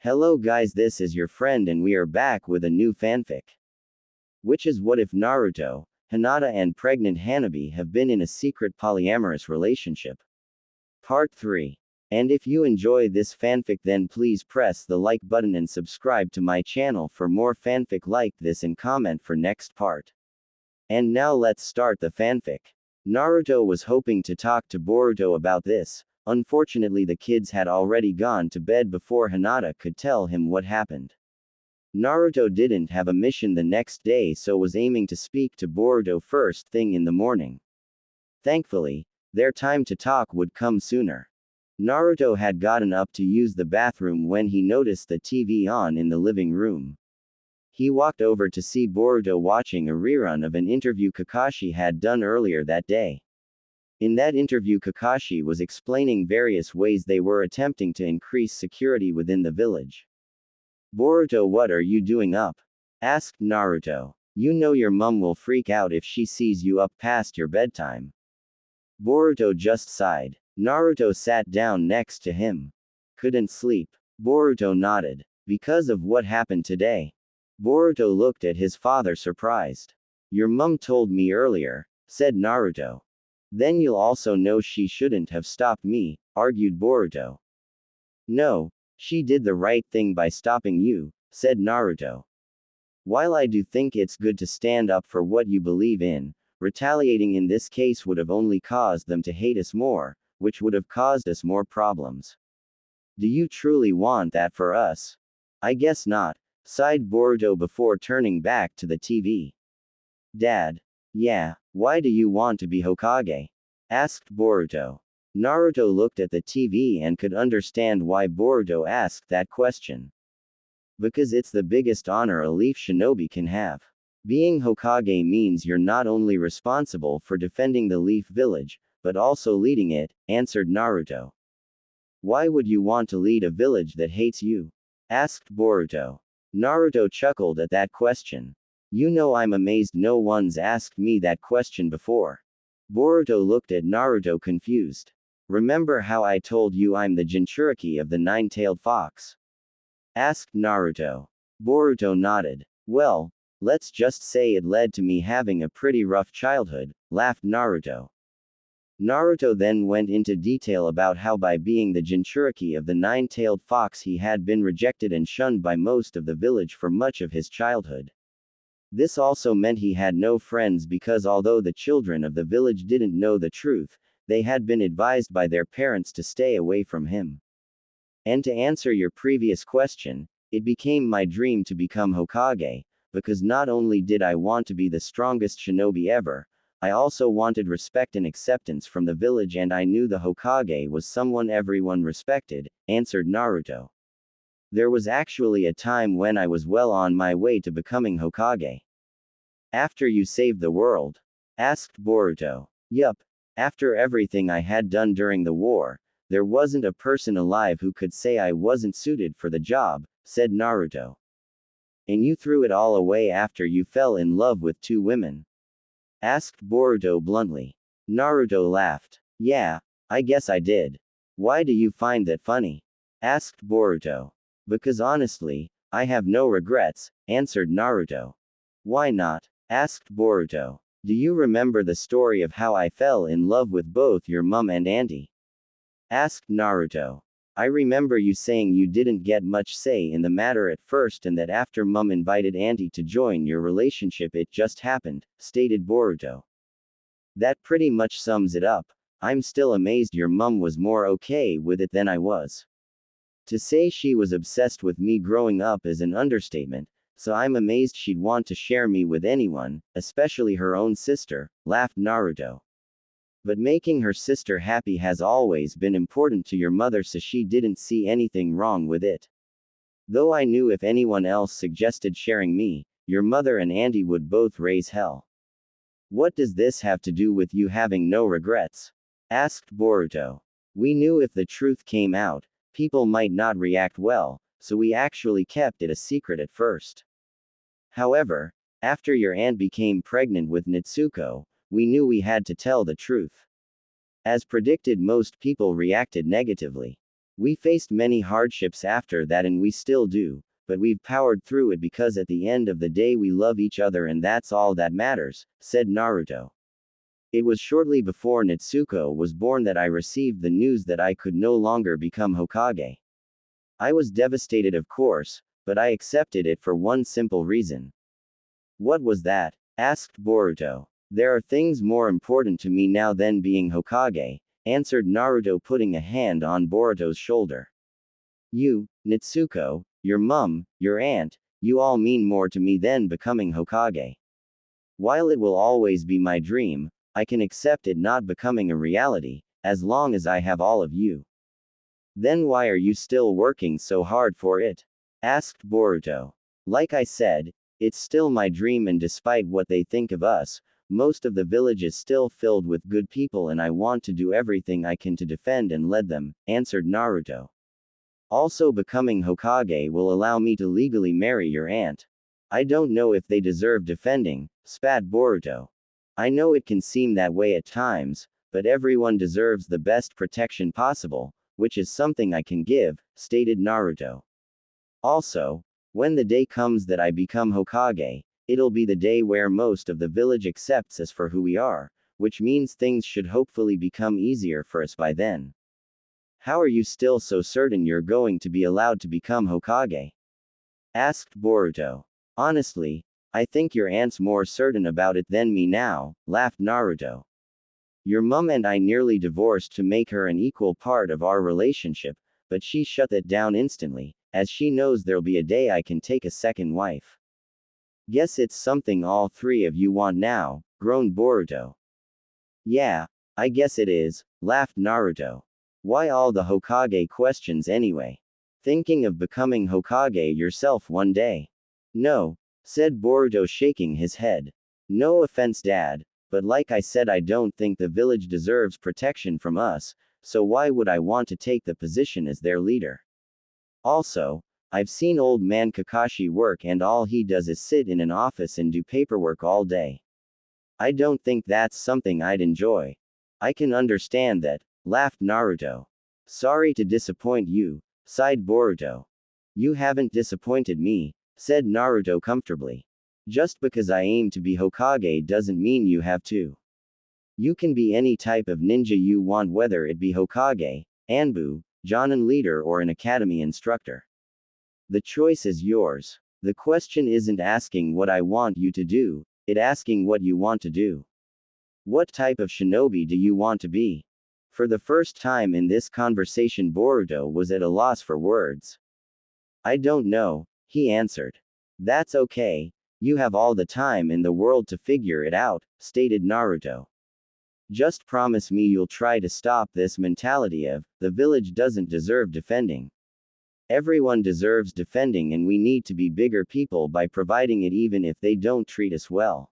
Hello guys, this is your friend and we are back with a new fanfic. Which is what if Naruto, Hinata and pregnant Hanabi have been in a secret polyamorous relationship? Part 3. And if you enjoy this fanfic then please press the like button and subscribe to my channel for more fanfic like this and comment for next part. And now let's start the fanfic. Naruto was hoping to talk to Boruto about this. Unfortunately the kids had already gone to bed before Hinata could tell him what happened. Naruto didn't have a mission the next day so was aiming to speak to Boruto first thing in the morning. Thankfully, their time to talk would come sooner. Naruto had gotten up to use the bathroom when he noticed the TV on in the living room. He walked over to see Boruto watching a rerun of an interview Kakashi had done earlier that day. In that interview Kakashi was explaining various ways they were attempting to increase security within the village. Boruto, what are you doing up? Asked Naruto. You know your mum will freak out if she sees you up past your bedtime. Boruto just sighed. Naruto sat down next to him. Couldn't sleep. Boruto nodded. Because of what happened today. Boruto looked at his father surprised. Your mum told me earlier, said Naruto. Then you'll also know she shouldn't have stopped me, argued Boruto. No, she did the right thing by stopping you, said Naruto. While I do think it's good to stand up for what you believe in, retaliating in this case would have only caused them to hate us more, which would have caused us more problems. Do you truly want that for us? I guess not, sighed Boruto before turning back to the TV. Dad. Yeah, why do you want to be Hokage? Asked Boruto. Naruto looked at the TV and could understand why Boruto asked that question. Because it's the biggest honor a leaf shinobi can have. Being Hokage means you're not only responsible for defending the Leaf Village, but also leading it, answered Naruto. Why would you want to lead a village that hates you? Asked Boruto. Naruto chuckled at that question. You know I'm amazed no one's asked me that question before. Boruto looked at Naruto confused. Remember how I told you I'm the Jinchuriki of the nine-tailed fox? Asked Naruto. Boruto nodded. Well, let's just say it led to me having a pretty rough childhood, laughed Naruto. Naruto then went into detail about how by being the Jinchuriki of the nine-tailed fox he had been rejected and shunned by most of the village for much of his childhood. This also meant he had no friends because although the children of the village didn't know the truth, they had been advised by their parents to stay away from him. And to answer your previous question, it became my dream to become Hokage, because not only did I want to be the strongest shinobi ever, I also wanted respect and acceptance from the village and I knew the Hokage was someone everyone respected, answered Naruto. There was actually a time when I was well on my way to becoming Hokage. After you saved the world? Asked Boruto. Yup. After everything I had done during the war, there wasn't a person alive who could say I wasn't suited for the job, said Naruto. And you threw it all away after you fell in love with 2 women? Asked Boruto bluntly. Naruto laughed. Yeah, I guess I did. Why do you find that funny? Asked Boruto. Because honestly, I have no regrets, answered Naruto. Why not? Asked Boruto. Do you remember the story of how I fell in love with both your mum and auntie? Asked Naruto. I remember you saying you didn't get much say in the matter at first and that after mum invited auntie to join your relationship it just happened, stated Boruto. That pretty much sums it up. I'm still amazed your mum was more okay with it than I was. To say she was obsessed with me growing up is an understatement, so I'm amazed she'd want to share me with anyone, especially her own sister, laughed Naruto. But making her sister happy has always been important to your mother so she didn't see anything wrong with it. Though I knew if anyone else suggested sharing me, your mother and auntie would both raise hell. What does this have to do with you having no regrets? Asked Boruto. We knew if the truth came out, people might not react well, so we actually kept it a secret at first. However, after your aunt became pregnant with Natsuko, we knew we had to tell the truth. As predicted, most people reacted negatively. We faced many hardships after that and we still do, but we've powered through it because at the end of the day we love each other and that's all that matters, said Naruto. It was shortly before Natsuko was born that I received the news that I could no longer become Hokage. I was devastated, of course, but I accepted it for one simple reason. What was that? Asked Boruto. There are things more important to me now than being Hokage, answered Naruto, putting a hand on Boruto's shoulder. You, Natsuko, your mum, your aunt, you all mean more to me than becoming Hokage. While it will always be my dream, I can accept it not becoming a reality, as long as I have all of you. Then why are you still working so hard for it? Asked Boruto. Like I said, it's still my dream, and despite what they think of us, most of the village is still filled with good people and I want to do everything I can to defend and lead them, answered Naruto. Also, becoming Hokage will allow me to legally marry your aunt. I don't know if they deserve defending, spat Boruto. I know it can seem that way at times, but everyone deserves the best protection possible, which is something I can give, stated Naruto. Also, when the day comes that I become Hokage, it'll be the day where most of the village accepts us for who we are, which means things should hopefully become easier for us by then. How are you still so certain you're going to be allowed to become Hokage? Asked Boruto. Honestly, I think your aunt's more certain about it than me now, laughed Naruto. Your mum and I nearly divorced to make her an equal part of our relationship, but she shut that down instantly, as she knows there'll be a day I can take a second wife. Guess it's something all three of you want now, groaned Boruto. Yeah, I guess it is, laughed Naruto. Why all the Hokage questions anyway? Thinking of becoming Hokage yourself one day? No, said Boruto, shaking his head. No offense, Dad, but like I said, I don't think the village deserves protection from us, so why would I want to take the position as their leader? Also, I've seen old man Kakashi work and all he does is sit in an office and do paperwork all day. I don't think that's something I'd enjoy. I can understand that, laughed Naruto. Sorry to disappoint you, sighed Boruto. You haven't disappointed me, said Naruto comfortably. Just because I aim to be Hokage doesn't mean you have to. You can be any type of ninja you want, whether it be Hokage, Anbu, Jonin leader, or an academy instructor. The choice is yours. The question isn't asking what I want you to do, it's asking what you want to do. What type of shinobi do you want to be? For the first time in this conversation, Boruto was at a loss for words. I don't know, he answered. That's okay, you have all the time in the world to figure it out, stated Naruto. Just promise me you'll try to stop this mentality of, the village doesn't deserve defending. Everyone deserves defending and we need to be bigger people by providing it even if they don't treat us well.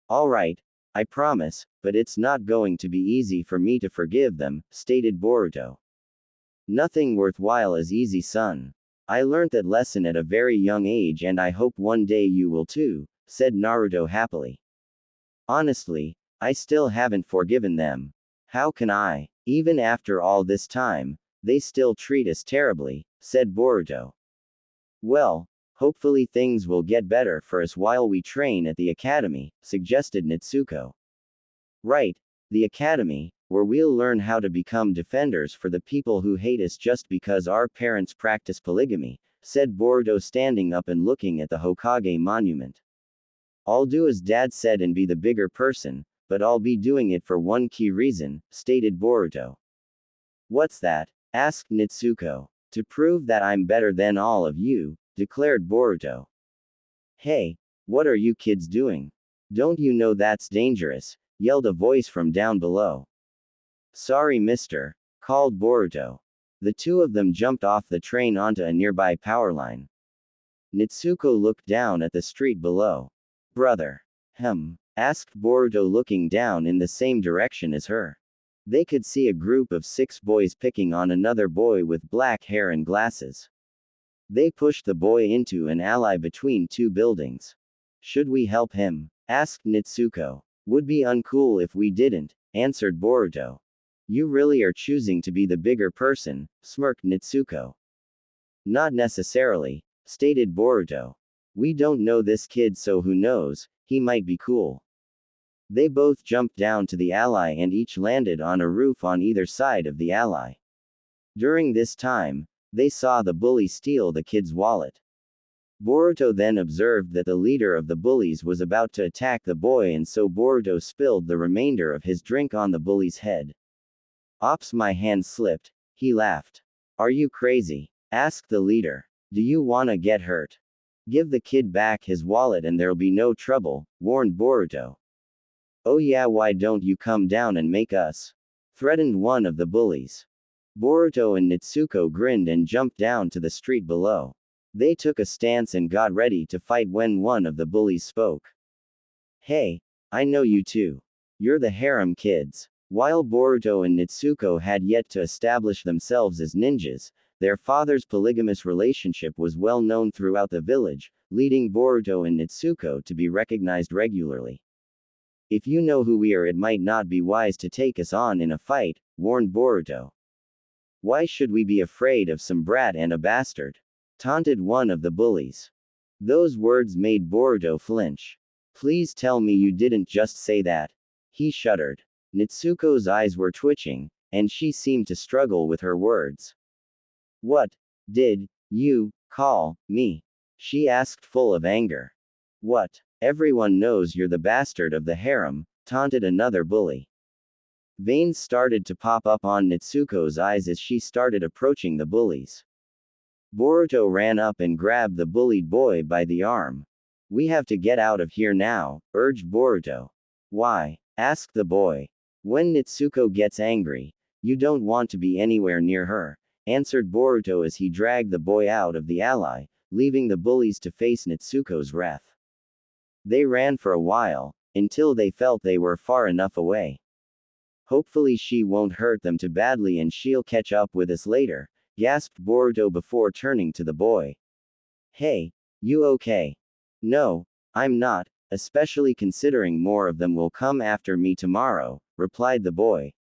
Alright, I promise, but it's not going to be easy for me to forgive them, stated Boruto. Nothing worthwhile is easy, son. I learned that lesson at a very young age and I hope one day you will too, said Naruto happily. Honestly, I still haven't forgiven them. How can I? Even after all this time, they still treat us terribly, said Boruto. Well, hopefully things will get better for us while we train at the academy, suggested Natsuko. Right, the academy, where we'll learn how to become defenders for the people who hate us just because our parents practice polygamy, said Boruto, standing up and looking at the Hokage monument. I'll do as Dad said and be the bigger person, but I'll be doing it for one key reason, stated Boruto. What's that? Asked Natsuko. To prove that I'm better than all of you, declared Boruto. Hey, what are you kids doing? Don't you know that's dangerous? Yelled a voice from down below. Sorry, mister, called Boruto. The two of them jumped off the train onto a nearby power line. Natsuko looked down at the street below. Brother. Asked Boruto, looking down in the same direction as her. They could see a group of 6 boys picking on another boy with black hair and glasses. They pushed the boy into an alley between 2 buildings. Should we help him? Asked Natsuko. Would be uncool if we didn't, answered Boruto. You really are choosing to be the bigger person, smirked Nitsuko. Not necessarily, stated Boruto. We don't know this kid, so who knows, he might be cool. They both jumped down to the ally and each landed on a roof on either side of the ally. During this time, they saw the bully steal the kid's wallet. Boruto then observed that the leader of the bullies was about to attack the boy, and so Boruto spilled the remainder of his drink on the bully's head. Ops, my hand slipped, he laughed. Are you crazy? Asked the leader. Do you wanna get hurt? Give the kid back his wallet and there'll be no trouble, warned Boruto. Oh yeah, why don't you come down and make us? Threatened one of the bullies. Boruto and Nitsuko grinned and jumped down to the street below. They took a stance and got ready to fight when one of the bullies spoke. Hey, I know you too. You're the harem kids. While Boruto and Nitsuko had yet to establish themselves as ninjas, their father's polygamous relationship was well known throughout the village, leading Boruto and Nitsuko to be recognized regularly. If you know who we are, it might not be wise to take us on in a fight, warned Boruto. Why should we be afraid of some brat and a bastard? Taunted one of the bullies. Those words made Boruto flinch. Please tell me you didn't just say that. He shuddered. Nitsuko's eyes were twitching, and she seemed to struggle with her words. What did you call me? She asked, full of anger. What? Everyone knows you're the bastard of the harem, taunted another bully. Veins started to pop up on Nitsuko's eyes as she started approaching the bullies. Boruto ran up and grabbed the bullied boy by the arm. We have to get out of here now, urged Boruto. Why? Asked the boy. When Nitsuko gets angry, you don't want to be anywhere near her, answered Boruto as he dragged the boy out of the ally, leaving the bullies to face Nitsuko's wrath. They ran for a while, until they felt they were far enough away. Hopefully she won't hurt them too badly and she'll catch up with us later, gasped Boruto before turning to the boy. Hey, you okay? No, I'm not, especially considering more of them will come after me tomorrow, replied the boy.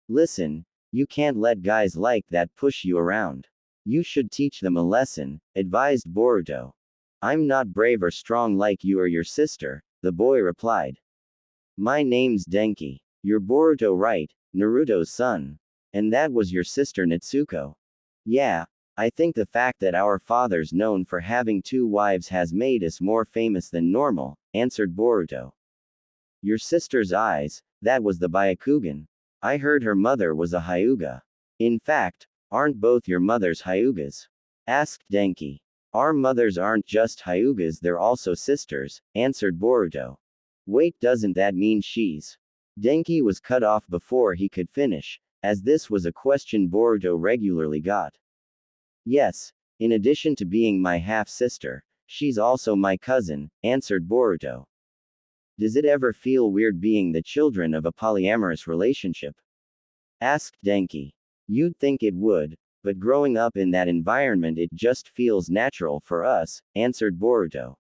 Listen, you can't let guys like that push you around. You should teach them a lesson, advised Boruto. I'm not brave or strong like you or your sister, the boy replied. My name's Denki. You're Boruto, right, Naruto's son. And that was your sister Nitsuko. Yeah, I think the fact that our father's known for having 2 wives has made us more famous than normal, answered Boruto. Your sister's eyes, that was the Byakugan. I heard her mother was a Hyuga. In fact, aren't both your mothers Hyugas? Asked Denki. Our mothers aren't just Hyugas, they're also sisters, answered Boruto. Wait, doesn't that mean she's? Denki was cut off before he could finish, as this was a question Boruto regularly got. Yes, in addition to being my half-sister, she's also my cousin, answered Boruto. Does it ever feel weird being the children of a polyamorous relationship? Asked Denki. You'd think it would, but growing up in that environment it just feels natural for us, answered Boruto.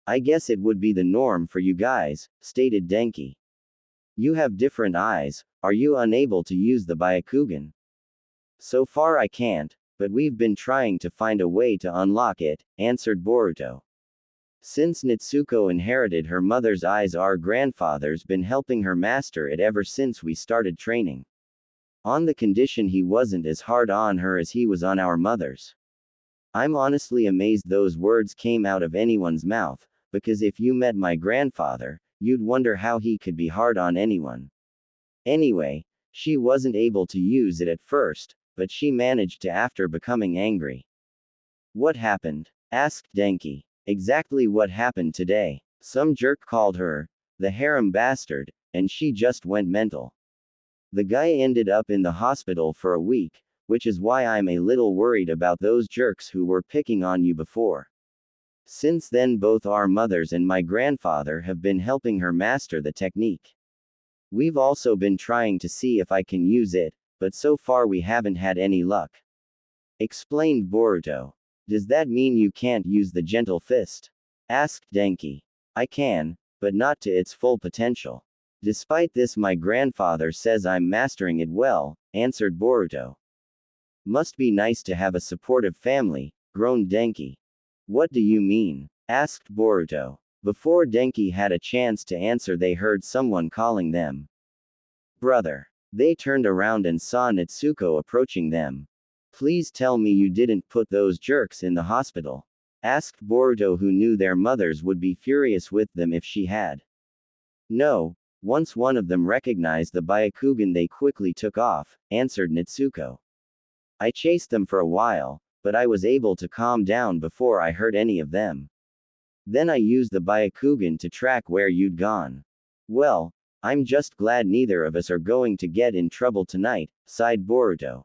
I guess it would be the norm for you guys, stated Denki. You have different eyes, are you unable to use the Byakugan? So far I can't, but we've been trying to find a way to unlock it, answered Boruto. Since Nitsuko inherited her mother's eyes, our grandfather's been helping her master it ever since we started training. On the condition he wasn't as hard on her as he was on our mothers. I'm honestly amazed those words came out of anyone's mouth, because if you met my grandfather, you'd wonder how he could be hard on anyone. Anyway, she wasn't able to use it at first, but she managed to after becoming angry. What happened? Asked Denki. Exactly what happened today. Some jerk called her the harem bastard, and she just went mental. The guy ended up in the hospital for a week, which is why I'm a little worried about those jerks who were picking on you before. Since then both our mothers and my grandfather have been helping her master the technique. We've also been trying to see if I can use it, but so far we haven't had any luck. Explained Boruto. Does that mean you can't use the gentle fist? Asked Denki. I can, but not to its full potential. Despite this, my grandfather says I'm mastering it well, answered Boruto. Must be nice to have a supportive family, groaned Denki. What do you mean? Asked Boruto. Before Denki had a chance to answer, they heard someone calling them. Brother. They turned around and saw Natsuko approaching them. Please tell me you didn't put those jerks in the hospital? Asked Boruto, who knew their mothers would be furious with them if she had. No. Once one of them recognized the Byakugan, they quickly took off, answered Natsuko. I chased them for a while, but I was able to calm down before I hurt any of them. Then I used the Byakugan to track where you'd gone. Well, I'm just glad neither of us are going to get in trouble tonight, sighed Boruto.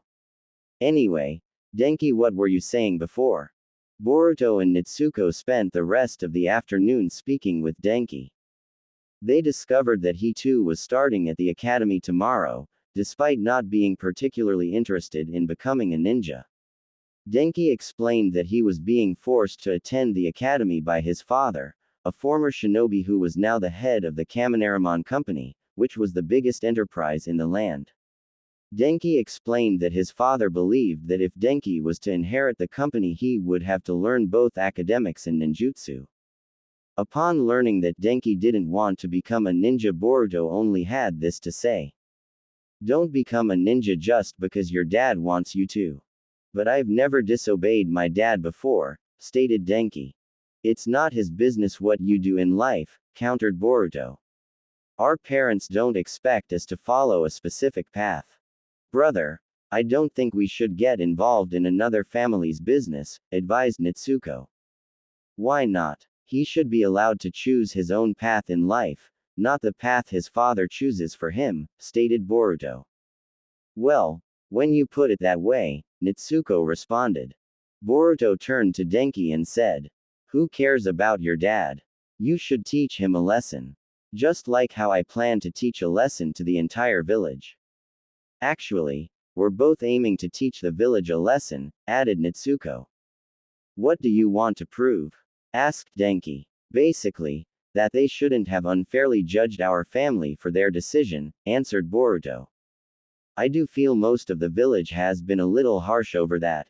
Anyway, Denki, what were you saying before? Boruto and Natsuko spent the rest of the afternoon speaking with Denki. They discovered that he too was starting at the academy tomorrow, despite not being particularly interested in becoming a ninja. Denki explained that he was being forced to attend the academy by his father, a former shinobi who was now the head of the Kaminarimon Company, which was the biggest enterprise in the land. Denki explained that his father believed that if Denki was to inherit the company, he would have to learn both academics and ninjutsu. Upon learning that Denki didn't want to become a ninja, Boruto only had this to say. Don't become a ninja just because your dad wants you to. But I've never disobeyed my dad before, stated Denki. It's not his business what you do in life, countered Boruto. Our parents don't expect us to follow a specific path. Brother, I don't think we should get involved in another family's business, advised Natsuko. Why not? He should be allowed to choose his own path in life, not the path his father chooses for him, stated Boruto. Well, when you put it that way, Natsuko responded. Boruto turned to Denki and said, who cares about your dad? You should teach him a lesson. Just like how I plan to teach a lesson to the entire village. Actually, we're both aiming to teach the village a lesson, added Natsuko. What do you want to prove? Asked Denki. Basically, that they shouldn't have unfairly judged our family for their decision, answered Boruto. I do feel most of the village has been a little harsh over that.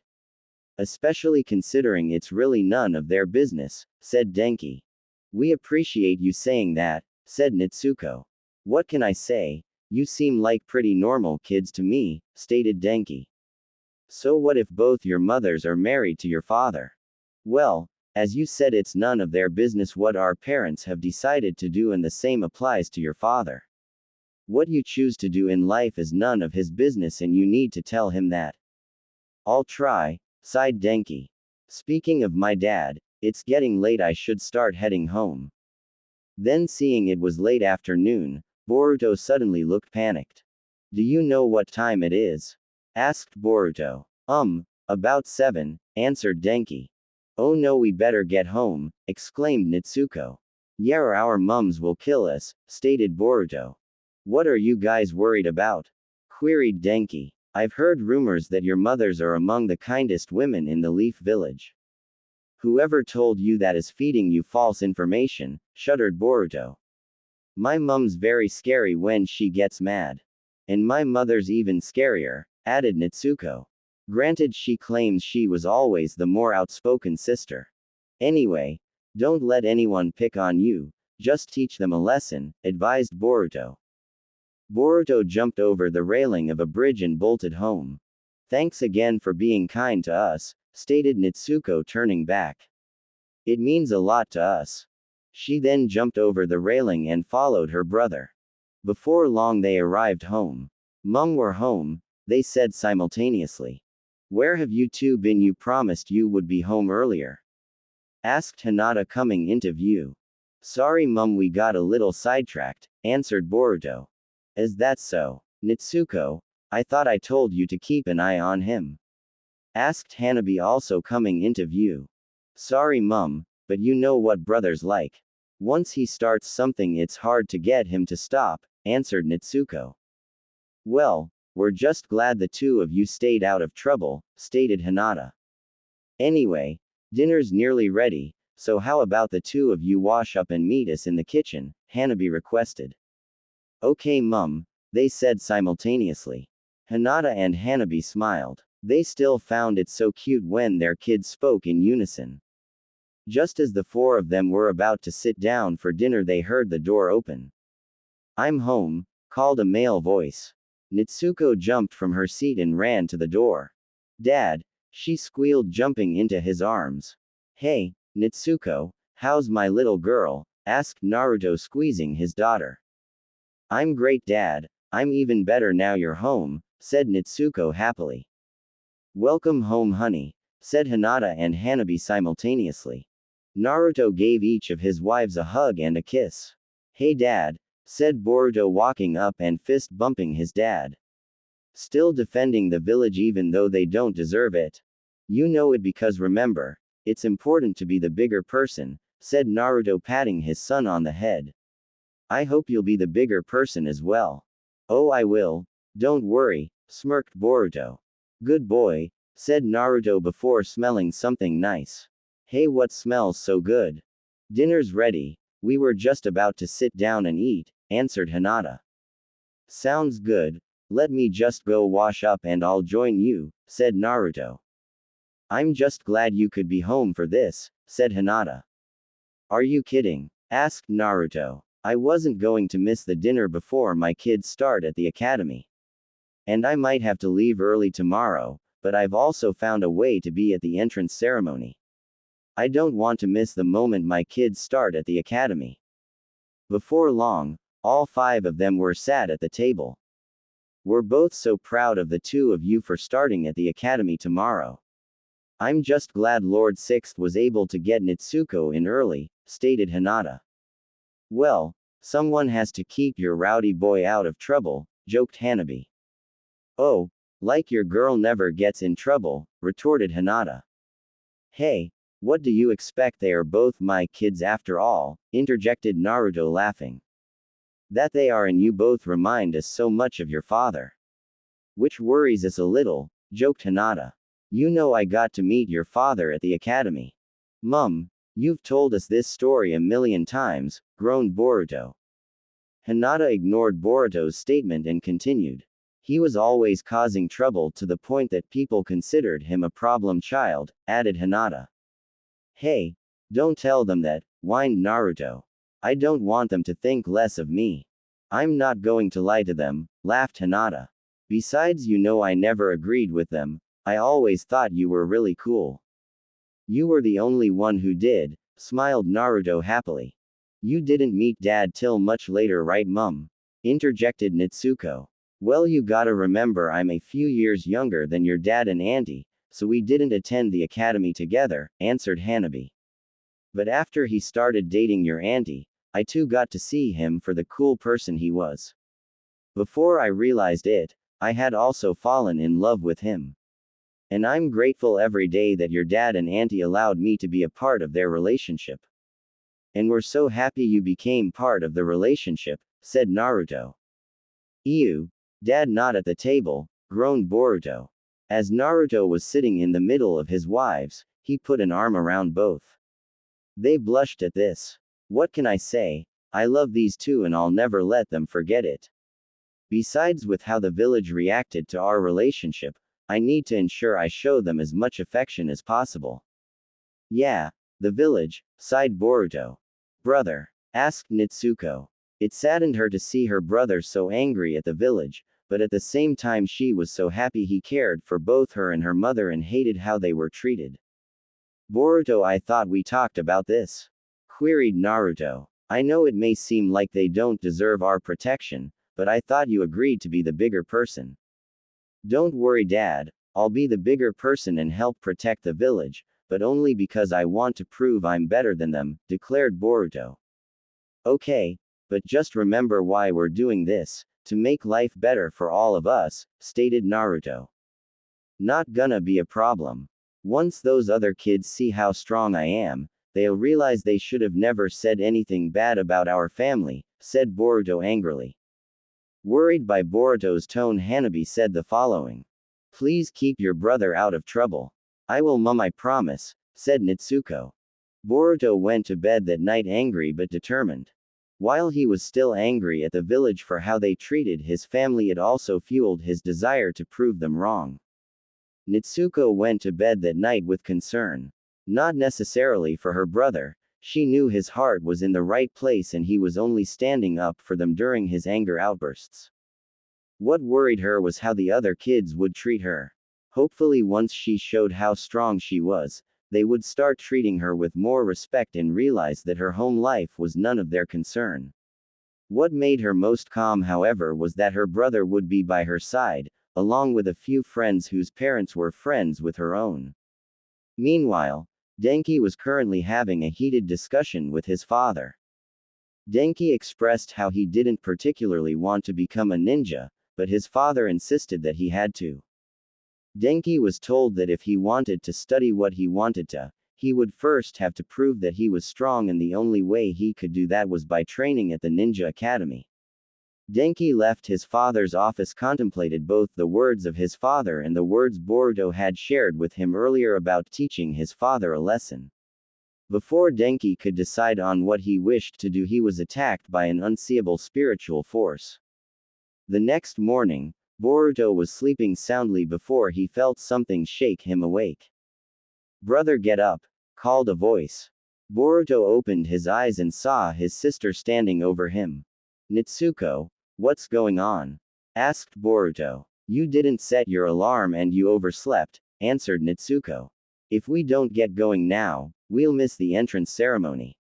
Especially considering it's really none of their business, said Denki. We appreciate you saying that, said Natsuko. What can I say? You seem like pretty normal kids to me, stated Denki. So what if both your mothers are married to your father? Well, as you said, it's none of their business what our parents have decided to do, and the same applies to your father. What you choose to do in life is none of his business, and you need to tell him that. I'll try, sighed Denki. Speaking of my dad, it's getting late, I should start heading home. Then, seeing it was late afternoon, Boruto suddenly looked panicked. Do you know what time it is? Asked Boruto. About 7, answered Denki. Oh no, we better get home, exclaimed Natsuko. Yeah, or our mums will kill us, stated Boruto. What are you guys worried about? Queried Denki. I've heard rumors that your mothers are among the kindest women in the Leaf Village. Whoever told you that is feeding you false information, shuddered Boruto. My mum's very scary when she gets mad. And my mother's even scarier, added Natsuko. Granted, she claims she was always the more outspoken sister. Anyway, don't let anyone pick on you, just teach them a lesson, advised Boruto. Boruto jumped over the railing of a bridge and bolted home. Thanks again for being kind to us, stated Natsuko, turning back. It means a lot to us. She then jumped over the railing and followed her brother. Before long they arrived home. Mum, we're home, they said simultaneously. Where have you two been? You promised you would be home earlier. Asked Hinata, coming into view. Sorry Mum, we got a little sidetracked, answered Boruto. Is that so? Natsuko, I thought I told you to keep an eye on him. Asked Hanabi, also coming into view. Sorry Mum, but you know what brother's like. Once he starts something it's hard to get him to stop, answered Natsuko. Well, we're just glad the two of you stayed out of trouble, stated Hinata. Anyway, dinner's nearly ready, so how about the two of you wash up and meet us in the kitchen, Hanabi requested. Okay, Mum, they said simultaneously. Hinata and Hanabi smiled. They still found it so cute when their kids spoke in unison. Just as the four of them were about to sit down for dinner, they heard the door open. I'm home, called a male voice. Nitsuko jumped from her seat and ran to the door. Dad, she squealed, jumping into his arms. Hey, Nitsuko, how's my little girl? Asked Naruto, squeezing his daughter. I'm great, Dad. I'm even better now you're home, said Nitsuko happily. Welcome home, honey, said Hinata and Hanabi simultaneously. Naruto gave each of his wives a hug and a kiss. Hey, Dad, said Boruto, walking up and fist bumping his dad. Still defending the village even though they don't deserve it. You know it because remember, it's important to be the bigger person, said Naruto, patting his son on the head. I hope you'll be the bigger person as well. Oh, I will. Don't worry, smirked Boruto. Good boy, said Naruto before smelling something nice. Hey, what smells so good? Dinner's ready. We were just about to sit down and eat, answered Hinata. Sounds good. Let me just go wash up and I'll join you, said Naruto. I'm just glad you could be home for this, said Hinata. Are you kidding? Asked Naruto. I wasn't going to miss the dinner before my kids start at the academy. And I might have to leave early tomorrow, but I've also found a way to be at the entrance ceremony. I don't want to miss the moment my kids start at the academy. Before long, all five of them were sat at the table. We're both so proud of the two of you for starting at the academy tomorrow. I'm just glad Lord Sixth was able to get Nitsuko in early, stated Hinata. Well, someone has to keep your rowdy boy out of trouble, joked Hanabi. Oh, like your girl never gets in trouble, retorted Hinata. Hey, what do you expect? They are both my kids after all, interjected Naruto, laughing. That they are, and you both remind us so much of your father. Which worries us a little, joked Hinata. You know I got to meet your father at the academy. Mum, you've told us this story a million times, groaned Boruto. Hinata ignored Boruto's statement and continued. He was always causing trouble to the point that people considered him a problem child, added Hinata. Hey, don't tell them that, whined Naruto. I don't want them to think less of me. I'm not going to lie to them, laughed Hinata. Besides, you know I never agreed with them. I always thought you were really cool. You were the only one who did, smiled Naruto happily. You didn't meet Dad till much later, right, Mum? Interjected Nitsuko. Well, you gotta remember I'm a few years younger than your dad and auntie, so we didn't attend the academy together, answered Hanabi. But after he started dating your auntie, I too got to see him for the cool person he was. Before I realized it, I had also fallen in love with him. And I'm grateful every day that your dad and auntie allowed me to be a part of their relationship. And we're so happy you became part of the relationship, said Naruto. Ew, Dad, not at the table, groaned Boruto. As Naruto was sitting in the middle of his wives, he put an arm around both. They blushed at this. What can I say? I love these two and I'll never let them forget it. Besides, with how the village reacted to our relationship, I need to ensure I show them as much affection as possible. Yeah, the village, sighed Boruto. Brother? Asked Nitsuko. It saddened her to see her brother so angry at the village, but at the same time she was so happy he cared for both her and her mother and hated how they were treated. Boruto, I thought we talked about this? Queried Naruto. I know it may seem like they don't deserve our protection, but I thought you agreed to be the bigger person. Don't worry, Dad, I'll be the bigger person and help protect the village, but only because I want to prove I'm better than them, declared Boruto. Okay, but just remember why we're doing this, to make life better for all of us, stated Naruto. Not gonna be a problem. Once those other kids see how strong I am, they'll realize they should have never said anything bad about our family, said Boruto angrily. Worried by Boruto's tone, Hanabi said the following. Please keep your brother out of trouble. I will, Mum, I promise, said Nitsuko. Boruto went to bed that night angry but determined. While he was still angry at the village for how they treated his family, it also fueled his desire to prove them wrong. Nitsuko went to bed that night with concern. Not necessarily for her brother, she knew his heart was in the right place and he was only standing up for them during his anger outbursts. What worried her was how the other kids would treat her. Hopefully, once she showed how strong she was, they would start treating her with more respect and realize that her home life was none of their concern. What made her most calm, however, was that her brother would be by her side, along with a few friends whose parents were friends with her own. Meanwhile, Denki was currently having a heated discussion with his father. Denki expressed how he didn't particularly want to become a ninja, but his father insisted that he had to. Denki was told that if he wanted to study what he wanted to, he would first have to prove that he was strong, and the only way he could do that was by training at the Ninja Academy. Denki left his father's office, contemplated both the words of his father and the words Boruto had shared with him earlier about teaching his father a lesson. Before Denki could decide on what he wished to do, he was attacked by an unseeable spiritual force. The next morning, Boruto was sleeping soundly before he felt something shake him awake. "Brother, get up," called a voice. Boruto opened his eyes and saw his sister standing over him. "Nitsuko, what's going on?" asked Boruto. "You didn't set your alarm and you overslept," answered Nitsuko. "If we don't get going now, we'll miss the entrance ceremony."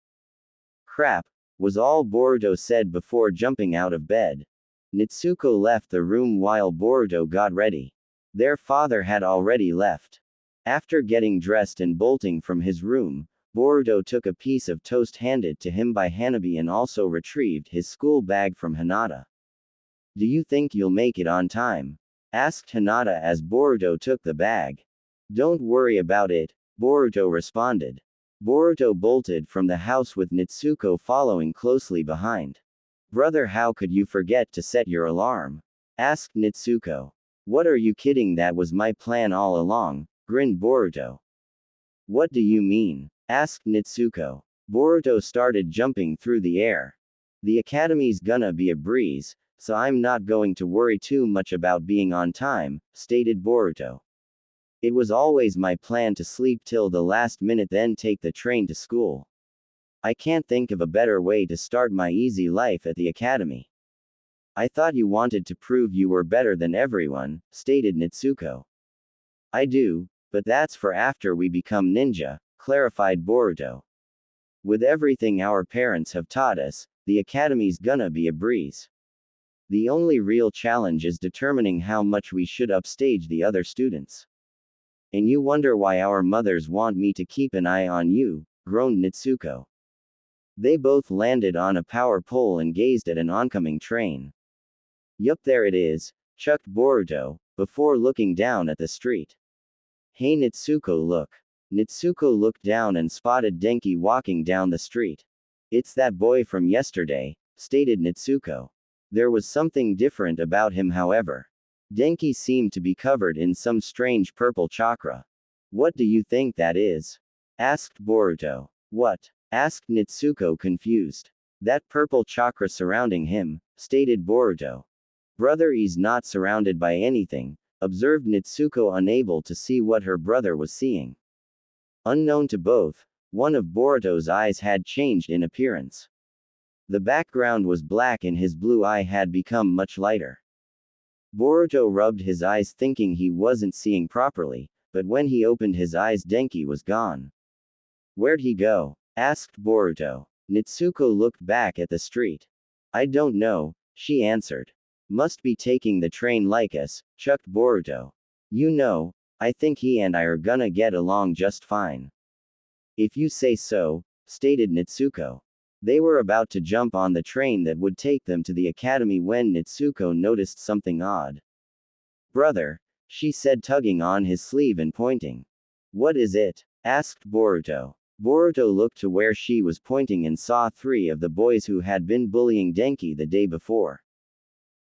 "Crap," was all Boruto said before jumping out of bed. Nitsuko left the room while Boruto got ready. Their father had already left. After getting dressed and bolting from his room, Boruto took a piece of toast handed to him by Hanabi and also retrieved his school bag from Hinata. "Do you think you'll make it on time?" asked Hinata as Boruto took the bag. "Don't worry about it," Boruto responded. Boruto bolted from the house with Nitsuko following closely behind. "Brother, how could you forget to set your alarm?" asked Nitsuko. "What, are you kidding? That was my plan all along," grinned Boruto. "What do you mean?" asked Nitsuko. Boruto started jumping through the air. "The academy's gonna be a breeze, so I'm not going to worry too much about being on time," stated Boruto. "It was always my plan to sleep till the last minute, then take the train to school. I can't think of a better way to start my easy life at the academy." "I thought you wanted to prove you were better than everyone," stated Nitsuko. "I do, but that's for after we become ninja," clarified Boruto. "With everything our parents have taught us, the academy's gonna be a breeze. The only real challenge is determining how much we should upstage the other students." "And you wonder why our mothers want me to keep an eye on you," groaned Nitsuko. They both landed on a power pole and gazed at an oncoming train. "Yup, there it is," chucked Boruto, before looking down at the street. "Hey Nitsuko, look." Nitsuko looked down and spotted Denki walking down the street. "It's that boy from yesterday," stated Nitsuko. There was something different about him, however. Denki seemed to be covered in some strange purple chakra. "What do you think that is?" asked Boruto. "What?" asked Nitsuko, confused. "That purple chakra surrounding him," stated Boruto. "Brother, he's not surrounded by anything," observed Nitsuko, unable to see what her brother was seeing. Unknown to both, one of Boruto's eyes had changed in appearance. The background was black and his blue eye had become much lighter. Boruto rubbed his eyes thinking he wasn't seeing properly, but when he opened his eyes, Denki was gone. "Where'd he go?" asked Boruto. Nitsuko looked back at the street. "I don't know," she answered. "Must be taking the train like us," chucked Boruto. "You know, I think he and I are gonna get along just fine." "If you say so," stated Nitsuko. They were about to jump on the train that would take them to the academy when Nitsuko noticed something odd. "Brother," she said, tugging on his sleeve and pointing. "What is it?" asked Boruto. Boruto looked to where she was pointing and saw 3 of the boys who had been bullying Denki the day before.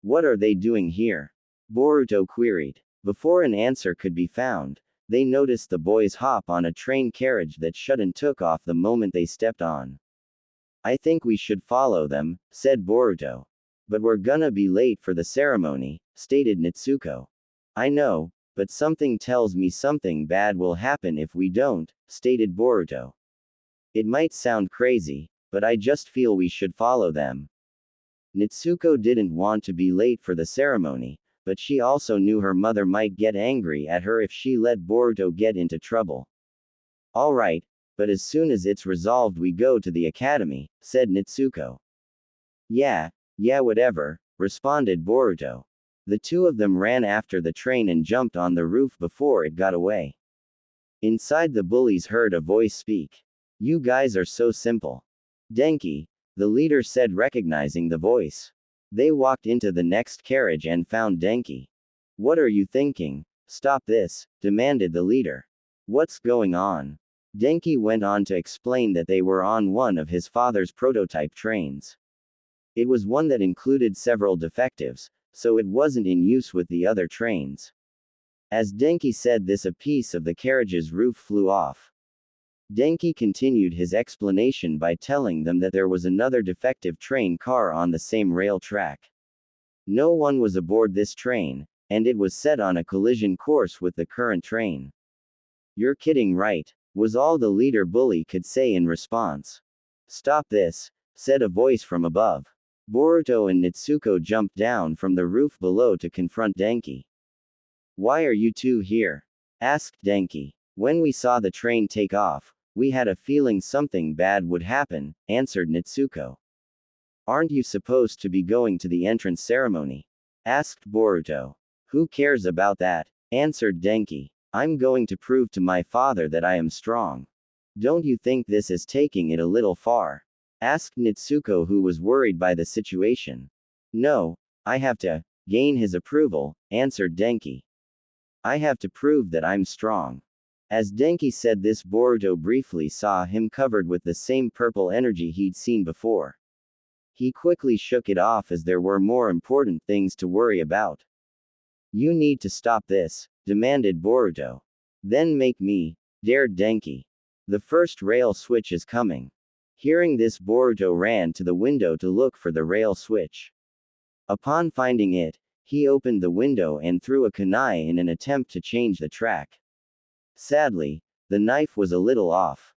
"What are they doing here?" Boruto queried. Before an answer could be found, they noticed the boys hop on a train carriage that shut and took off the moment they stepped on. I think we should follow them, said Boruto. But we're gonna be late for the ceremony, stated Natsuko. I know, but something tells me something bad will happen if we don't, stated Boruto. It might sound crazy, but I just feel we should follow them. Natsuko didn't want to be late for the ceremony, but she also knew her mother might get angry at her if she let Boruto get into trouble. Alright, but as soon as it's resolved we go to the academy, said Natsuko. Yeah, whatever, responded Boruto. The two of them ran after the train and jumped on the roof before it got away. Inside, the bullies heard a voice speak. You guys are so simple. Denki, the leader said, recognizing the voice. They walked into the next carriage and found Denki. What are you thinking? Stop this, demanded the leader. What's going on? Denki went on to explain that they were on one of his father's prototype trains. It was one that included several defectives, so it wasn't in use with the other trains. As Denki said this, a piece of the carriage's roof flew off. Denki continued his explanation by telling them that there was another defective train car on the same rail track. No one was aboard this train, and it was set on a collision course with the current train. You're kidding, right? Was all the leader bully could say in response. Stop this, said a voice from above. Boruto and Natsuko jumped down from the roof below to confront Denki. Why are you two here? Asked Denki. When we saw the train take off, we had a feeling something bad would happen, answered Natsuko. Aren't you supposed to be going to the entrance ceremony? Asked Boruto. Who cares about that? Answered Denki. I'm going to prove to my father that I am strong. Don't you think this is taking it a little far? Asked Natsuko, who was worried by the situation. No, I have to gain his approval, answered Denki. I have to prove that I'm strong. As Denki said this, Boruto briefly saw him covered with the same purple energy he'd seen before. He quickly shook it off as there were more important things to worry about. You need to stop this, demanded Boruto. Then make me, dared Denki. The first rail switch is coming. Hearing this, Boruto ran to the window to look for the rail switch. Upon finding it, he opened the window and threw a kunai in an attempt to change the track. Sadly, the knife was a little off.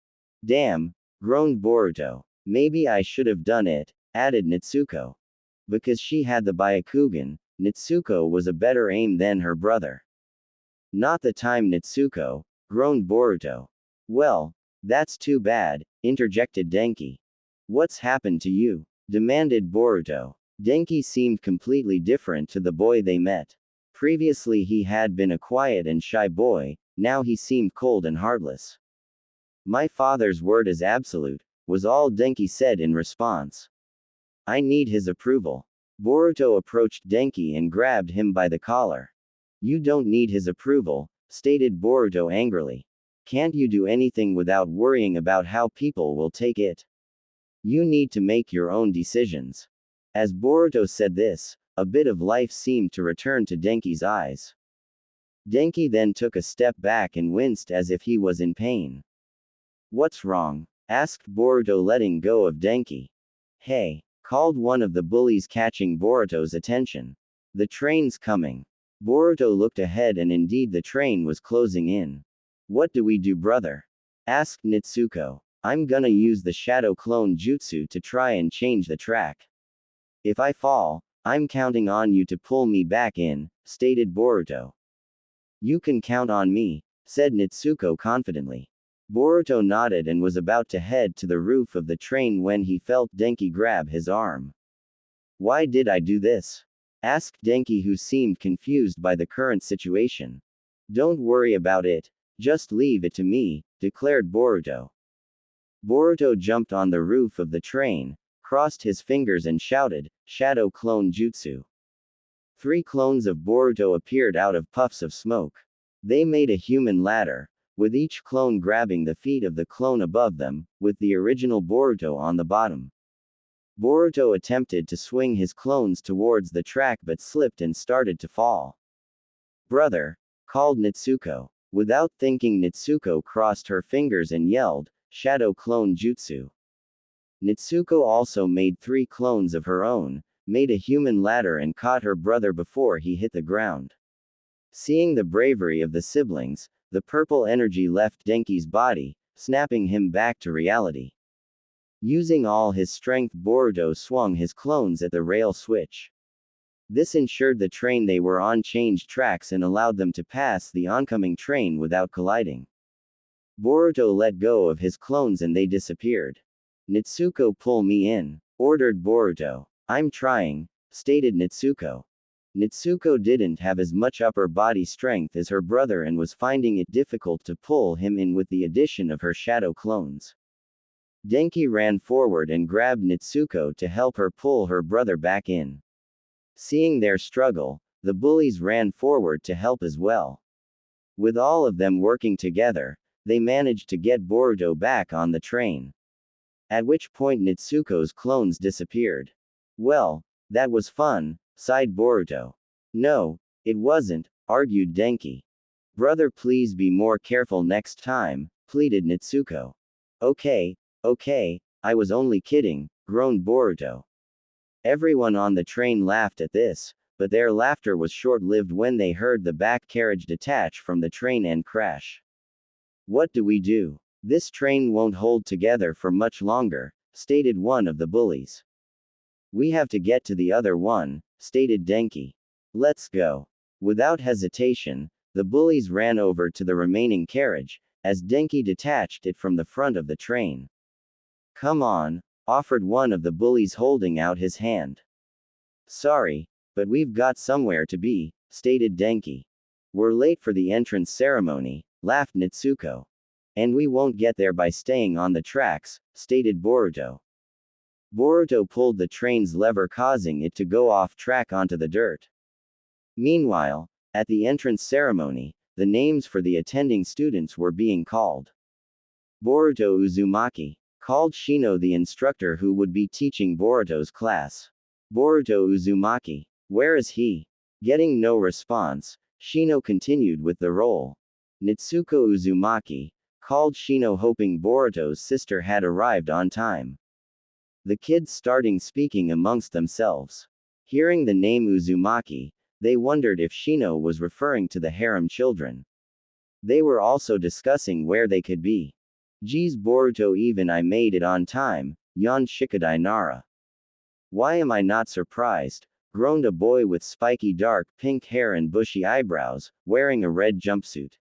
Damn, groaned Boruto. Maybe I should have done it, added Natsuko. Because she had the Byakugan, Natsuko was a better aim than her brother. Not the time, Natsuko, groaned Boruto. Well, that's too bad, interjected Denki. What's happened to you? Demanded Boruto. Denki seemed completely different to the boy they met. Previously he had been a quiet and shy boy, now he seemed cold and heartless. My father's word is absolute, was all Denki said in response. I need his approval. Boruto approached Denki and grabbed him by the collar. You don't need his approval, stated Boruto angrily. Can't you do anything without worrying about how people will take it? You need to make your own decisions. As Boruto said this, a bit of life seemed to return to Denki's eyes. Denki then took a step back and winced as if he was in pain. What's wrong? Asked Boruto, letting go of Denki. Hey, called one of the bullies, catching Boruto's attention. The train's coming. Boruto looked ahead and indeed the train was closing in. What do we do, brother? Asked Natsuko. I'm gonna use the shadow clone jutsu to try and change the track. If I fall, I'm counting on you to pull me back in, stated Boruto. You can count on me, said Natsuko confidently. Boruto nodded and was about to head to the roof of the train when he felt Denki grab his arm. Why did I do this? Asked Denki, who seemed confused by the current situation. Don't worry about it, just leave it to me, declared Boruto. Boruto jumped on the roof of the train, crossed his fingers and shouted, Shadow Clone Jutsu. 3 clones of Boruto appeared out of puffs of smoke. They made a human ladder, with each clone grabbing the feet of the clone above them, with the original Boruto on the bottom. Boruto attempted to swing his clones towards the track but slipped and started to fall. Brother, called Natsuko. Without thinking, Natsuko crossed her fingers and yelled, Shadow Clone Jutsu. Nitsuko also made 3 clones of her own, made a human ladder and caught her brother before he hit the ground. Seeing the bravery of the siblings, the purple energy left Denki's body, snapping him back to reality. Using all his strength, Boruto swung his clones at the rail switch. This ensured the train they were on changed tracks and allowed them to pass the oncoming train without colliding. Boruto let go of his clones and they disappeared. Nitsuko, pull me in, ordered Boruto. I'm trying, stated Nitsuko. Nitsuko didn't have as much upper body strength as her brother and was finding it difficult to pull him in with the addition of her shadow clones. Denki ran forward and grabbed Nitsuko to help her pull her brother back in. Seeing their struggle, the bullies ran forward to help as well. With all of them working together, they managed to get Boruto back on the train. At which point Nitsuko's clones disappeared. Well, that was fun, sighed Boruto. No, it wasn't, argued Denki. Brother, please be more careful next time, pleaded Nitsuko. Okay, I was only kidding, groaned Boruto. Everyone on the train laughed at this, but their laughter was short-lived when they heard the back carriage detach from the train and crash. What do we do? This train won't hold together for much longer, stated one of the bullies. We have to get to the other one, stated Denki. Let's go. Without hesitation, the bullies ran over to the remaining carriage, as Denki detached it from the front of the train. Come on, offered one of the bullies holding out his hand. Sorry, but we've got somewhere to be, stated Denki. We're late for the entrance ceremony, laughed Nitsuko. And we won't get there by staying on the tracks, stated Boruto. Boruto pulled the train's lever, causing it to go off track onto the dirt. Meanwhile, at the entrance ceremony, the names for the attending students were being called. Boruto Uzumaki called Shino, the instructor who would be teaching Boruto's class. Boruto Uzumaki, where is he? Getting no response, Shino continued with the roll. Nitsuko Uzumaki called Shino, hoping Boruto's sister had arrived on time. The kids starting speaking amongst themselves. Hearing the name Uzumaki, they wondered if Shino was referring to the harem children. They were also discussing where they could be. Geez, Boruto, even I made it on time, yawned Shikadai Nara. Why am I not surprised? Groaned a boy with spiky dark pink hair and bushy eyebrows, wearing a red jumpsuit.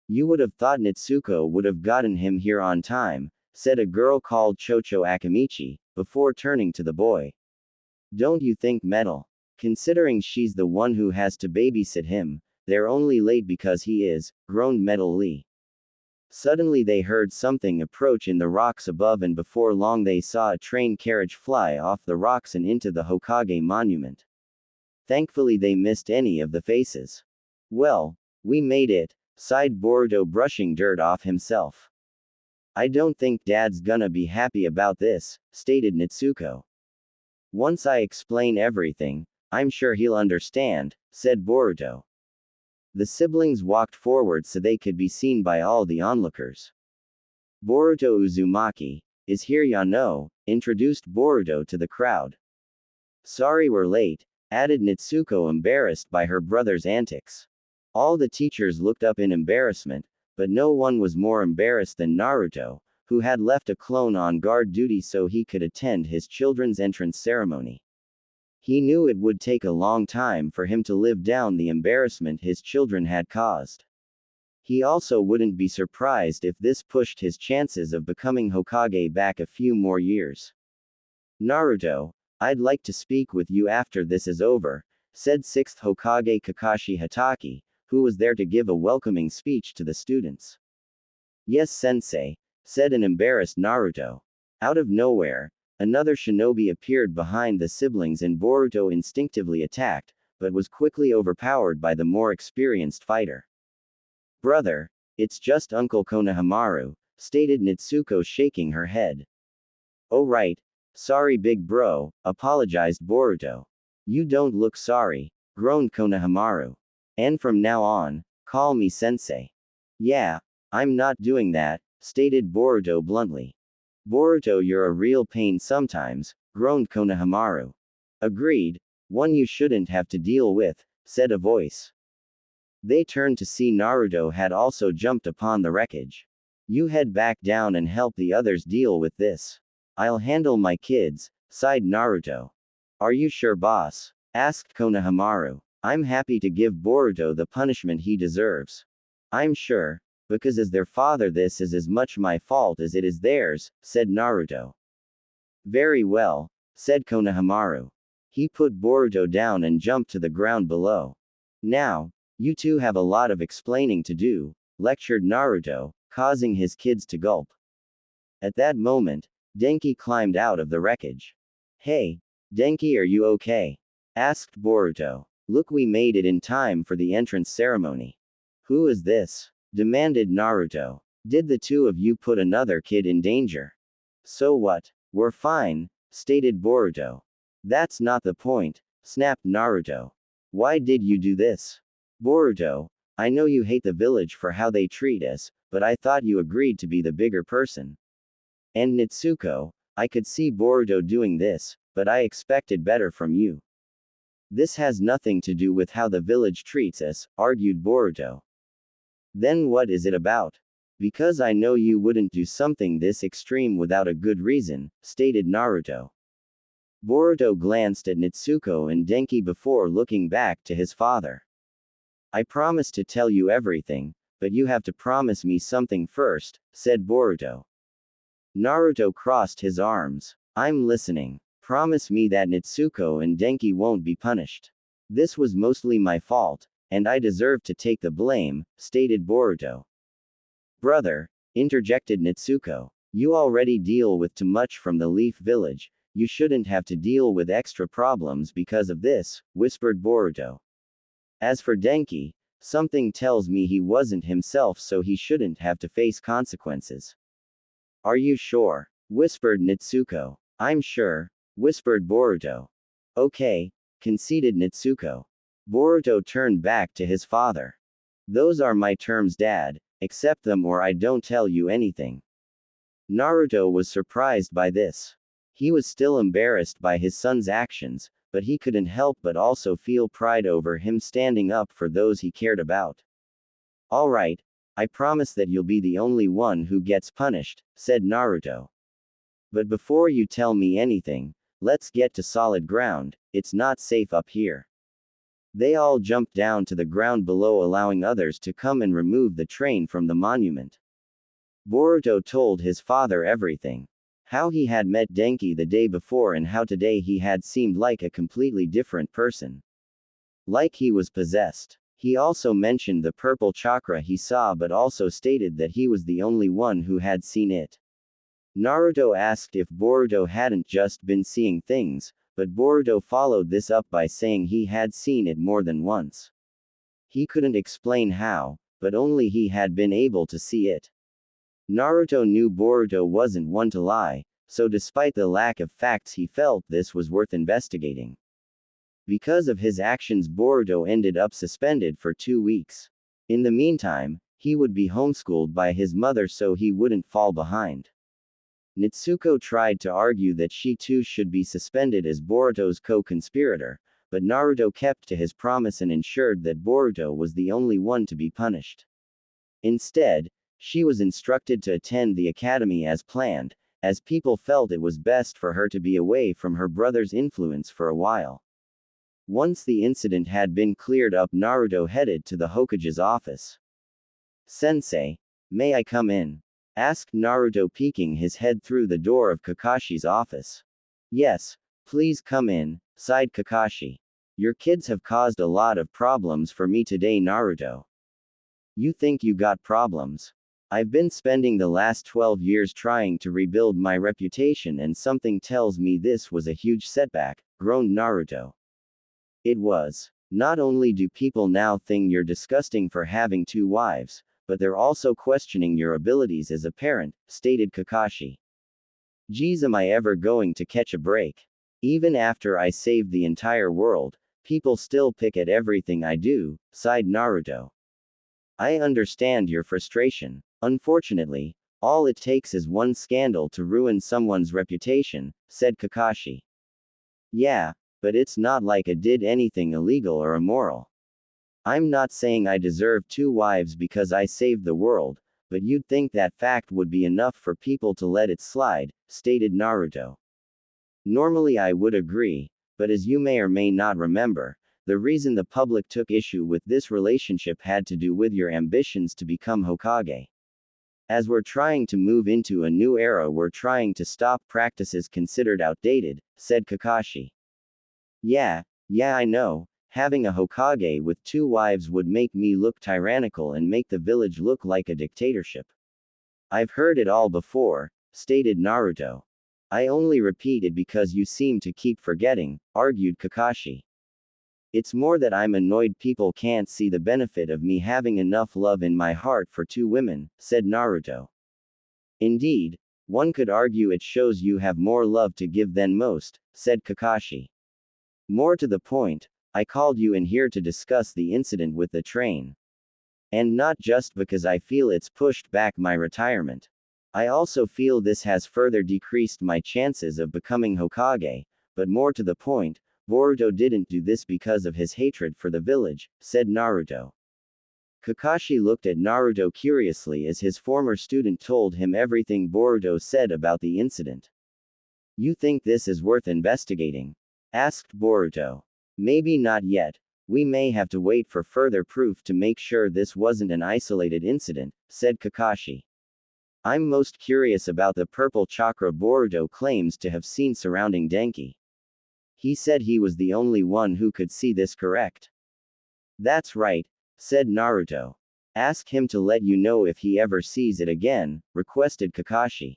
You would have thought Nitsuko would have gotten him here on time, said a girl called Chocho Akamichi, before turning to the boy. Don't you think metal? Considering she's the one who has to babysit him, they're only late because he is, groaned Metal Lee. Suddenly they heard something approach in the rocks above, and before long they saw a train carriage fly off the rocks and into the Hokage monument. Thankfully they missed any of the faces. Well, we made it, sighed Boruto, brushing dirt off himself. I don't think Dad's gonna be happy about this, stated Nitsuko. Once I explain everything, I'm sure he'll understand, said Boruto. The siblings walked forward so they could be seen by all the onlookers. Boruto Uzumaki is here, Yano, introduced Boruto to the crowd. Sorry we're late, added Nitsuko, embarrassed by her brother's antics. All the teachers looked up in embarrassment, but no one was more embarrassed than Naruto, who had left a clone on guard duty so he could attend his children's entrance ceremony. He knew it would take a long time for him to live down the embarrassment his children had caused. He also wouldn't be surprised if this pushed his chances of becoming Hokage back a few more years. Naruto, I'd like to speak with you after this is over, said 6th Hokage Kakashi Hatake, who was there to give a welcoming speech to the students. Yes, sensei, said an embarrassed Naruto. Out of nowhere, another shinobi appeared behind the siblings and Boruto instinctively attacked, but was quickly overpowered by the more experienced fighter. Brother, it's just Uncle Konohamaru, stated Nitsuko, shaking her head. Oh right, sorry big bro, apologized Boruto. You don't look sorry, groaned Konohamaru. And from now on, call me sensei. Yeah, I'm not doing that, stated Boruto bluntly. Boruto, you're a real pain sometimes, groaned Konohamaru. Agreed, one you shouldn't have to deal with, said a voice. They turned to see Naruto had also jumped upon the wreckage. You head back down and help the others deal with this. I'll handle my kids, sighed Naruto. Are you sure, boss? Asked Konohamaru. I'm happy to give Boruto the punishment he deserves. I'm sure, because as their father this is as much my fault as it is theirs, said Naruto. Very well, said Konohamaru. He put Boruto down and jumped to the ground below. Now, you two have a lot of explaining to do, lectured Naruto, causing his kids to gulp. At that moment, Denki climbed out of the wreckage. Hey, Denki, are you okay? Asked Boruto. Look, we made it in time for the entrance ceremony. Who is this? Demanded Naruto. Did the two of you put another kid in danger? So what? We're fine, stated Boruto. That's not the point, snapped Naruto. Why did you do this? Boruto, I know you hate the village for how they treat us, but I thought you agreed to be the bigger person. And Nitsuko, I could see Boruto doing this, but I expected better from you. This has nothing to do with how the village treats us, argued Boruto. Then what is it about? Because I know you wouldn't do something this extreme without a good reason, stated Naruto. Boruto glanced at Nitsuko and Denki before looking back to his father. I promise to tell you everything, but you have to promise me something first, said Boruto. Naruto crossed his arms. I'm listening. Promise me that Nitsuko and Denki won't be punished. This was mostly my fault, and I deserve to take the blame, stated Boruto. Brother, interjected Nitsuko. You already deal with too much from the Leaf Village, you shouldn't have to deal with extra problems because of this, whispered Boruto. As for Denki, something tells me he wasn't himself, so he shouldn't have to face consequences. Are you sure? Whispered Nitsuko. I'm sure, whispered Boruto. Okay, conceded Nitsuko. Boruto turned back to his father. Those are my terms, Dad, accept them or I don't tell you anything. Naruto was surprised by this. He was still embarrassed by his son's actions, but he couldn't help but also feel pride over him standing up for those he cared about. All right, I promise that you'll be the only one who gets punished, said Naruto. But before you tell me anything, let's get to solid ground, it's not safe up here. They all jumped down to the ground below, allowing others to come and remove the train from the monument. Boruto told his father everything. How he had met Denki the day before and how today he had seemed like a completely different person. Like he was possessed. He also mentioned the purple chakra he saw, but also stated that he was the only one who had seen it. Naruto asked if Boruto hadn't just been seeing things, but Boruto followed this up by saying he had seen it more than once. He couldn't explain how, but only he had been able to see it. Naruto knew Boruto wasn't one to lie, so despite the lack of facts he felt this was worth investigating. Because of his actions, Boruto ended up suspended for 2 weeks. In the meantime, he would be homeschooled by his mother so he wouldn't fall behind. Nitsuko tried to argue that she too should be suspended as Boruto's co-conspirator, but Naruto kept to his promise and ensured that Boruto was the only one to be punished. Instead, she was instructed to attend the academy as planned, as people felt it was best for her to be away from her brother's influence for a while. Once the incident had been cleared up, Naruto headed to the Hokage's office. Sensei, may I come in? Asked Naruto, peeking his head through the door of Kakashi's office. Yes, please come in, sighed Kakashi. Your kids have caused a lot of problems for me today, Naruto. You think you got problems? I've been spending the last 12 years trying to rebuild my reputation and something tells me this was a huge setback, groaned Naruto. It was. Not only do people now think you're disgusting for having 2 wives, but they're also questioning your abilities as a parent, stated Kakashi. Geez, am I ever going to catch a break? Even after I saved the entire world, people still pick at everything I do, sighed Naruto. I understand your frustration. Unfortunately, All it takes is one scandal to ruin someone's reputation, said Kakashi. Yeah, but it's not like I did anything illegal or immoral. I'm not saying I deserve 2 wives because I saved the world, but you'd think that fact would be enough for people to let it slide, stated Naruto. Normally I would agree, but as you may or may not remember, the reason the public took issue with this relationship had to do with your ambitions to become Hokage. As we're trying to move into a new era, we're trying to stop practices considered outdated, said Kakashi. Yeah, I know. Having a Hokage with 2 wives would make me look tyrannical and make the village look like a dictatorship. I've heard it all before, stated Naruto. I only repeat it because you seem to keep forgetting, argued Kakashi. It's more that I'm annoyed people can't see the benefit of me having enough love in my heart for 2 women, said Naruto. Indeed, one could argue it shows you have more love to give than most, said Kakashi. More to the point, I called you in here to discuss the incident with the train. And not just because I feel it's pushed back my retirement. I also feel this has further decreased my chances of becoming Hokage, but more to the point, Boruto didn't do this because of his hatred for the village, said Naruto. Kakashi looked at Naruto curiously as his former student told him everything Boruto said about the incident. You think this is worth investigating? Asked Boruto. Maybe not yet. We may have to wait for further proof to make sure this wasn't an isolated incident, said Kakashi. I'm most curious about the purple chakra Boruto claims to have seen surrounding Denki. He said he was the only one who could see this, correct? That's right, said Naruto. Ask him to let you know if he ever sees it again, requested Kakashi.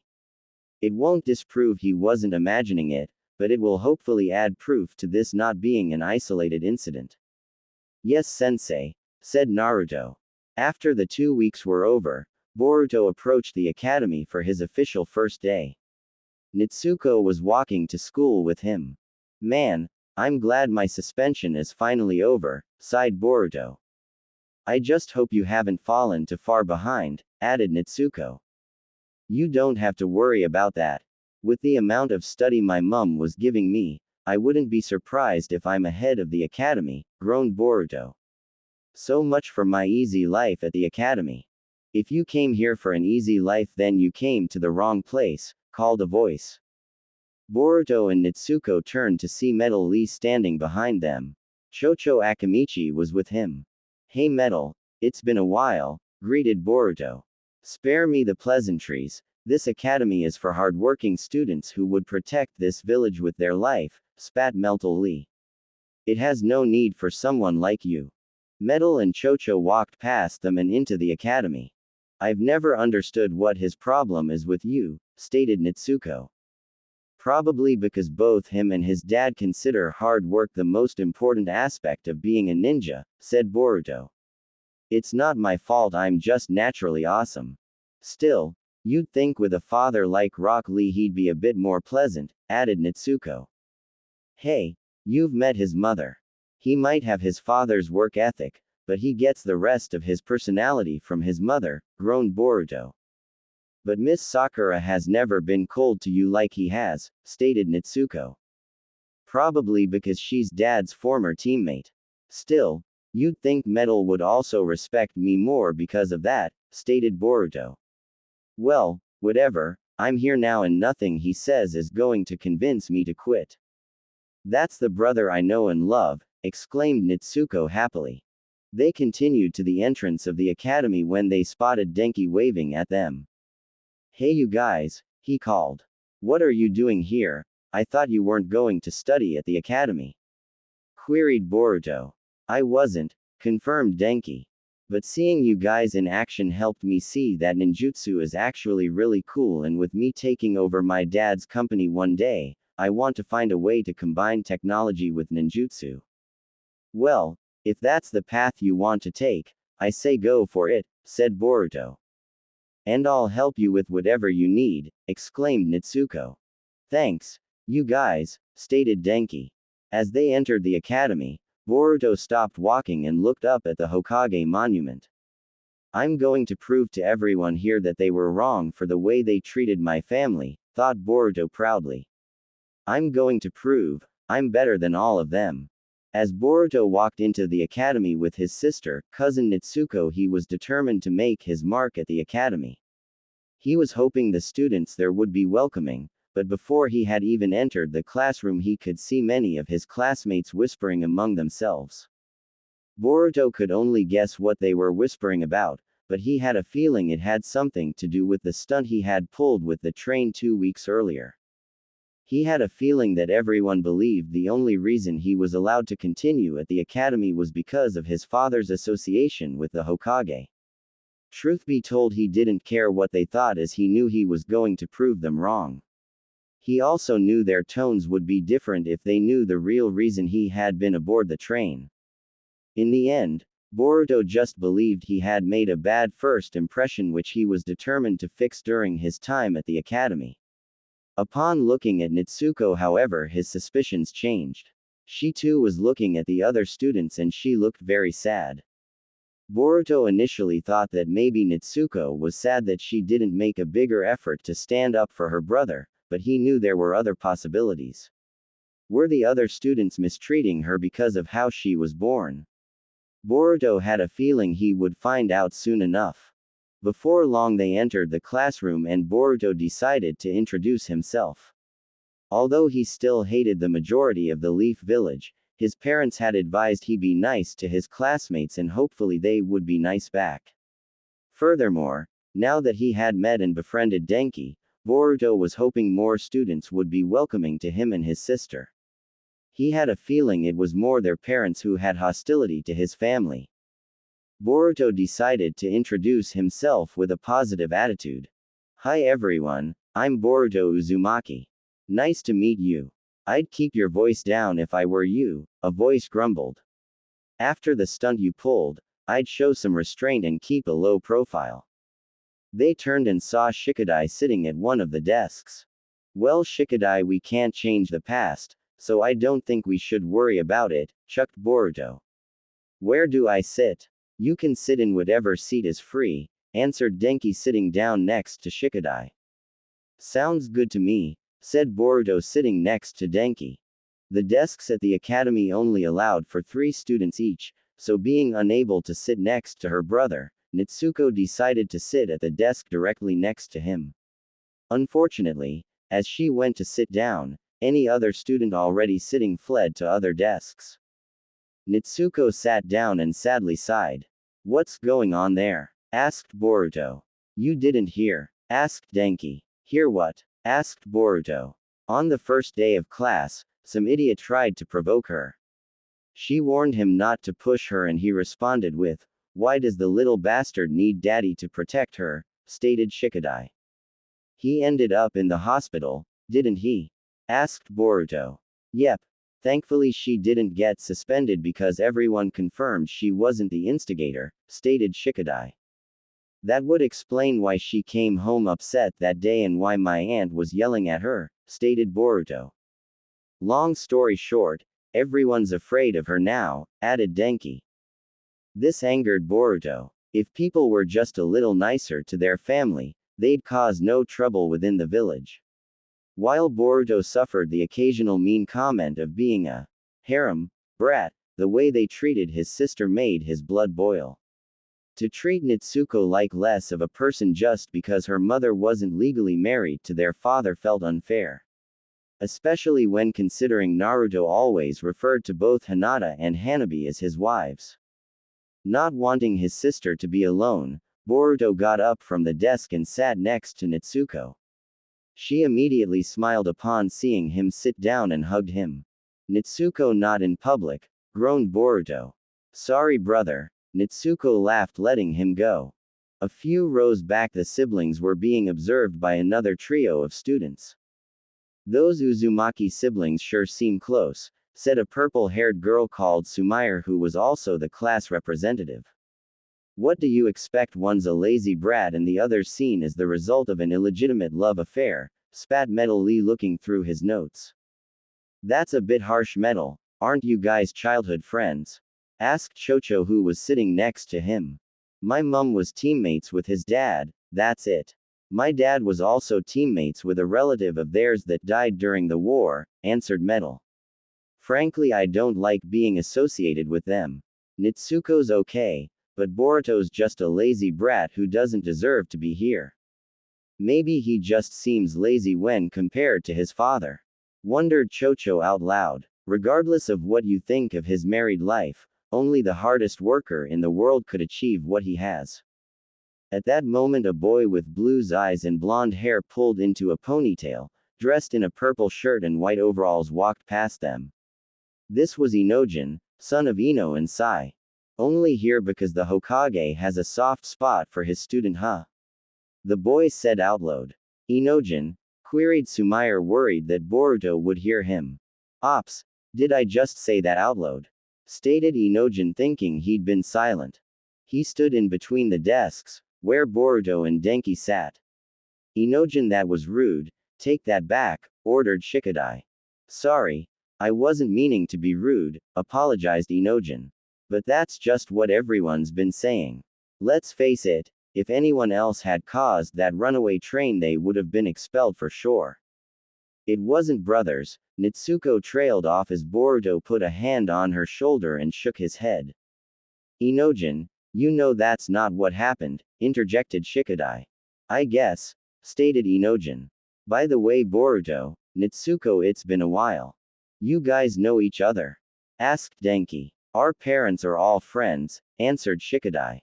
It won't disprove he wasn't imagining it, but it will hopefully add proof to this not being an isolated incident. Yes, sensei, said Naruto. After the 2 weeks were over, Boruto approached the academy for his official first day. Nitsuko was walking to school with him. Man, I'm glad my suspension is finally over, sighed Boruto. I just hope you haven't fallen too far behind, added Nitsuko. You don't have to worry about that. With the amount of study my mum was giving me, I wouldn't be surprised if I'm ahead of the academy, groaned Boruto. So much for my easy life at the academy. If you came here for an easy life, then you came to the wrong place, called a voice. Boruto and Nitsuko turned to see Metal Lee standing behind them. Chocho Akamichi was with him. Hey Metal, it's been a while, greeted Boruto. Spare me the pleasantries, this academy is for hard-working students who would protect this village with their life, spat Metal Lee. It has no need for someone like you. Metal and Chocho walked past them and into the academy. I've never understood what his problem is with you, stated Nitsuko. Probably because both him and his dad consider hard work the most important aspect of being a ninja, said Boruto. It's not my fault, I'm just naturally awesome. Still, you'd think with a father like Rock Lee he'd be a bit more pleasant, added Nitsuko. Hey, you've met his mother. He might have his father's work ethic, but he gets the rest of his personality from his mother, groaned Boruto. But Miss Sakura has never been cold to you like he has, stated Nitsuko. Probably because she's Dad's former teammate. Still, you'd think Metal would also respect me more because of that, stated Boruto. Well, whatever, I'm here now and nothing he says is going to convince me to quit. That's the brother I know and love, exclaimed Nitsuko happily. They continued to the entrance of the academy when they spotted Denki waving at them. Hey you guys, he called. What are you doing here? I thought you weren't going to study at the academy. Queried Boruto. I wasn't, confirmed Denki. But seeing you guys in action helped me see that ninjutsu is actually really cool, and with me taking over my dad's company one day, I want to find a way to combine technology with ninjutsu. Well, if that's the path you want to take, I say go for it, said Boruto. And I'll help you with whatever you need, exclaimed Nitsuko. Thanks, you guys, stated Denki. As they entered the academy, Boruto stopped walking and looked up at the Hokage monument. I'm going to prove to everyone here that they were wrong for the way they treated my family, thought Boruto proudly. I'm going to prove I'm better than all of them. As Boruto walked into the academy with his sister, cousin Nitsuko, he was determined to make his mark at the academy. He was hoping the students there would be welcoming, but before he had even entered the classroom he could see many of his classmates whispering among themselves. Boruto could only guess what they were whispering about, but he had a feeling it had something to do with the stunt he had pulled with the train 2 weeks earlier. He had a feeling that everyone believed the only reason he was allowed to continue at the academy was because of his father's association with the Hokage. Truth be told, he didn't care what they thought, as he knew he was going to prove them wrong. He also knew their tones would be different if they knew the real reason he had been aboard the train. In the end, Boruto just believed he had made a bad first impression, which he was determined to fix during his time at the academy. Upon looking at Nitsuko, however, his suspicions changed. She too was looking at the other students and she looked very sad. Boruto initially thought that maybe Nitsuko was sad that she didn't make a bigger effort to stand up for her brother, but he knew there were other possibilities. Were the other students mistreating her because of how she was born? Boruto had a feeling he would find out soon enough. Before long they entered the classroom and Boruto decided to introduce himself. Although he still hated the majority of the Leaf Village, his parents had advised he be nice to his classmates and hopefully they would be nice back. Furthermore, now that he had met and befriended Denki, Boruto was hoping more students would be welcoming to him and his sister. He had a feeling it was more their parents who had hostility to his family. Boruto decided to introduce himself with a positive attitude. Hi everyone, I'm Boruto Uzumaki. Nice to meet you. I'd keep your voice down if I were you, a voice grumbled. After the stunt you pulled, I'd show some restraint and keep a low profile. They turned and saw Shikadai sitting at one of the desks. Well Shikadai, we can't change the past, so I don't think we should worry about it, chucked Boruto. Where do I sit? You can sit in whatever seat is free, answered Denki, sitting down next to Shikadai. Sounds good to me, said Boruto, sitting next to Denki. The desks at the academy only allowed for 3 students each, so being unable to sit next to her brother, Nitsuko decided to sit at the desk directly next to him. Unfortunately, as she went to sit down, any other student already sitting fled to other desks. Nitsuko sat down and sadly sighed. What's going on there? Asked Boruto. You didn't hear? Asked Denki. Hear what? Asked Boruto. On the first day of class, some idiot tried to provoke her. She warned him not to push her and he responded with, "Why does the little bastard need daddy to protect her?" stated Shikadai. He ended up in the hospital, didn't he? Asked Boruto. Yep. Thankfully she didn't get suspended because everyone confirmed she wasn't the instigator, stated Shikadai. That would explain why she came home upset that day and why my aunt was yelling at her, stated Boruto. Long story short, everyone's afraid of her now, added Denki. This angered Boruto. If people were just a little nicer to their family, they'd cause no trouble within the village. While Boruto suffered the occasional mean comment of being a harem brat, the way they treated his sister made his blood boil. To treat Nitsuko like less of a person just because her mother wasn't legally married to their father felt unfair. Especially when considering Naruto always referred to both Hinata and Hanabi as his wives. Not wanting his sister to be alone, Boruto got up from the desk and sat next to Nitsuko. She immediately smiled upon seeing him sit down and hugged him. Nitsuko, not in public, groaned Boruto. Sorry brother. Nitsuko laughed, letting him go. A few rows back the siblings were being observed by another trio of students. Those Uzumaki siblings sure seem close, said a purple-haired girl called Sumire, who was also the class representative. What do you expect? One's a lazy brat and the other's seen as the result of an illegitimate love affair, spat Metal Lee, looking through his notes. That's a bit harsh, Metal. Aren't you guys childhood friends? Asked Chocho, who was sitting next to him. My mum was teammates with his dad, that's it. My dad was also teammates with a relative of theirs that died during the war, answered Metal. Frankly, I don't like being associated with them. Nitsuko's okay, but Boruto's just a lazy brat who doesn't deserve to be here. Maybe he just seems lazy when compared to his father. Wondered Chocho out loud. Regardless of what you think of his married life, only the hardest worker in the world could achieve what he has. At that moment, a boy with blue eyes and blonde hair pulled into a ponytail, dressed in a purple shirt and white overalls, walked past them. This was Inojin, son of Ino and Sai. Only here because the Hokage has a soft spot for his student, huh? The boy said out loud. Inojin? Queried Sumair, worried that Boruto would hear him. Ops, did I just say that out loud? Stated Inojin, thinking he'd been silent. He stood in between the desks, where Boruto and Denki sat. Inojin, that was rude, take that back, ordered Shikadai. Sorry, I wasn't meaning to be rude, apologized Inojin. But that's just what everyone's been saying. Let's face it, if anyone else had caused that runaway train, they would have been expelled for sure. It wasn't brothers. Nitsuko trailed off as Boruto put a hand on her shoulder and shook his head. Inojin, you know that's not what happened, interjected Shikadai. I guess, stated Inojin. By the way, Boruto, Nitsuko, it's been a while. You guys know each other? Asked Denki. Our parents are all friends, answered Shikadai.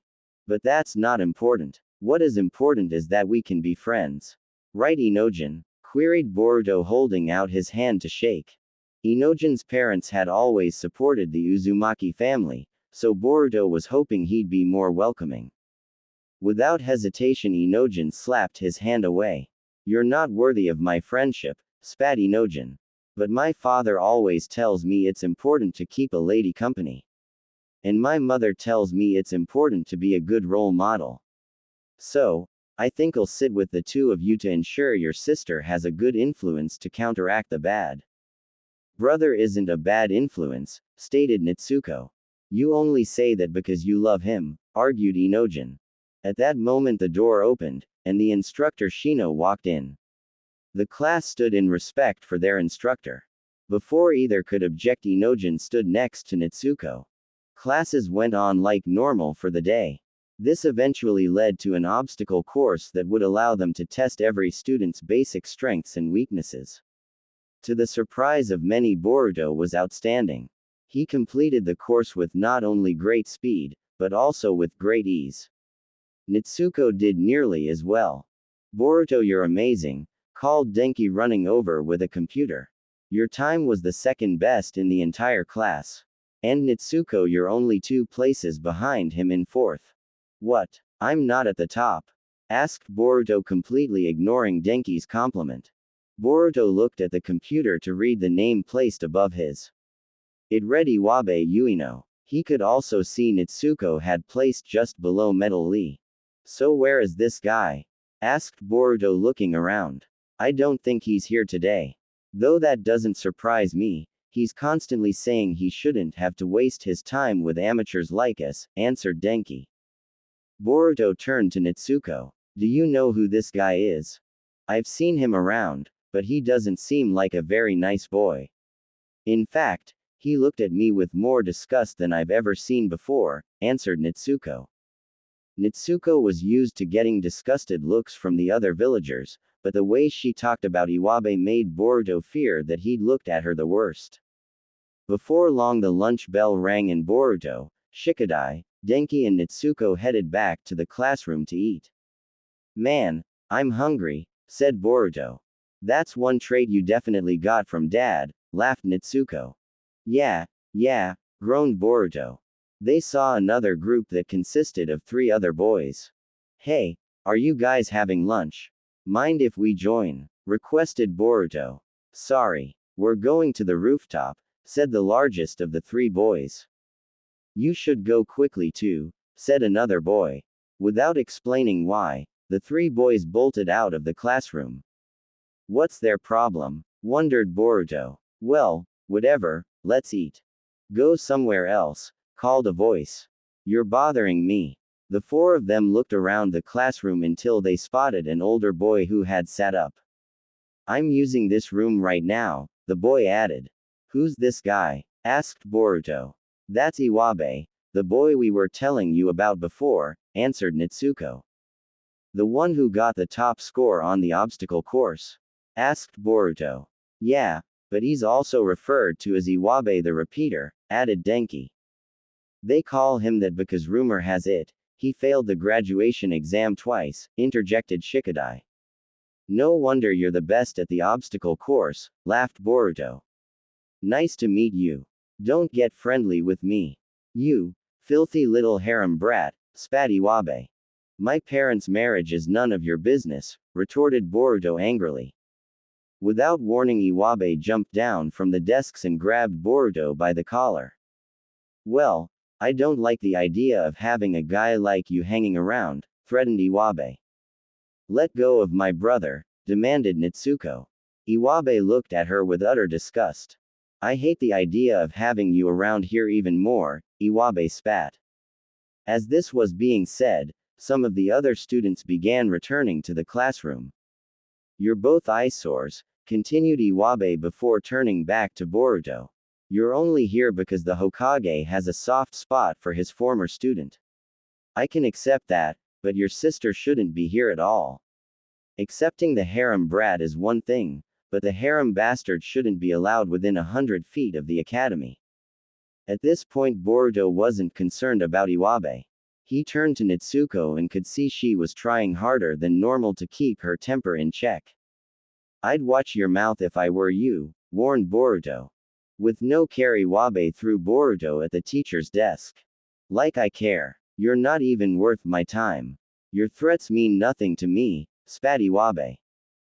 But that's not important. What is important is that we can be friends. Right, Inojin? Queried Boruto, holding out his hand to shake. Inojin's parents had always supported the Uzumaki family, so Boruto was hoping he'd be more welcoming. Without hesitation, Inojin slapped his hand away. You're not worthy of my friendship, spat Inojin. But my father always tells me it's important to keep a lady company. And my mother tells me it's important to be a good role model. So, I think I'll sit with the two of you to ensure your sister has a good influence to counteract the bad. Brother isn't a bad influence, stated Nitsuko. You only say that because you love him, argued Inojin. At that moment, the door opened, and the instructor Shino walked in. The class stood in respect for their instructor. Before either could object, Inojin stood next to Nitsuko. Classes went on like normal for the day. This eventually led to an obstacle course that would allow them to test every student's basic strengths and weaknesses. To the surprise of many, Boruto was outstanding. He completed the course with not only great speed, but also with great ease. Nitsuko did nearly as well. Boruto, you're amazing, called Denki, running over with a computer. Your time was the second best in the entire class. And Nitsuko, you're only 2 places behind him in fourth. What? I'm not at the top? Asked Boruto, completely ignoring Denki's compliment. Boruto looked at the computer to read the name placed above his. It read Iwabe Ueno. He could also see Nitsuko had placed just below Metal Lee. So where is this guy? Asked Boruto, looking around. I don't think he's here today. Though that doesn't surprise me, he's constantly saying he shouldn't have to waste his time with amateurs like us, answered Denki. Boruto turned to Nitsuko. Do you know who this guy is? I've seen him around, but he doesn't seem like a very nice boy. In fact, he looked at me with more disgust than I've ever seen before, answered Nitsuko. Nitsuko was used to getting disgusted looks from the other villagers, but the way she talked about Iwabe made Boruto fear that he'd looked at her the worst. Before long, the lunch bell rang and Boruto, Shikadai, Denki and Nitsuko headed back to the classroom to eat. Man, I'm hungry, said Boruto. That's one trait you definitely got from Dad, laughed Nitsuko. Yeah, groaned Boruto. They saw another group that consisted of 3 other boys. Hey, are you guys having lunch? Mind if we join? Requested Boruto. Sorry, we're going to the rooftop, said the largest of the 3 boys. You should go quickly too, said another boy. Without explaining why, the 3 boys bolted out of the classroom. What's their problem? Wondered Boruto. Well, whatever, let's eat. Go somewhere else, called a voice. You're bothering me. The four of them looked around the classroom until they spotted an older boy who had sat up. I'm using this room right now, the boy added. Who's this guy? Asked Boruto. That's Iwabe, the boy we were telling you about before, answered Natsuko. The one who got the top score on the obstacle course? Asked Boruto. Yeah, but he's also referred to as Iwabe the Repeater, added Denki. They call him that because rumor has it, he failed the graduation exam twice, interjected Shikadai. No wonder you're the best at the obstacle course, laughed Boruto. Nice to meet you. Don't get friendly with me. You, filthy little harem brat, spat Iwabe. My parents' marriage is none of your business, retorted Boruto angrily. Without warning, Iwabe jumped down from the desks and grabbed Boruto by the collar. Well, I don't like the idea of having a guy like you hanging around, threatened Iwabe. Let go of my brother, demanded Natsuko. Iwabe looked at her with utter disgust. I hate the idea of having you around here even more, Iwabe spat. As this was being said, some of the other students began returning to the classroom. You're both eyesores, continued Iwabe before turning back to Boruto. You're only here because the Hokage has a soft spot for his former student. I can accept that, but your sister shouldn't be here at all. Accepting the harem brat is one thing, but the harem bastard shouldn't be allowed within 100 feet of the academy. At this point Boruto wasn't concerned about Iwabe. He turned to Natsuko and could see she was trying harder than normal to keep her temper in check. I'd watch your mouth if I were you, warned Boruto. With no care Iwabe threw Boruto at the teacher's desk. Like I care. You're not even worth my time. Your threats mean nothing to me, spat Iwabe.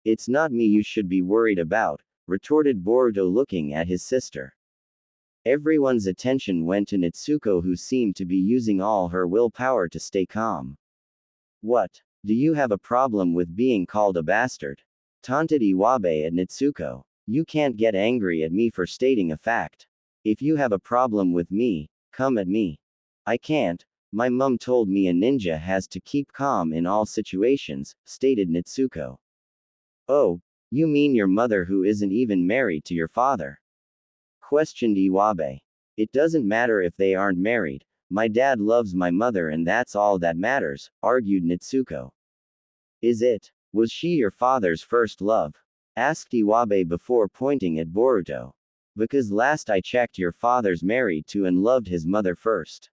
It's not me you should be worried about, retorted Boruto looking at his sister. Everyone's attention went to Natsuko, who seemed to be using all her willpower to stay calm. What? Do you have a problem with being called a bastard? Taunted Iwabe at Natsuko. You can't get angry at me for stating a fact. If you have a problem with me, come at me. I can't. My mum told me a ninja has to keep calm in all situations, stated Natsuko. Oh, you mean your mother who isn't even married to your father? Questioned Iwabe. It doesn't matter if they aren't married. My dad loves my mother and that's all that matters, argued Natsuko. Is it? Was she your father's first love? Asked Iwabe before pointing at Boruto. Because last I checked your father's married to and loved his mother first.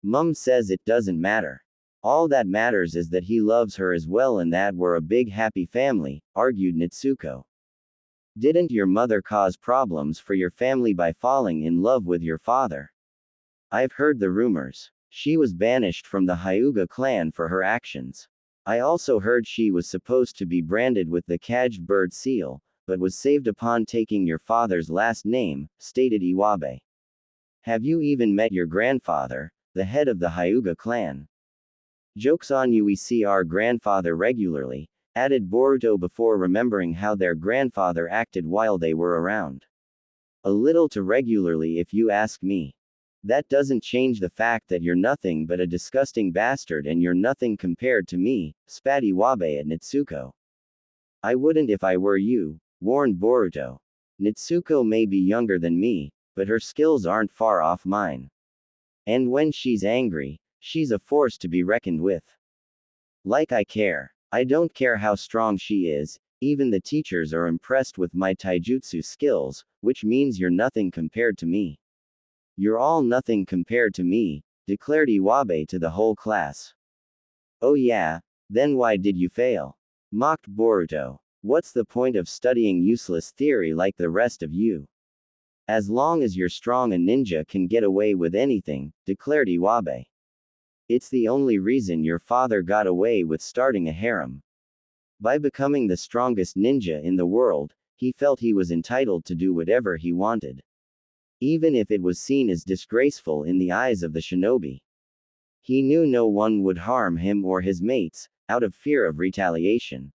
Mum says it doesn't matter. All that matters is that he loves her as well and that we're a big happy family, argued Natsuko. Didn't your mother cause problems for your family by falling in love with your father? I've heard the rumors. She was banished from the Hyuga clan for her actions. I also heard she was supposed to be branded with the caged bird seal, but was saved upon taking your father's last name, stated Iwabe. Have you even met your grandfather, the head of the Hyuga clan? Joke's on you, we see our grandfather regularly, added Boruto before remembering how their grandfather acted while they were around. A little too regularly if you ask me. That doesn't change the fact that you're nothing but a disgusting bastard and you're nothing compared to me, spat Iwabe at Natsuko. I wouldn't if I were you, warned Boruto. Natsuko may be younger than me, but her skills aren't far off mine. And when she's angry, she's a force to be reckoned with. Like I care. I don't care how strong she is, even the teachers are impressed with my taijutsu skills, which means you're nothing compared to me. You're all nothing compared to me, declared Iwabe to the whole class. Oh yeah? Then why did you fail? Mocked Boruto. What's the point of studying useless theory like the rest of you? As long as you're strong, a ninja can get away with anything, declared Iwabe. It's the only reason your father got away with starting a harem. By becoming the strongest ninja in the world, he felt he was entitled to do whatever he wanted. Even if it was seen as disgraceful in the eyes of the shinobi. He knew no one would harm him or his mates, out of fear of retaliation.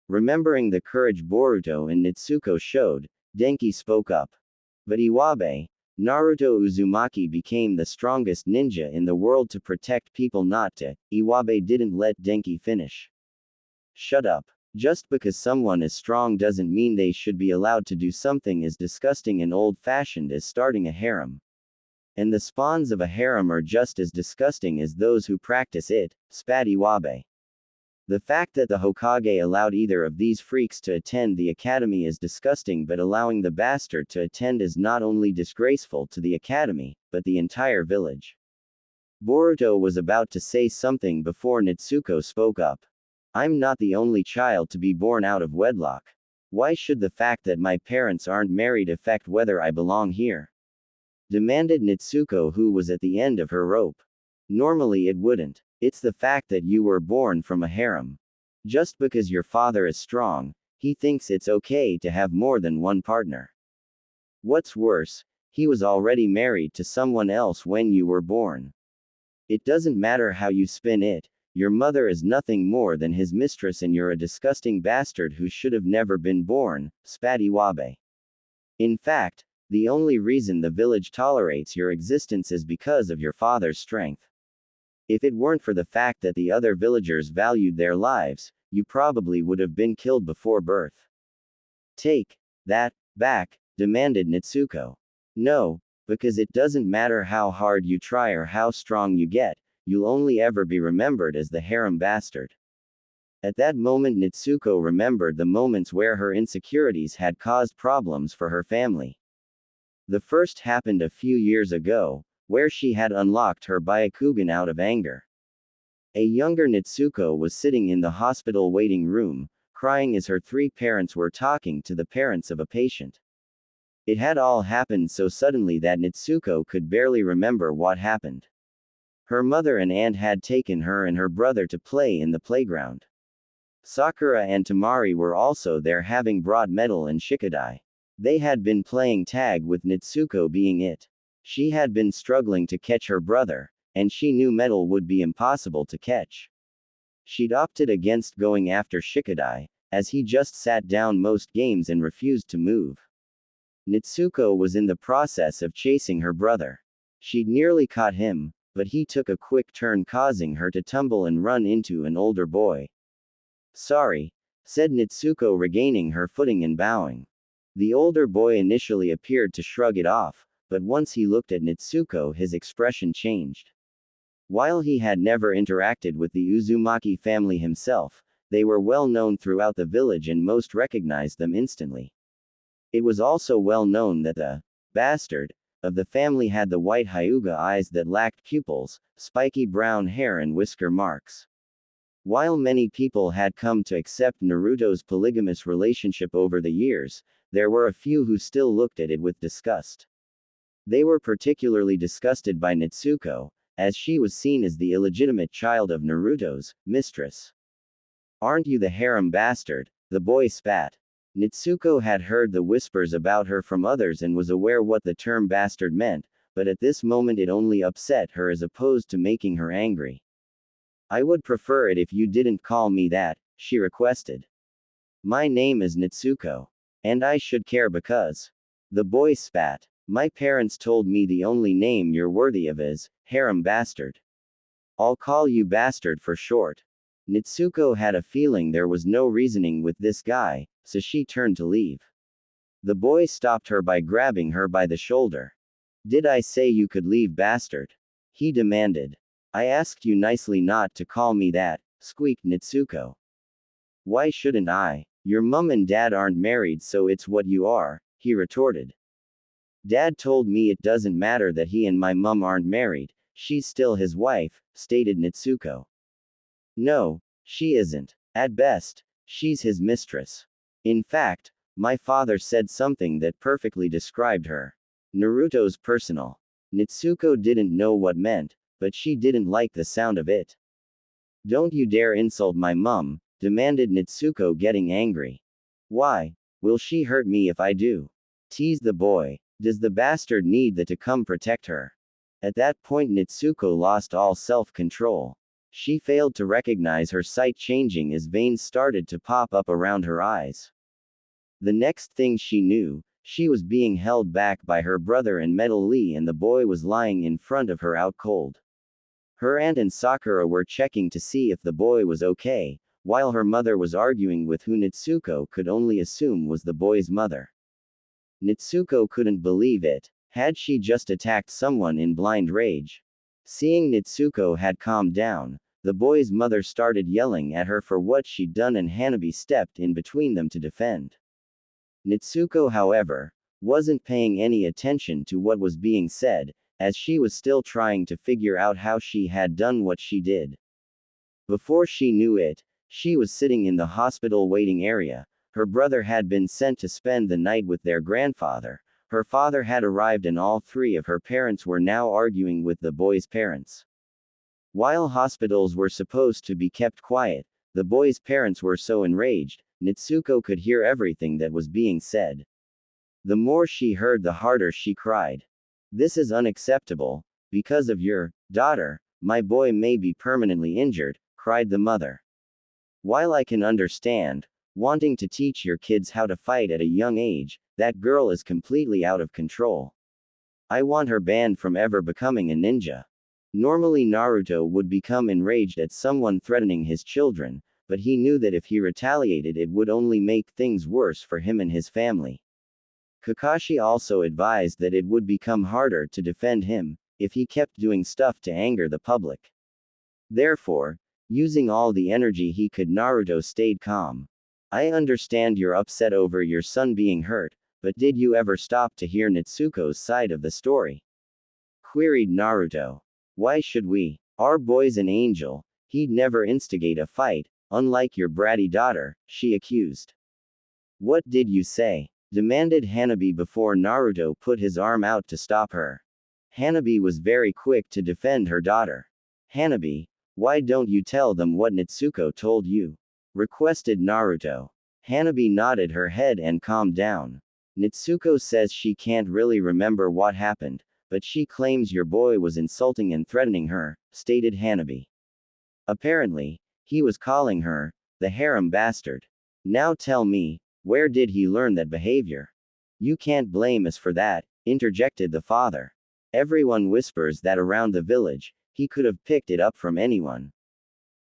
Remembering the courage Boruto and Natsuko showed, Denki spoke up. But Iwabe, Naruto Uzumaki became the strongest ninja in the world to protect people not to. Iwabe didn't let Denki finish. Shut up. Just because someone is strong doesn't mean they should be allowed to do something as disgusting and old-fashioned as starting a harem. And the spawns of a harem are just as disgusting as those who practice it, spat Iwabe. The fact that the Hokage allowed either of these freaks to attend the academy is disgusting, but allowing the bastard to attend is not only disgraceful to the academy, but the entire village. Boruto was about to say something before Natsuko spoke up. I'm not the only child to be born out of wedlock. Why should the fact that my parents aren't married affect whether I belong here? Demanded Natsuko, who was at the end of her rope. Normally it wouldn't. It's the fact that you were born from a harem. Just because your father is strong, he thinks it's okay to have more than one partner. What's worse, he was already married to someone else when you were born. It doesn't matter how you spin it, your mother is nothing more than his mistress and you're a disgusting bastard who should have never been born, spat Iwabe. In fact, the only reason the village tolerates your existence is because of your father's strength. If it weren't for the fact that the other villagers valued their lives, you probably would have been killed before birth. Take that back, demanded Natsuko. No, because it doesn't matter how hard you try or how strong you get, you'll only ever be remembered as the harem bastard. At that moment Natsuko remembered the moments where her insecurities had caused problems for her family. The first happened a few years ago, where she had unlocked her Byakugan out of anger. A younger Natsuko was sitting in the hospital waiting room, crying as her three parents were talking to the parents of a patient. It had all happened so suddenly that Natsuko could barely remember what happened. Her mother and aunt had taken her and her brother to play in the playground. Sakura and Tamari were also there, having brought Metal and Shikadai. They had been playing tag with Natsuko being it. She had been struggling to catch her brother, and she knew Metal would be impossible to catch. She'd opted against going after Shikadai, as he just sat down most games and refused to move. Natsuko was in the process of chasing her brother. She'd nearly caught him, but he took a quick turn, causing her to tumble and run into an older boy. Sorry, said Natsuko, regaining her footing and bowing. The older boy initially appeared to shrug it off, but once he looked at Natsuko his expression changed. While he had never interacted with the Uzumaki family himself, they were well known throughout the village and most recognized them instantly. It was also well known that the bastard of the family had the white Hyuga eyes that lacked pupils, spiky brown hair and whisker marks. While many people had come to accept Naruto's polygamous relationship over the years, there were a few who still looked at it with disgust. They were particularly disgusted by Natsuko, as she was seen as the illegitimate child of Naruto's mistress. Aren't you the harem bastard? The boy spat. Natsuko had heard the whispers about her from others and was aware what the term bastard meant, but at this moment it only upset her as opposed to making her angry. I would prefer it if you didn't call me that, she requested. My name is Natsuko. And I should care because. The boy spat. My parents told me the only name you're worthy of is harem bastard. I'll call you bastard for short. Natsuko had a feeling there was no reasoning with this guy, so she turned to leave. The boy stopped her by grabbing her by the shoulder. Did I say you could leave, bastard? He demanded. I asked you nicely not to call me that, squeaked Natsuko. Why shouldn't I? Your mum and dad aren't married, so it's what you are, he retorted. Dad told me it doesn't matter that he and my mum aren't married, she's still his wife, stated Natsuko. No, she isn't. At best, she's his mistress. In fact, my father said something that perfectly described her. Naruto's personal. Natsuko didn't know what meant, but she didn't like the sound of it. Don't you dare insult my mum, demanded Natsuko, getting angry. Why? Will she hurt me if I do? Teased the boy. Does the bastard need that to come protect her? At that point Natsuko lost all self-control. She failed to recognize her sight changing as veins started to pop up around her eyes. The next thing she knew, She was being held back by her brother and Metal Lee, and the boy was lying in front of her out cold. Her aunt and Sakura were checking to see if the boy was okay, while her mother was arguing with who Nitsuko could only assume was the boy's mother. Nitsuko couldn't believe it. Had she just attacked someone in blind rage? Seeing Nitsuko had calmed down, the boy's mother started yelling at her for what she'd done, and Hanabi stepped in between them to defend. Nitsuko, however, wasn't paying any attention to what was being said, as she was still trying to figure out how she had done what she did. Before she knew it, she was sitting in the hospital waiting area. Her brother had been sent to spend the night with their grandfather. Her father had arrived, and all three of her parents were now arguing with the boy's parents. While hospitals were supposed to be kept quiet, the boy's parents were so enraged, Nitsuko could hear everything that was being said. The more she heard, the harder she cried. "This is unacceptable. Because of your daughter, my boy may be permanently injured," cried the mother. "While I can understand wanting to teach your kids how to fight at a young age, that girl is completely out of control. I want her banned from ever becoming a ninja." Normally Naruto would become enraged at someone threatening his children, but he knew that if he retaliated it would only make things worse for him and his family. Kakashi also advised that it would become harder to defend him if he kept doing stuff to anger the public. Therefore, using all the energy he could, Naruto stayed calm. "I understand you're upset over your son being hurt, but did you ever stop to hear Nitsuko's side of the story?" queried Naruto. "Why should we? Our boy's an angel. He'd never instigate a fight, unlike your bratty daughter," she accused. "What did you say?" demanded Hanabi before Naruto put his arm out to stop her. Hanabi was very quick to defend her daughter. "Hanabi, why don't you tell them what Nitsuko told you?" requested Naruto. Hanabi nodded her head and calmed down. "Nitsuko says she can't really remember what happened, but she claims your boy was insulting and threatening her," stated Hanabi. "Apparently, he was calling her the harem bastard. Now tell me, where did he learn that behavior?" "You can't blame us for that," interjected the father. "Everyone whispers that around the village. He could have picked it up from anyone."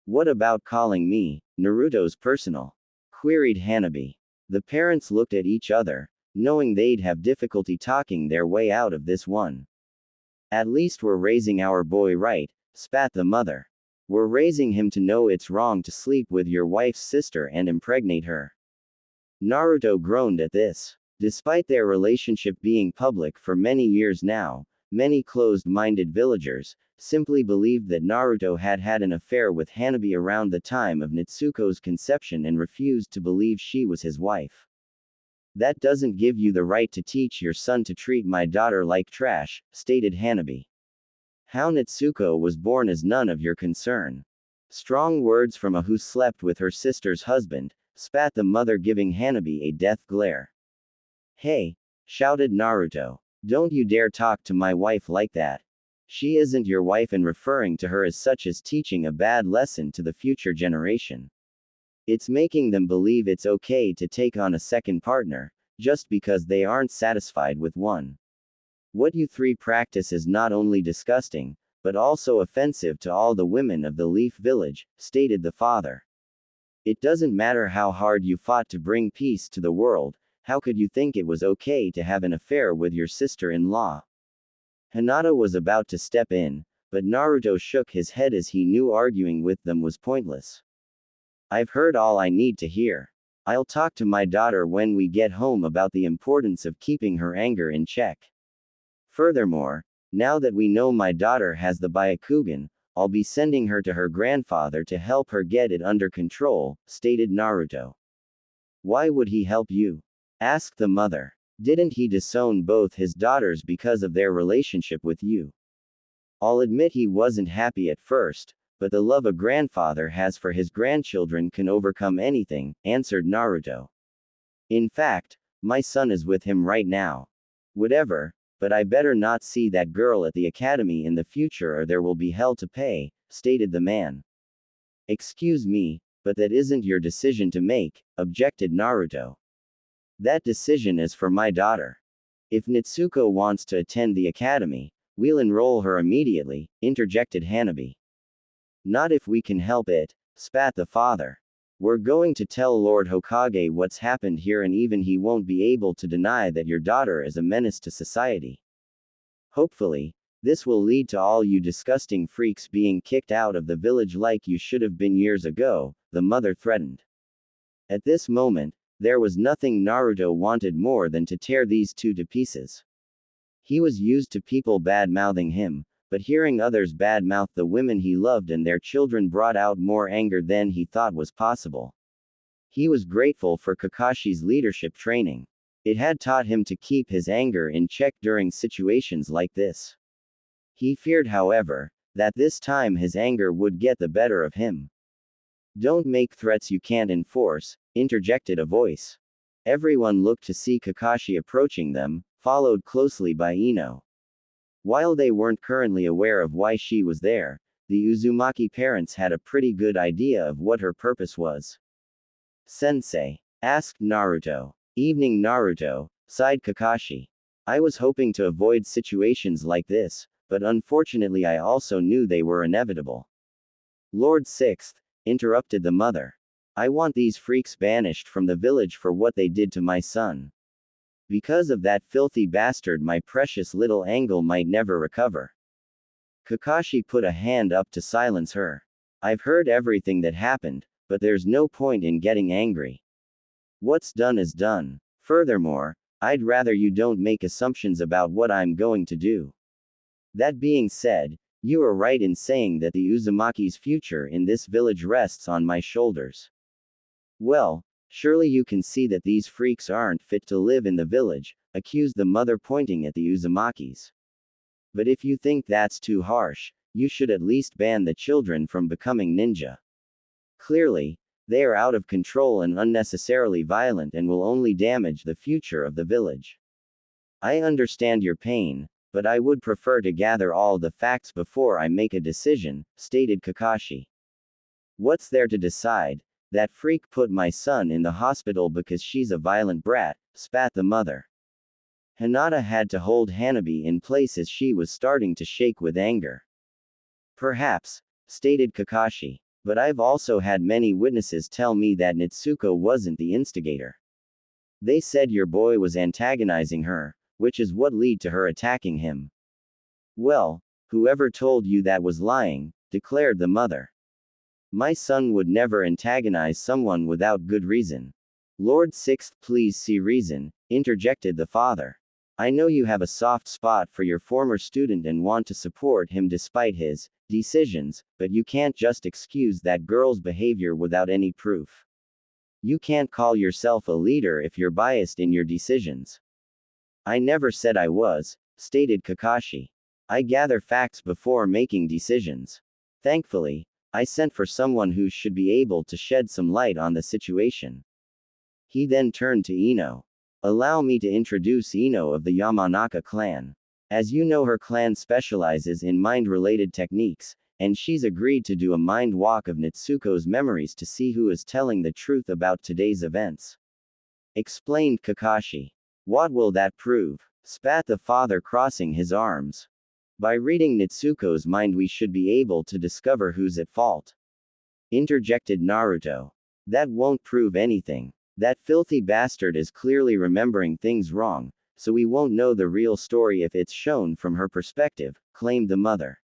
"What about calling me Naruto's personal?" queried Hanabi. The parents looked at each other, knowing they'd have difficulty talking their way out of this one. "At least we're raising our boy right," spat the mother. "We're raising him to know it's wrong to sleep with your wife's sister and impregnate her." Naruto groaned at this. Despite their relationship being public for many years now, many closed-minded villagers simply believed that Naruto had had an affair with Hanabi around the time of Nitsuko's conception and refused to believe she was his wife. "That doesn't give you the right to teach your son to treat my daughter like trash," stated Hanabi. "How Nitsuko was born is none of your concern." Strong words from a who slept with her sister's husband, spat the mother, giving Hanabi a death glare. "Hey!" shouted Naruto. "Don't you dare talk to my wife like that. She isn't your wife, and referring to her as such is teaching a bad lesson to the future generation. It's making them believe it's okay to take on a second partner, just because they aren't satisfied with one. What you three practice is not only disgusting, but also offensive to all the women of the Leaf Village," stated the father. "It doesn't matter how hard you fought to bring peace to the world, how could you think it was okay to have an affair with your sister-in-law?" Hinata was about to step in, but Naruto shook his head as he knew arguing with them was pointless. "I've heard all I need to hear. I'll talk to my daughter when we get home about the importance of keeping her anger in check. Furthermore, now that we know my daughter has the Byakugan, I'll be sending her to her grandfather to help her get it under control," stated Naruto. "Why would he help you?" asked the mother. "Didn't he disown both his daughters because of their relationship with you?" "I'll admit he wasn't happy at first, but the love a grandfather has for his grandchildren can overcome anything," answered Naruto. "In fact, my son is with him right now. Whatever, but I better not see that girl at the academy in the future or there will be hell to pay," stated the man. "Excuse me, but that isn't your decision to make," objected Naruto. That decision is for my daughter. If Nitsuko wants to attend the academy, we'll enroll her immediately, interjected Hanabi. Not if we can help it, spat the father. We're going to tell Lord Hokage what's happened here, and even he won't be able to deny that your daughter is a menace to society. Hopefully, this will lead to all you disgusting freaks being kicked out of the village like you should have been years ago, the mother threatened. At this moment, there was nothing Naruto wanted more than to tear these two to pieces. He was used to people bad-mouthing him, but hearing others bad-mouth the women he loved and their children brought out more anger than he thought was possible. He was grateful for Kakashi's leadership training. It had taught him to keep his anger in check during situations like this. He feared, however, that this time his anger would get the better of him. Don't make threats you can't enforce, interjected a voice. Everyone looked to see Kakashi approaching them, followed closely by Ino. While they weren't currently aware of why she was there, the Uzumaki parents had a pretty good idea of what her purpose was. Sensei? Asked Naruto. Evening Naruto, sighed Kakashi. I was hoping to avoid situations like this, but unfortunately I also knew they were inevitable. Lord Sixth, interrupted the mother. I want these freaks banished from the village for what they did to my son. Because of that filthy bastard, my precious little Angle might never recover. Kakashi put a hand up to silence her. I've heard everything that happened, but there's no point in getting angry. What's done is done. Furthermore, I'd rather you don't make assumptions about what I'm going to do. That being said, you are right in saying that the Uzumaki's future in this village rests on my shoulders. Well, surely you can see that these freaks aren't fit to live in the village, accused the mother, pointing at the Uzumakis. But if you think that's too harsh, you should at least ban the children from becoming ninja. Clearly, they are out of control and unnecessarily violent and will only damage the future of the village. I understand your pain, but I would prefer to gather all the facts before I make a decision, stated Kakashi. What's there to decide? That freak put my son in the hospital because she's a violent brat, spat the mother. Hinata had to hold Hanabi in place as she was starting to shake with anger. Perhaps, stated Kakashi, but I've also had many witnesses tell me that Nitsuko wasn't the instigator. They said your boy was antagonizing her, which is what led to her attacking him. Well, whoever told you that was lying, declared the mother. My son would never antagonize someone without good reason. Lord Sixth, please see reason, interjected the father. I know you have a soft spot for your former student and want to support him despite his decisions, but you can't just excuse that girl's behavior without any proof. You can't call yourself a leader if you're biased in your decisions. I never said I was, stated Kakashi. I gather facts before making decisions. Thankfully, I sent for someone who should be able to shed some light on the situation. He then turned to Ino. Allow me to introduce Ino of the Yamanaka clan. As you know, her clan specializes in mind-related techniques, and she's agreed to do a mind walk of Nitsuko's memories to see who is telling the truth about today's events. Explained Kakashi. What will that prove? Spat the father, crossing his arms. By reading Nitsuko's mind we should be able to discover who's at fault. Interjected Naruto. That won't prove anything. That filthy bastard is clearly remembering things wrong, so we won't know the real story if it's shown from her perspective, claimed the mother.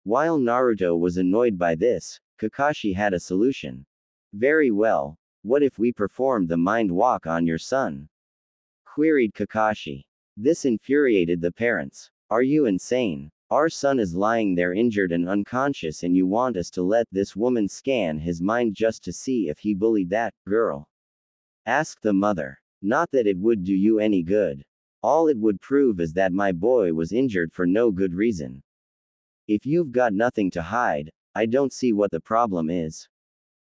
While Naruto was annoyed by this, Kakashi had a solution. Very well, what if we performed the mind walk on your son? Queried Kakashi. This infuriated the parents. Are you insane? Our son is lying there injured and unconscious, and you want us to let this woman scan his mind just to see if he bullied that girl? Asked the mother. Not that it would do you any good. All it would prove is that my boy was injured for no good reason. If you've got nothing to hide, I don't see what the problem is.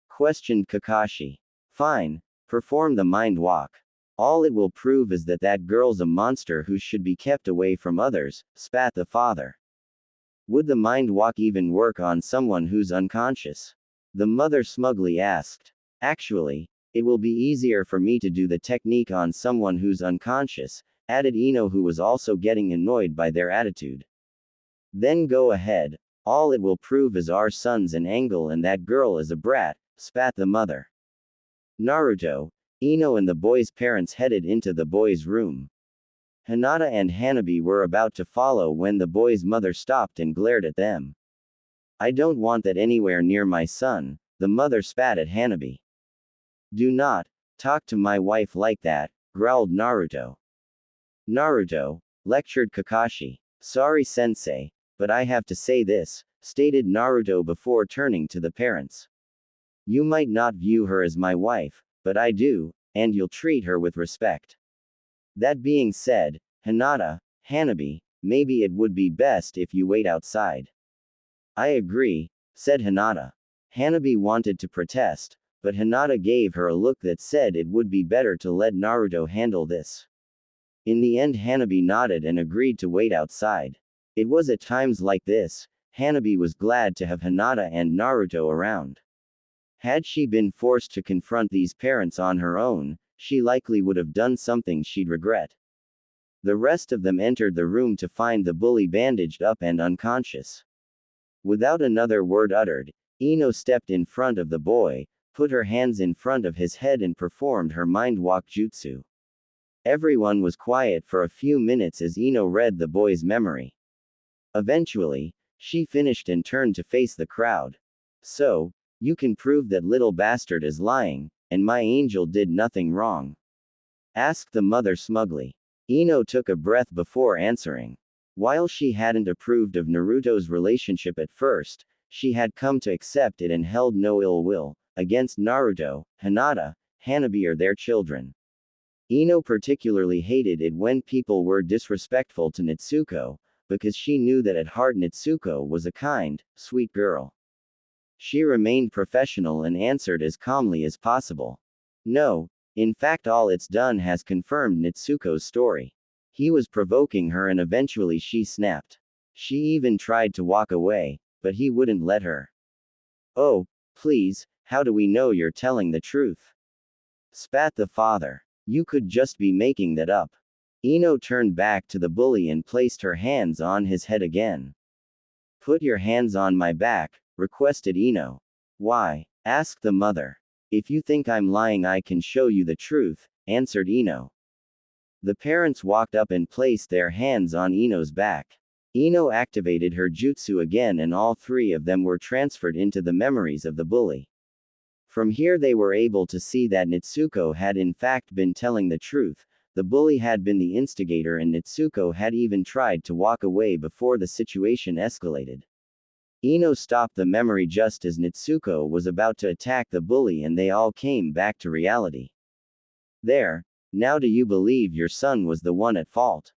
Questioned Kakashi. Fine, perform the mind walk. All it will prove is that that girl's a monster who should be kept away from others, spat the father. Would the mind walk even work on someone who's unconscious? The mother smugly asked. Actually, It will be easier for me to do the technique on someone who's unconscious, added Ino, who was also getting annoyed by their attitude. Then go ahead. All it will prove is our son's an angle and that girl is a brat, spat the mother. Naruto, Ino and the boy's parents headed into the boy's room. Hinata and Hanabi were about to follow when the boy's mother stopped and glared at them. I don't want that anywhere near my son, the mother spat at Hanabi. Do not talk to my wife like that, growled Naruto. Naruto, lectured Kakashi. Sorry sensei, but I have to say this, stated Naruto before turning to the parents. You might not view her as my wife, but I do, and you'll treat her with respect. That being said, Hinata, Hanabi, maybe it would be best if you wait outside. I agree, said Hinata. Hanabi wanted to protest, but Hinata gave her a look that said it would be better to let Naruto handle this. In the end, Hanabi nodded and agreed to wait outside. It was at times like this, Hanabi was glad to have Hinata and Naruto around. Had she been forced to confront these parents on her own, she likely would have done something she'd regret. The rest of them entered the room to find the bully bandaged up and unconscious. Without another word uttered, Ino stepped in front of the boy, put her hands in front of his head and performed her mind walk jutsu. Everyone was quiet for a few minutes as Ino read the boy's memory. Eventually, she finished and turned to face the crowd. So, you can prove that little bastard is lying, and my angel did nothing wrong? Asked the mother smugly. Ino took a breath before answering. While she hadn't approved of Naruto's relationship at first, she had come to accept it and held no ill will against Naruto, Hinata, Hanabi or their children. Ino particularly hated it when people were disrespectful to Natsuko, because she knew that at heart Natsuko was a kind, sweet girl. She remained professional and answered as calmly as possible. No, in fact all it's done has confirmed Natsuko's story. He was provoking her and eventually she snapped. She even tried to walk away, but he wouldn't let her. Oh, please, how do we know you're telling the truth? Spat the father. You could just be making that up. Ino turned back to the bully and placed her hands on his head again. Put your hands on my back, requested Ino. Why? Asked the mother. If you think I'm lying I can show you the truth, answered Ino. The parents walked up and placed their hands on Ino's back. Ino activated her jutsu again and all three of them were transferred into the memories of the bully. From here they were able to see that Natsuko had in fact been telling the truth, the bully had been the instigator and Natsuko had even tried to walk away before the situation escalated. Ino stopped the memory just as Natsuko was about to attack the bully and they all came back to reality. There, now do you believe your son was the one at fault?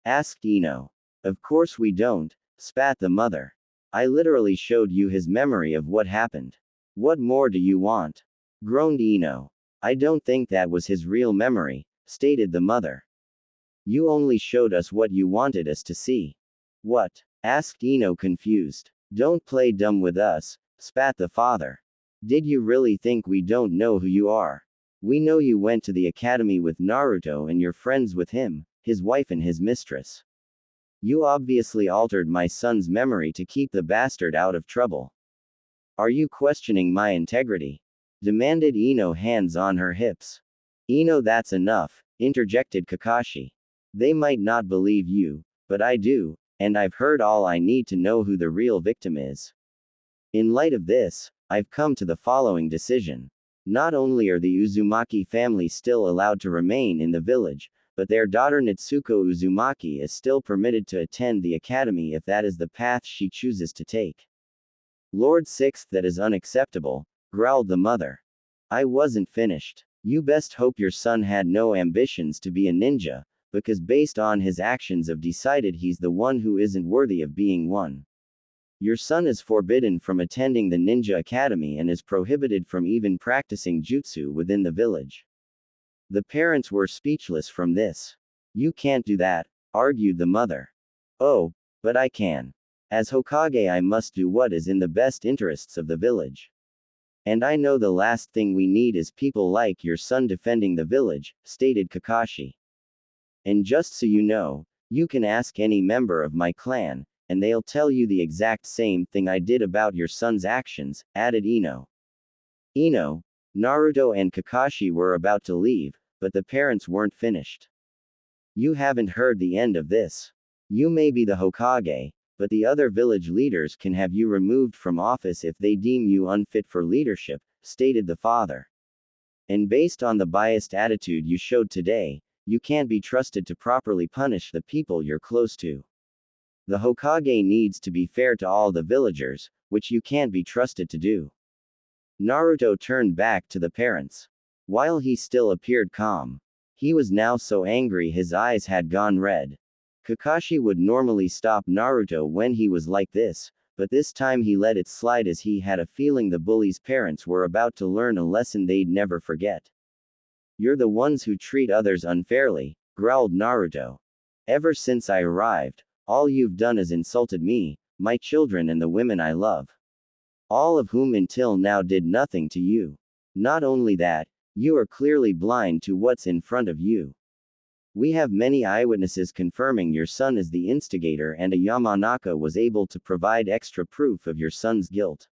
Asked Ino. Of course we don't, spat the mother. I literally showed you his memory of what happened. What more do you want? Groaned Ino. I don't think that was his real memory, stated the mother. You only showed us what you wanted us to see. What? Asked Ino confused. Don't play dumb with us, spat the father. Did you really think we don't know who you are? We know you went to the academy with Naruto and you're friends with him, his wife and his mistress. You obviously altered my son's memory to keep the bastard out of trouble. Are you questioning my integrity? Demanded Ino, hands on her hips. Ino, that's enough, interjected Kakashi. They might not believe you, but I do, and I've heard all I need to know who the real victim is. In light of this, I've come to the following decision. Not only are the Uzumaki family still allowed to remain in the village, but their daughter Natsuko Uzumaki is still permitted to attend the academy if that is the path she chooses to take. Lord Sixth, that is unacceptable, growled the mother. I wasn't finished. You best hope your son had no ambitions to be a ninja, because based on his actions I've decided he's the one who isn't worthy of being one. Your son is forbidden from attending the ninja academy and is prohibited from even practicing jutsu within the village. The parents were speechless from this. You can't do that, argued the mother. Oh, but I can. As Hokage I must do what is in the best interests of the village. And I know the last thing we need is people like your son defending the village, stated Kakashi. And just so you know, you can ask any member of my clan, and they'll tell you the exact same thing I did about your son's actions, added Ino. Ino, Naruto and Kakashi were about to leave, but the parents weren't finished. You haven't heard the end of this. You may be the Hokage, but the other village leaders can have you removed from office if they deem you unfit for leadership, stated the father. And based on the biased attitude you showed today, you can't be trusted to properly punish the people you're close to. The Hokage needs to be fair to all the villagers, which you can't be trusted to do. Naruto turned back to the parents. While he still appeared calm, he was now so angry his eyes had gone red. Kakashi would normally stop Naruto when he was like this, but this time he let it slide as he had a feeling the bully's parents were about to learn a lesson they'd never forget. You're the ones who treat others unfairly, growled Naruto. Ever since I arrived, all you've done is insulted me, my children and the women I love. All of whom until now did nothing to you. Not only that, you are clearly blind to what's in front of you. We have many eyewitnesses confirming your son is the instigator, and a Yamanaka was able to provide extra proof of your son's guilt.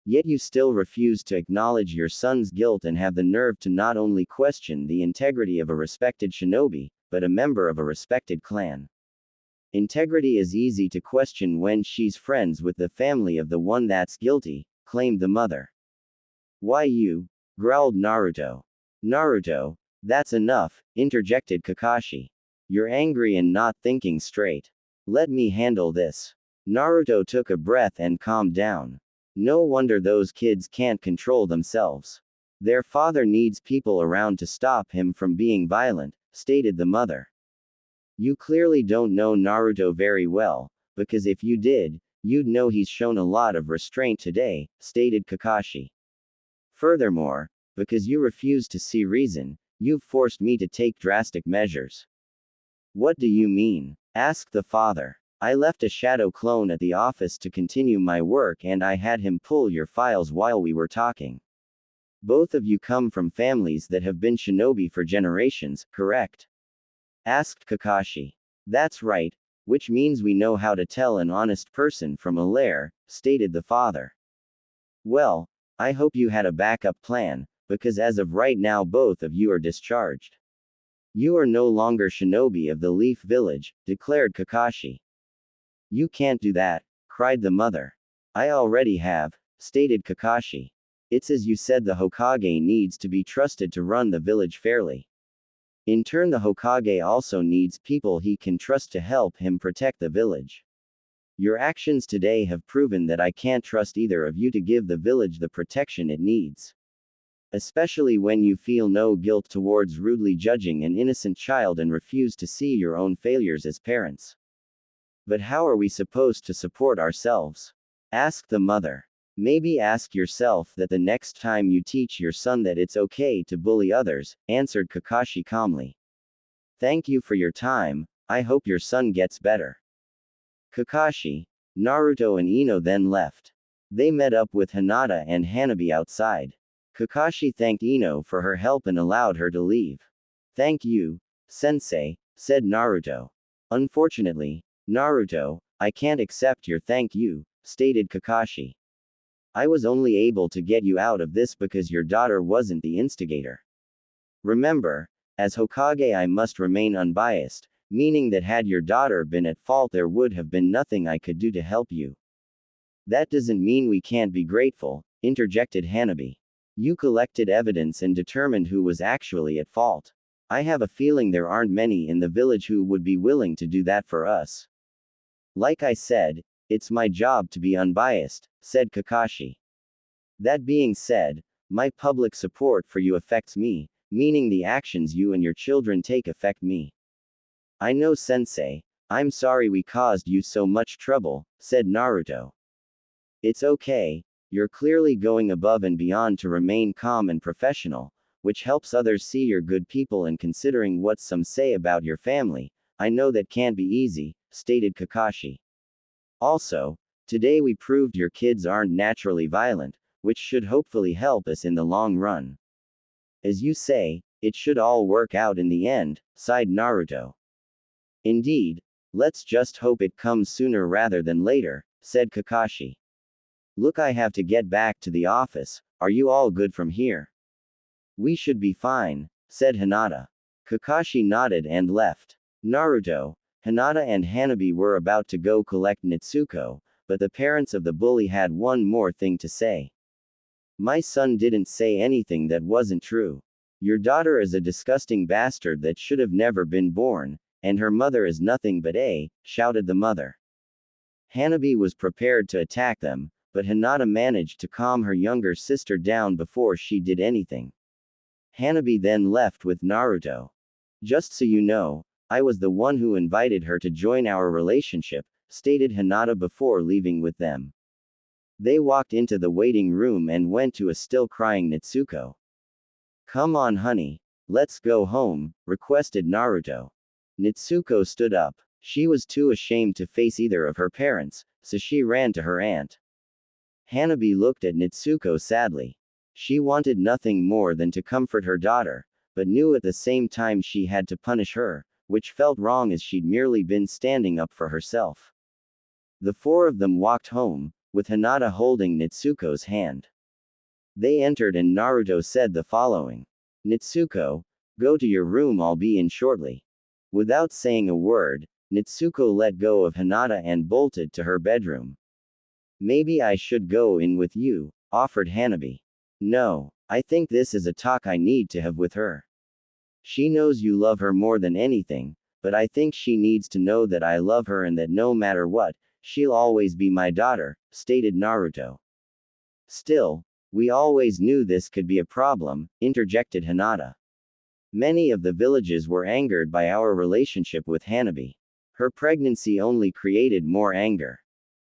Yet you still refuse to acknowledge your son's guilt and have the nerve to not only question the integrity of a respected shinobi, but a member of a respected clan. Integrity is easy to question when she's friends with the family of the one that's guilty, claimed the mother. Why you? Growled Naruto. Naruto, that's enough, interjected Kakashi. You're angry and not thinking straight. Let me handle this. Naruto took a breath and calmed down. No wonder those kids can't control themselves. Their father needs people around to stop him from being violent, stated the mother. You clearly don't know Naruto very well, because if you did, you'd know he's shown a lot of restraint today, stated Kakashi. Furthermore, because you refuse to see reason, you've forced me to take drastic measures. What do you mean? Asked the father. I left a shadow clone at the office to continue my work and I had him pull your files while we were talking. Both of you come from families that have been shinobi for generations, correct? Asked Kakashi. That's right, which means we know how to tell an honest person from a liar, stated the father. Well, I hope you had a backup plan, because as of right now both of you are discharged. You are no longer shinobi of the Leaf Village, declared Kakashi. You can't do that, cried the mother. I already have, stated Kakashi. It's as you said, the Hokage needs to be trusted to run the village fairly. In turn, the Hokage also needs people he can trust to help him protect the village. Your actions today have proven that I can't trust either of you to give the village the protection it needs. Especially when you feel no guilt towards rudely judging an innocent child and refuse to see your own failures as parents. But how are we supposed to support ourselves? Asked the mother. Maybe ask yourself that the next time you teach your son that it's okay to bully others, answered Kakashi calmly. Thank you for your time, I hope your son gets better. Kakashi, Naruto and Ino then left. They met up with Hinata and Hanabi outside. Kakashi thanked Ino for her help and allowed her to leave. Thank you, sensei, said Naruto. Unfortunately, Naruto, I can't accept your thank you, stated Kakashi. I was only able to get you out of this because your daughter wasn't the instigator. Remember, as Hokage I must remain unbiased, meaning that had your daughter been at fault there would have been nothing I could do to help you. That doesn't mean we can't be grateful, interjected Hanabi. You collected evidence and determined who was actually at fault. I have a feeling there aren't many in the village who would be willing to do that for us. Like I said, it's my job to be unbiased, said Kakashi. That being said, my public support for you affects me, meaning the actions you and your children take affect me. I know, sensei. I'm sorry we caused you so much trouble, said Naruto. It's okay, you're clearly going above and beyond to remain calm and professional, which helps others see you're good people, and considering what some say about your family, I know that can't be easy, stated Kakashi. Also, today we proved your kids aren't naturally violent, which should hopefully help us in the long run. As you say, it should all work out in the end, sighed Naruto. Indeed, let's just hope it comes sooner rather than later, said Kakashi. Look, I have to get back to the office. Are you all good from here? We should be fine, said Hinata. Kakashi nodded and left. Naruto, Hinata and Hanabi were about to go collect Nitsuko, but the parents of the bully had one more thing to say. My son didn't say anything that wasn't true. Your daughter is a disgusting bastard that should have never been born, and her mother is nothing but shouted the mother. Hanabi was prepared to attack them, but Hinata managed to calm her younger sister down before she did anything. Hanabi then left with Naruto. Just so you know, I was the one who invited her to join our relationship, stated Hinata before leaving with them. They walked into the waiting room and went to a still crying Nitsuko. Come on, honey. Let's go home, requested Naruto. Nitsuko stood up. She was too ashamed to face either of her parents, so she ran to her aunt. Hanabi looked at Nitsuko sadly. She wanted nothing more than to comfort her daughter, but knew at the same time she had to punish her, which felt wrong as she'd merely been standing up for herself. The four of them walked home, with Hinata holding Nitsuko's hand. They entered and Naruto said the following. Nitsuko, go to your room, I'll be in shortly. Without saying a word, Nitsuko let go of Hinata and bolted to her bedroom. Maybe I should go in with you, offered Hanabi. No, I think this is a talk I need to have with her. She knows you love her more than anything, but I think she needs to know that I love her and that no matter what, she'll always be my daughter, stated Naruto. Still, we always knew this could be a problem, interjected Hinata. Many of the villages were angered by our relationship with Hanabi. Her pregnancy only created more anger.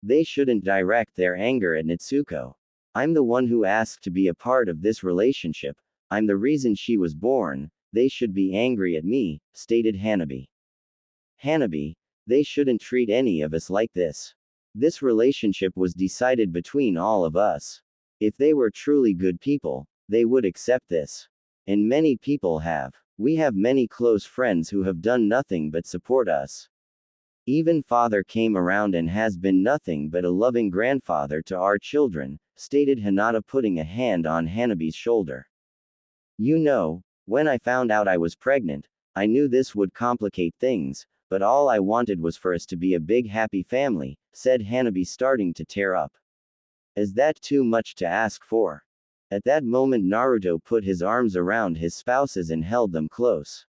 They shouldn't direct their anger at Nitsuko. I'm the one who asked to be a part of this relationship, I'm the reason she was born, they should be angry at me, stated Hanabi. Hanabi, they shouldn't treat any of us like this. This relationship was decided between all of us. If they were truly good people, they would accept this. And many people have. We have many close friends who have done nothing but support us. Even father came around and has been nothing but a loving grandfather to our children, stated Hinata, putting a hand on Hanabi's shoulder. You know, when I found out I was pregnant, I knew this would complicate things, but all I wanted was for us to be a big happy family, said Hanabi, starting to tear up. Is that too much to ask for? At that moment Naruto put his arms around his spouses and held them close.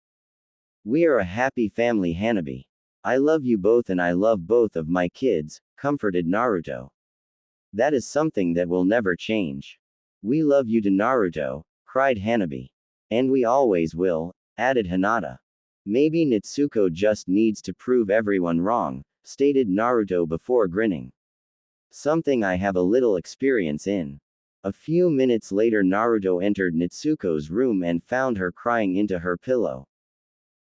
We are a happy family, Hanabi. I love you both and I love both of my kids, comforted Naruto. That is something that will never change. We love you to Naruto, cried Hanabi. And we always will, added Hinata. Maybe Nitsuko just needs to prove everyone wrong, stated Naruto before grinning. Something I have a little experience in. A few minutes later Naruto entered Nitsuko's room and found her crying into her pillow.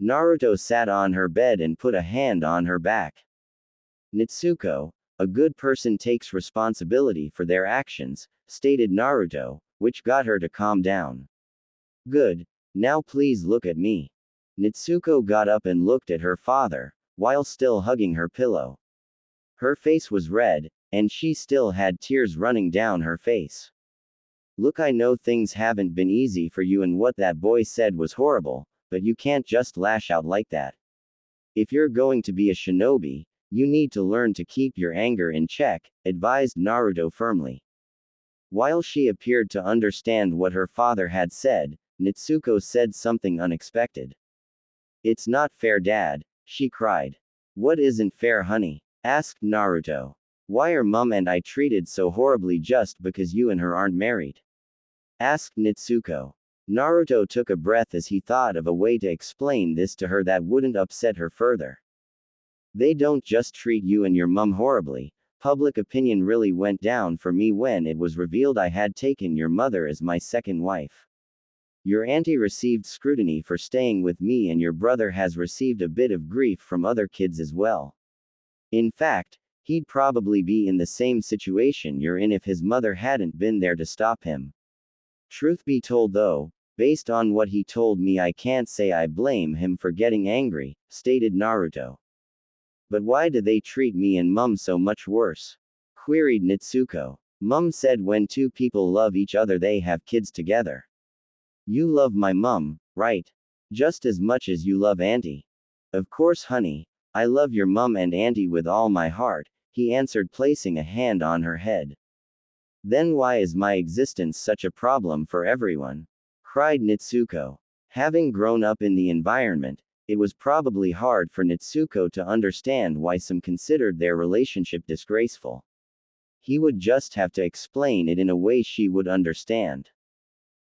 Naruto sat on her bed and put a hand on her back. Nitsuko, a good person takes responsibility for their actions, stated Naruto, which got her to calm down. Good. Now please look at me. Nitsuko got up and looked at her father, while still hugging her pillow. Her face was red, and she still had tears running down her face. Look, I know things haven't been easy for you and what that boy said was horrible, but you can't just lash out like that. If you're going to be a shinobi, you need to learn to keep your anger in check, advised Naruto firmly. While she appeared to understand what her father had said, Nitsuko said something unexpected. It's not fair, Dad, she cried. What isn't fair, honey? Asked Naruto. Why are Mum and I treated so horribly just because you and her aren't married? Asked Nitsuko. Naruto took a breath as he thought of a way to explain this to her that wouldn't upset her further. They don't just treat you and your mum horribly. Public opinion really went down for me when it was revealed I had taken your mother as my second wife. Your auntie received scrutiny for staying with me and your brother has received a bit of grief from other kids as well. In fact, He'd probably be in the same situation you're in if his mother hadn't been there to stop him. Truth be told though, based on what he told me, I can't say I blame him for getting angry, stated Naruto. But why do they treat me and Mum so much worse? Queried Nitsuko. Mum said when two people love each other they have kids together. You love my mum, right? Just as much as you love auntie. Of course, honey. I love your mum and auntie with all my heart, he answered, placing a hand on her head. Then why is my existence such a problem for everyone? Cried Nitsuko. Having grown up in the environment, it was probably hard for Nitsuko to understand why some considered their relationship disgraceful. He would just have to explain it in a way she would understand.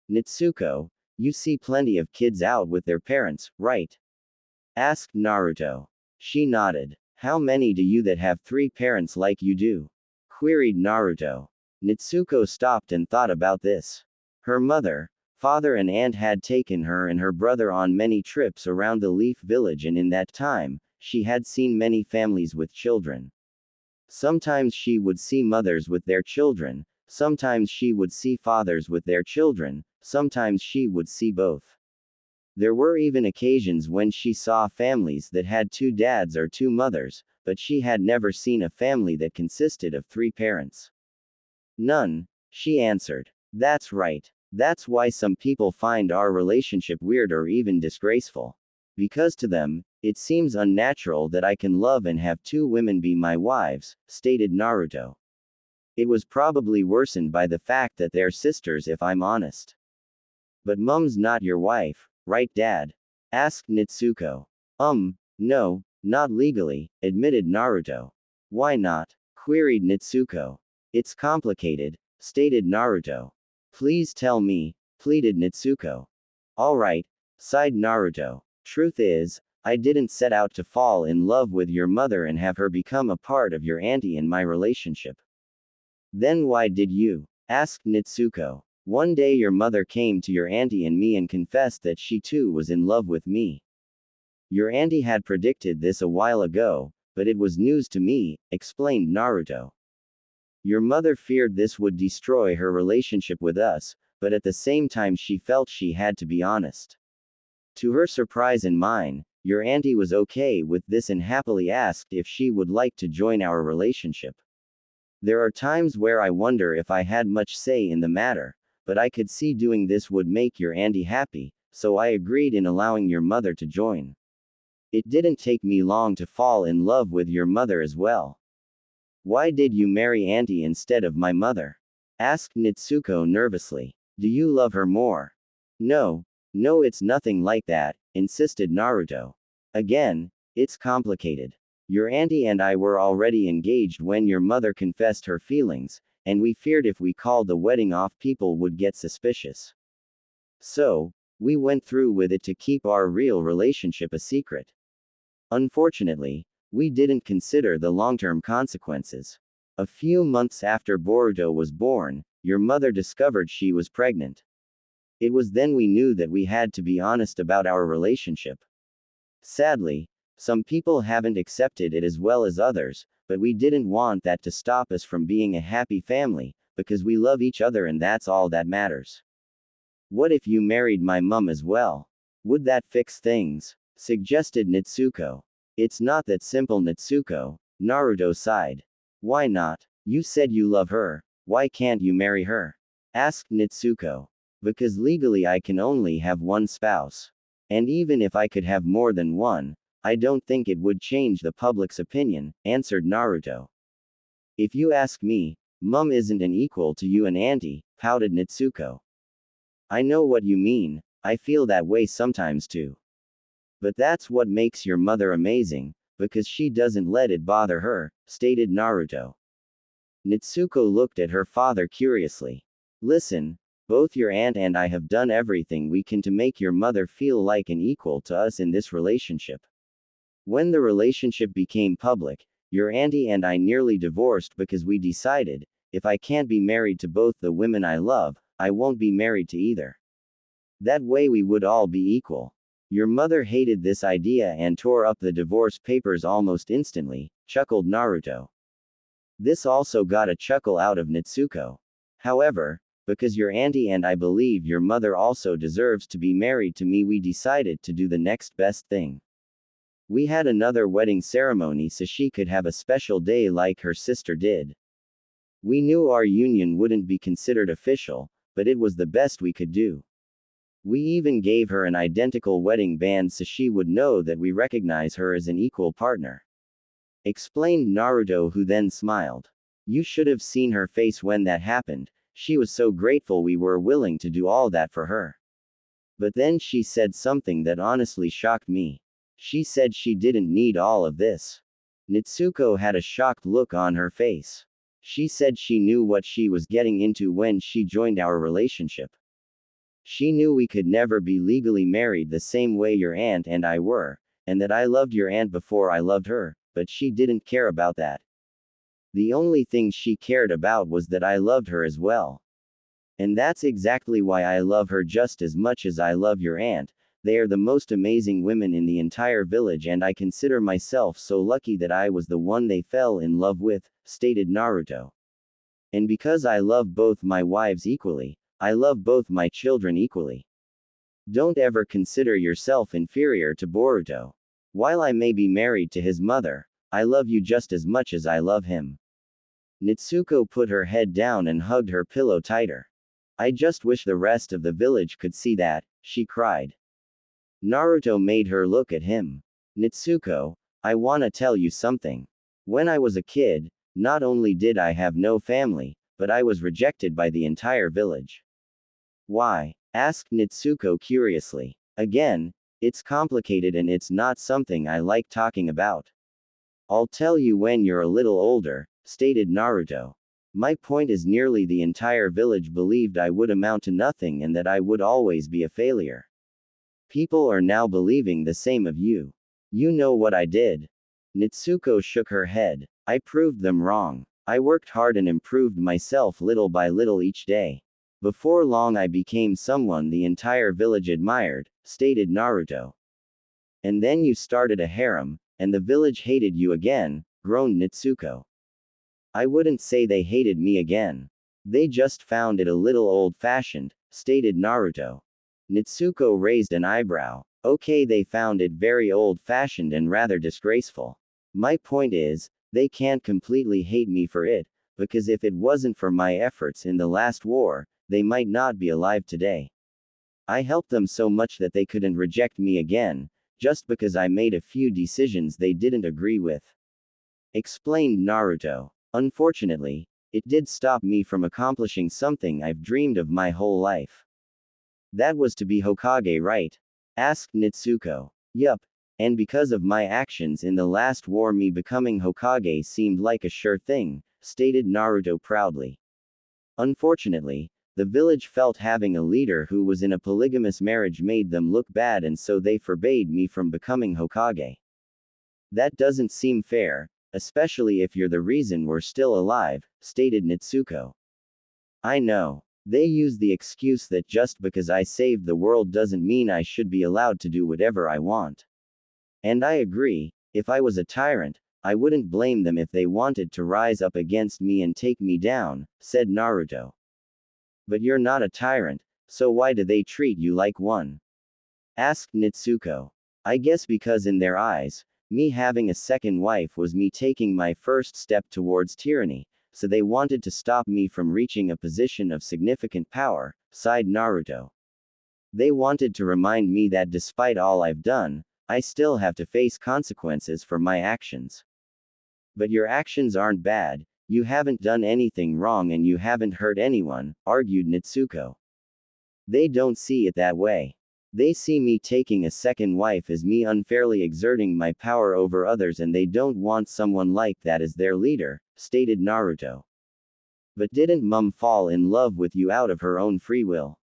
Nitsuko, you see plenty of kids out with their parents, right? Asked Naruto. She nodded. How many do you that have three parents like you do? Queried Naruto. Nitsuko stopped and thought about this. Her mother, father and aunt had taken her and her brother on many trips around the Leaf Village, and in that time, she had seen many families with children. Sometimes she would see mothers with their children, sometimes she would see fathers with their children, sometimes she would see both. There were even occasions when she saw families that had two dads or two mothers, but she had never seen a family that consisted of three parents. None, she answered. That's right. That's why some people find our relationship weird or even disgraceful. Because to them, it seems unnatural that I can love and have two women be my wives, stated Naruto. It was probably worsened by the fact that they're sisters, if I'm honest. But Mum's not your wife, right, Dad? Asked Nitsuko. No, not legally, admitted Naruto. Why not? Queried Nitsuko. It's complicated, stated Naruto. Please tell me, pleaded Nitsuko. Alright, sighed Naruto. Truth is, I didn't set out to fall in love with your mother and have her become a part of your auntie in my relationship. Then why did you? Asked Nitsuko. One day your mother came to your auntie and me and confessed that she too was in love with me. Your auntie had predicted this a while ago, but it was news to me, explained Naruto. Your mother feared this would destroy her relationship with us, but at the same time she felt she had to be honest. To her surprise and mine, your auntie was okay with this and happily asked if she would like to join our relationship. There are times where I wonder if I had much say in the matter, but I could see doing this would make your auntie happy, so I agreed in allowing your mother to join. It didn't take me long to fall in love with your mother as well. Why did you marry auntie instead of my mother? Asked Nitsuko nervously. Do you love her more? No, it's nothing like that, insisted Naruto. Again, it's complicated. Your auntie and I were already engaged when your mother confessed her feelings, and we feared if we called the wedding off people would get suspicious. So, we went through with it to keep our real relationship a secret. Unfortunately, we didn't consider the long-term consequences. A few months after Boruto was born, your mother discovered she was pregnant. It was then we knew that we had to be honest about our relationship. Sadly, some people haven't accepted it as well as others, but we didn't want that to stop us from being a happy family, because we love each other and that's all that matters. What if you married my mum as well? Would that fix things? Suggested Nitsuko. It's not that simple, Nitsuko, Naruto sighed. Why not? You said you love her, why can't you marry her? Asked Nitsuko. Because legally I can only have one spouse. And even if I could have more than one, I don't think it would change the public's opinion, answered Naruto. If you ask me, Mum isn't an equal to you and auntie, pouted Nitsuko. I know what you mean, I feel that way sometimes too. But that's what makes your mother amazing, because she doesn't let it bother her, stated Naruto. Nitsuko looked at her father curiously. Listen, both your aunt and I have done everything we can to make your mother feel like an equal to us in this relationship. When the relationship became public, your auntie and I nearly divorced because we decided, if I can't be married to both the women I love, I won't be married to either. That way we would all be equal. Your mother hated this idea and tore up the divorce papers almost instantly, chuckled Naruto. This also got a chuckle out of Natsuko. However, because your auntie and I believe your mother also deserves to be married to me, we decided to do the next best thing. We had another wedding ceremony so she could have a special day like her sister did. We knew our union wouldn't be considered official, but it was the best we could do. We even gave her an identical wedding band so she would know that we recognize her as an equal partner. Explained Naruto, who then smiled. You should have seen her face when that happened. She was so grateful we were willing to do all that for her. But then she said something that honestly shocked me. She said she didn't need all of this. Natsuko had a shocked look on her face. She said she knew what she was getting into when she joined our relationship. She knew we could never be legally married the same way your aunt and I were, and that I loved your aunt before I loved her, but she didn't care about that. The only thing she cared about was that I loved her as well. And that's exactly why I love her just as much as I love your aunt. They are the most amazing women in the entire village, and I consider myself so lucky that I was the one they fell in love with, stated Naruto. And because I love both my wives equally, I love both my children equally. Don't ever consider yourself inferior to Boruto. While I may be married to his mother, I love you just as much as I love him. Natsuko put her head down and hugged her pillow tighter. I just wish the rest of the village could see that, she cried. Naruto made her look at him. Natsuko, I wanna tell you something. When I was a kid, not only did I have no family, but I was rejected by the entire village. Why? Asked Natsuko curiously. Again, it's complicated and it's not something I like talking about. I'll tell you when you're a little older, stated Naruto. My point is nearly the entire village believed I would amount to nothing and that I would always be a failure. People are now believing the same of you. You know what I did? Natsuko shook her head. I proved them wrong. I worked hard and improved myself little by little each day. Before long I became someone the entire village admired, stated Naruto. And then you started a harem, and the village hated you again, groaned Natsuko. I wouldn't say they hated me again. They just found it a little old-fashioned, stated Naruto. Natsuko raised an eyebrow. Okay, they found it very old-fashioned and rather disgraceful. My point is, they can't completely hate me for it, because if it wasn't for my efforts in the last war, they might not be alive today. I helped them so much that they couldn't reject me again, just because I made a few decisions they didn't agree with. Explained Naruto. Unfortunately, it did stop me from accomplishing something I've dreamed of my whole life. That was to be Hokage, right? Asked Natsuko. Yup. And because of my actions in the last war, me becoming Hokage seemed like a sure thing, stated Naruto proudly. Unfortunately, the village felt having a leader who was in a polygamous marriage made them look bad, and so they forbade me from becoming Hokage. That doesn't seem fair, especially if you're the reason we're still alive, stated Natsuko. I know. They use the excuse that just because I saved the world doesn't mean I should be allowed to do whatever I want. And I agree, if I was a tyrant, I wouldn't blame them if they wanted to rise up against me and take me down, said Naruto. But you're not a tyrant, so why do they treat you like one? Asked Natsuko. I guess because in their eyes, me having a second wife was me taking my first step towards tyranny, so they wanted to stop me from reaching a position of significant power, sighed Naruto. They wanted to remind me that despite all I've done, I still have to face consequences for my actions. But your actions aren't bad, you haven't done anything wrong and you haven't hurt anyone, argued Natsuko. They don't see it that way. They see me taking a second wife as me unfairly exerting my power over others, and they don't want someone like that as their leader, stated Naruto. But didn't Mum fall in love with you out of her own free will?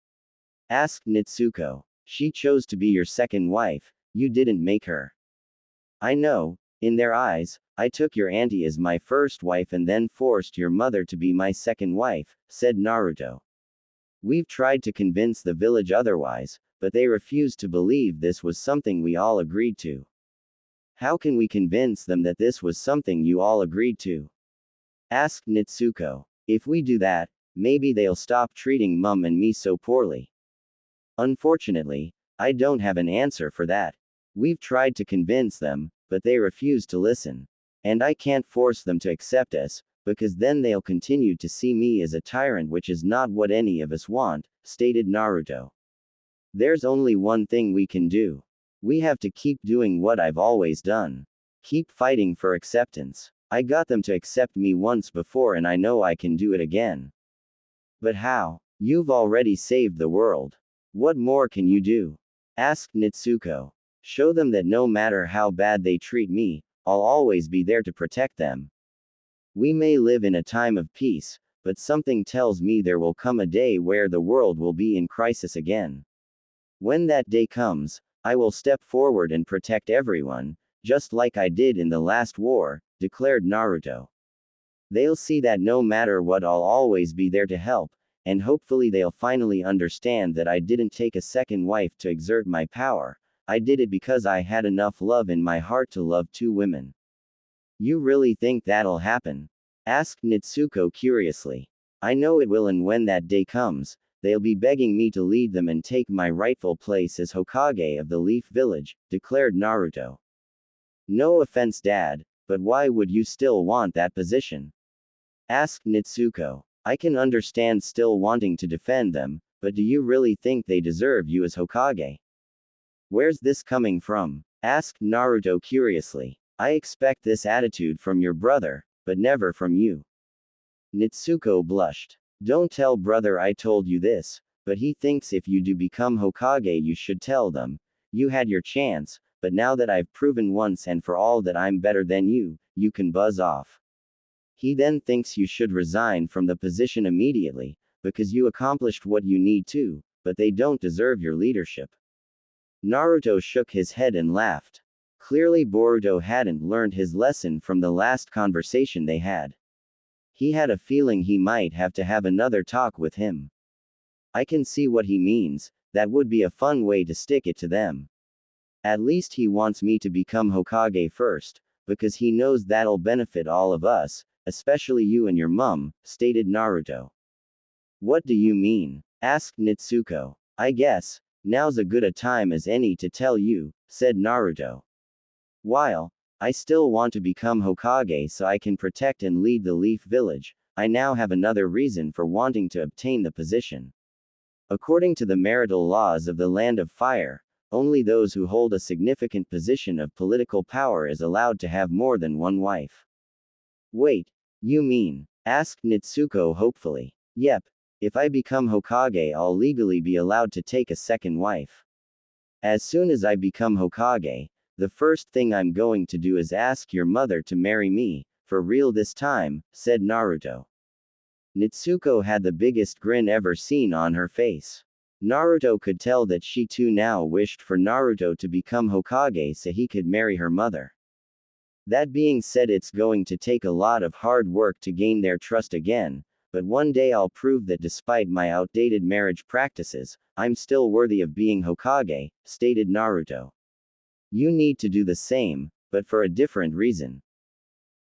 Asked Natsuko. She chose to be your second wife, you didn't make her. I know, in their eyes, I took your auntie as my first wife and then forced your mother to be my second wife, said Naruto. We've tried to convince the village otherwise, but they refused to believe this was something we all agreed to. How can we convince them that this was something you all agreed to? asked Nitsuko. If we do that, maybe they'll stop treating Mum and me so poorly. Unfortunately, I don't have an answer for that. We've tried to convince them, but they refuse to listen. And I can't force them to accept us, because then they'll continue to see me as a tyrant, which is not what any of us want, stated Naruto. There's only one thing we can do. We have to keep doing what I've always done. Keep fighting for acceptance. I got them to accept me once before and I know I can do it again. But how? You've already saved the world. What more can you do? Asked Nitsuko. Show them that no matter how bad they treat me, I'll always be there to protect them. We may live in a time of peace, but something tells me there will come a day where the world will be in crisis again. When that day comes, I will step forward and protect everyone, just like I did in the last war, declared Naruto. They'll see that no matter what, I'll always be there to help, and hopefully they'll finally understand that I didn't take a second wife to exert my power. I did it because I had enough love in my heart to love two women. You really think that'll happen? Asked Nitsuko curiously. I know it will, and when that day comes, they'll be begging me to lead them and take my rightful place as Hokage of the Leaf Village, declared Naruto. No offense, Dad, but why would you still want that position? Asked Nitsuko. I can understand still wanting to defend them, but do you really think they deserve you as Hokage? Where's this coming from? Asked Naruto curiously. I expect this attitude from your brother, but never from you. Nitsuko blushed. Don't tell brother I told you this, but he thinks if you do become Hokage you should tell them. You had your chance, but now that I've proven once and for all that I'm better than you, you can buzz off. He then thinks you should resign from the position immediately, because you accomplished what you need to, but they don't deserve your leadership. Naruto shook his head and laughed. Clearly Boruto hadn't learned his lesson from the last conversation they had. He had a feeling he might have to have another talk with him. I can see what he means, that would be a fun way to stick it to them. At least he wants me to become Hokage first, because he knows that'll benefit all of us, especially you and your mum, stated Naruto. What do you mean? Asked Nitsuko. I guess, now's a good a time as any to tell you, said Naruto. While I still want to become Hokage so I can protect and lead the Leaf Village, I now have another reason for wanting to obtain the position. According to the marital laws of the Land of Fire, only those who hold a significant position of political power is allowed to have more than one wife. Wait, you mean? Asked Nitsuko hopefully. Yep, if I become Hokage I'll legally be allowed to take a second wife. As soon as I become Hokage, the first thing I'm going to do is ask your mother to marry me, for real this time, said Naruto. Nitsuko had the biggest grin ever seen on her face. Naruto could tell that she too now wished for Naruto to become Hokage so he could marry her mother. That being said, it's going to take a lot of hard work to gain their trust again, but one day I'll prove that despite my outdated marriage practices, I'm still worthy of being Hokage, stated Naruto. You need to do the same, but for a different reason.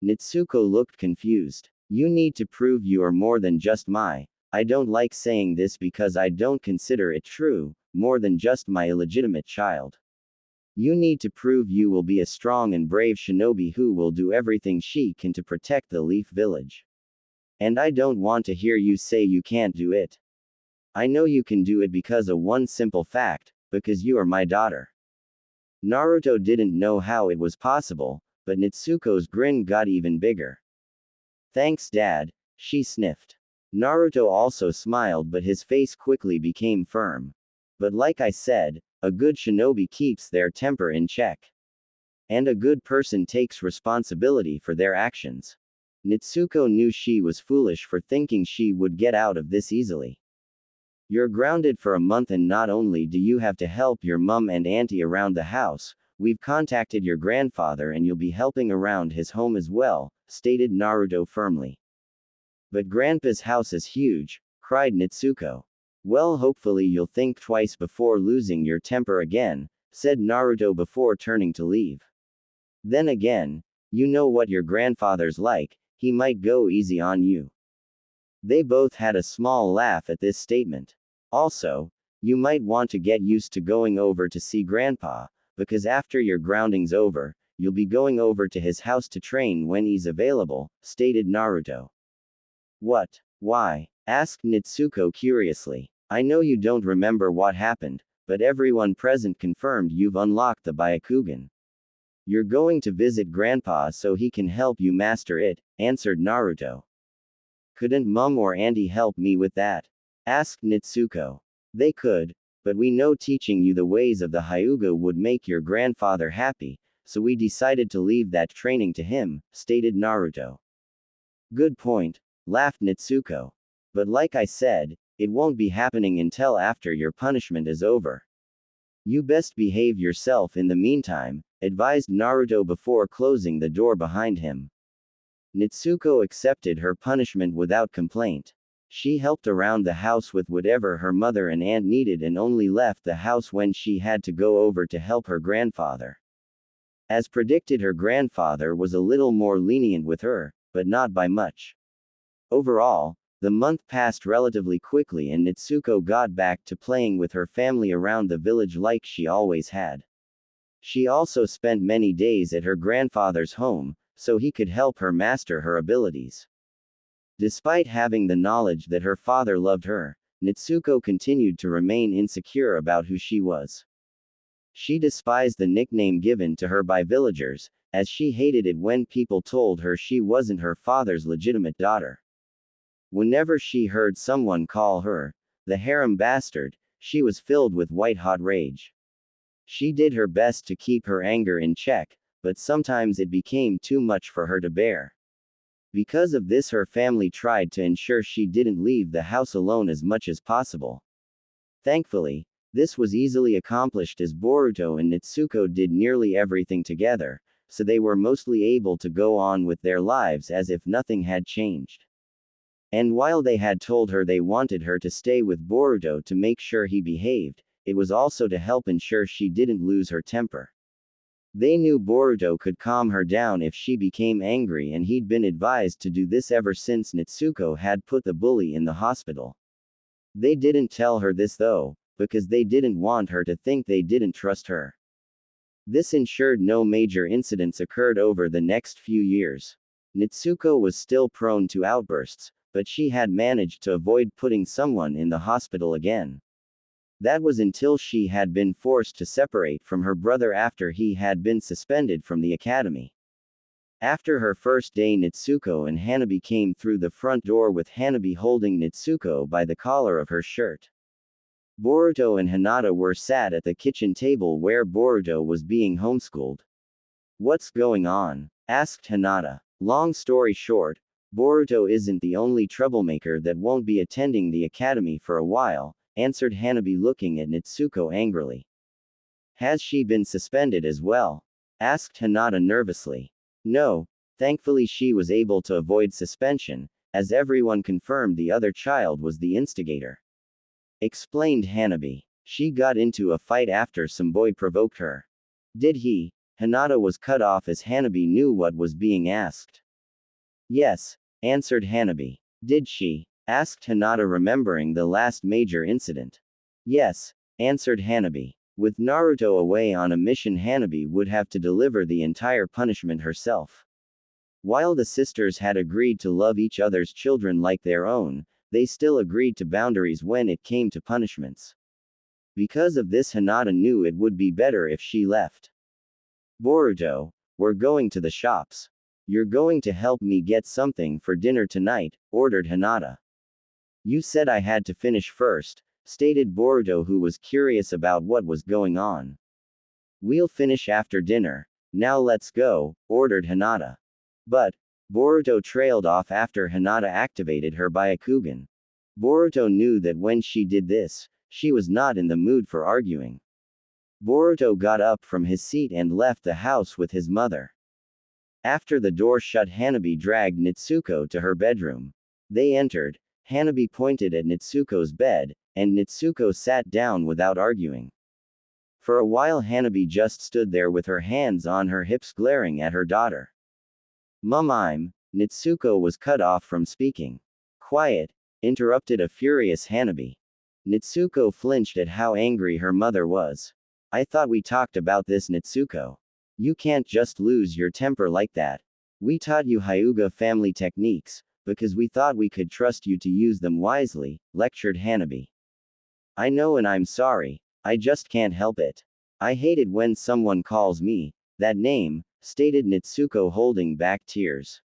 Nitsuko looked confused. You need to prove you are more than just I don't like saying this because I don't consider it true, more than just my illegitimate child. You need to prove you will be a strong and brave shinobi who will do everything she can to protect the Leaf Village. And I don't want to hear you say you can't do it. I know you can do it because of one simple fact, because you are my daughter. Naruto didn't know how it was possible, but Nitsuko's grin got even bigger. Thanks, Dad, she sniffed. Naruto also smiled, but his face quickly became firm. But like I said, a good shinobi keeps their temper in check. And a good person takes responsibility for their actions. Nitsuko knew she was foolish for thinking she would get out of this easily. You're grounded for a month, and not only do you have to help your mum and auntie around the house, we've contacted your grandfather and you'll be helping around his home as well, stated Naruto firmly. But Grandpa's house is huge, cried Nitsuko. Well, hopefully you'll think twice before losing your temper again, said Naruto before turning to leave. Then again, you know what your grandfather's like, he might go easy on you. They both had a small laugh at this statement. Also, you might want to get used to going over to see Grandpa, because after your grounding's over, you'll be going over to his house to train when he's available, stated Naruto. What? Why? Asked Nitsuko curiously. I know you don't remember what happened, but everyone present confirmed you've unlocked the Byakugan. You're going to visit Grandpa so he can help you master it, answered Naruto. Couldn't Mum or Auntie help me with that? Asked Nitsuko. They could, but we know teaching you the ways of the Hyuga would make your grandfather happy, so we decided to leave that training to him, stated Naruto. Good point, laughed Nitsuko. But like I said, it won't be happening until after your punishment is over. You best behave yourself in the meantime, advised Naruto before closing the door behind him. Nitsuko accepted her punishment without complaint. She helped around the house with whatever her mother and aunt needed and only left the house when she had to go over to help her grandfather. As predicted, her grandfather was a little more lenient with her, but not by much. Overall, the month passed relatively quickly and Nitsuko got back to playing with her family around the village like she always had. She also spent many days at her grandfather's home, so he could help her master her abilities. Despite having the knowledge that her father loved her, Nitsuko continued to remain insecure about who she was. She despised the nickname given to her by villagers, as she hated it when people told her she wasn't her father's legitimate daughter. Whenever she heard someone call her the harem bastard, she was filled with white-hot rage. She did her best to keep her anger in check, but sometimes it became too much for her to bear. Because of this, her family tried to ensure she didn't leave the house alone as much as possible. Thankfully, this was easily accomplished as Boruto and Nitsuko did nearly everything together, so they were mostly able to go on with their lives as if nothing had changed. And while they had told her they wanted her to stay with Boruto to make sure he behaved, it was also to help ensure she didn't lose her temper. They knew Boruto could calm her down if she became angry, and he'd been advised to do this ever since Nitsuko had put the bully in the hospital. They didn't tell her this though, because they didn't want her to think they didn't trust her. This ensured no major incidents occurred over the next few years. Nitsuko was still prone to outbursts, but she had managed to avoid putting someone in the hospital again. That was until she had been forced to separate from her brother after he had been suspended from the academy. After her first day, Nitsuko and Hanabi came through the front door with Hanabi holding Nitsuko by the collar of her shirt. Boruto and Hinata were sat at the kitchen table where Boruto was being homeschooled. What's going on? Asked Hinata. Long story short, Boruto isn't the only troublemaker that won't be attending the academy for a while, answered Hanabi looking at Nitsuko angrily. Has she been suspended as well? Asked Hinata nervously. No, thankfully she was able to avoid suspension, as everyone confirmed the other child was the instigator. Explained Hanabi. She got into a fight after some boy provoked her. Did he? Hinata was cut off as Hanabi knew what was being asked. Yes, answered Hanabi. Did she? Asked Hinata, remembering the last major incident. Yes, answered Hanabi. With Naruto away on a mission, Hanabi would have to deliver the entire punishment herself. While the sisters had agreed to love each other's children like their own, they still agreed to boundaries when it came to punishments. Because of this, Hinata knew it would be better if she left. Boruto, we're going to the shops. You're going to help me get something for dinner tonight, ordered Hinata. You said I had to finish first, stated Boruto, who was curious about what was going on. We'll finish after dinner. Now let's go, ordered Hinata. But Boruto trailed off after Hinata activated her Byakugan. Boruto knew that when she did this, she was not in the mood for arguing. Boruto got up from his seat and left the house with his mother. After the door shut, Hanabi dragged Nitsuko to her bedroom. They entered. Hanabi pointed at Nitsuko's bed, and Nitsuko sat down without arguing. For a while, Hanabi just stood there with her hands on her hips glaring at her daughter. Mum, Nitsuko was cut off from speaking. Quiet, interrupted a furious Hanabi. Nitsuko flinched at how angry her mother was. I thought we talked about this, Nitsuko. You can't just lose your temper like that. We taught you Hyuga family techniques, because we thought we could trust you to use them wisely, lectured Hanabi. I know and I'm sorry, I just can't help it. I hate it when someone calls me that name, stated Nitsuko holding back tears.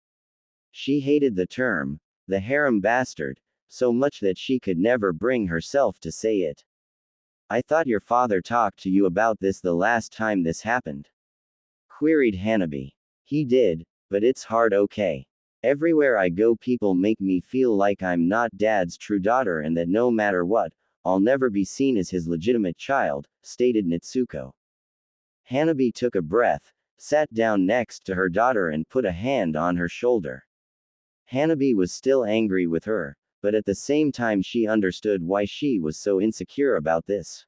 She hated the term, the harem bastard, so much that she could never bring herself to say it. I thought your father talked to you about this the last time this happened, queried Hanabi. He did, but it's hard, okay. Everywhere I go people make me feel like I'm not Dad's true daughter and that no matter what, I'll never be seen as his legitimate child, stated Nitsuko. Hanabi took a breath, sat down next to her daughter and put a hand on her shoulder. Hanabi was still angry with her, but at the same time she understood why she was so insecure about this.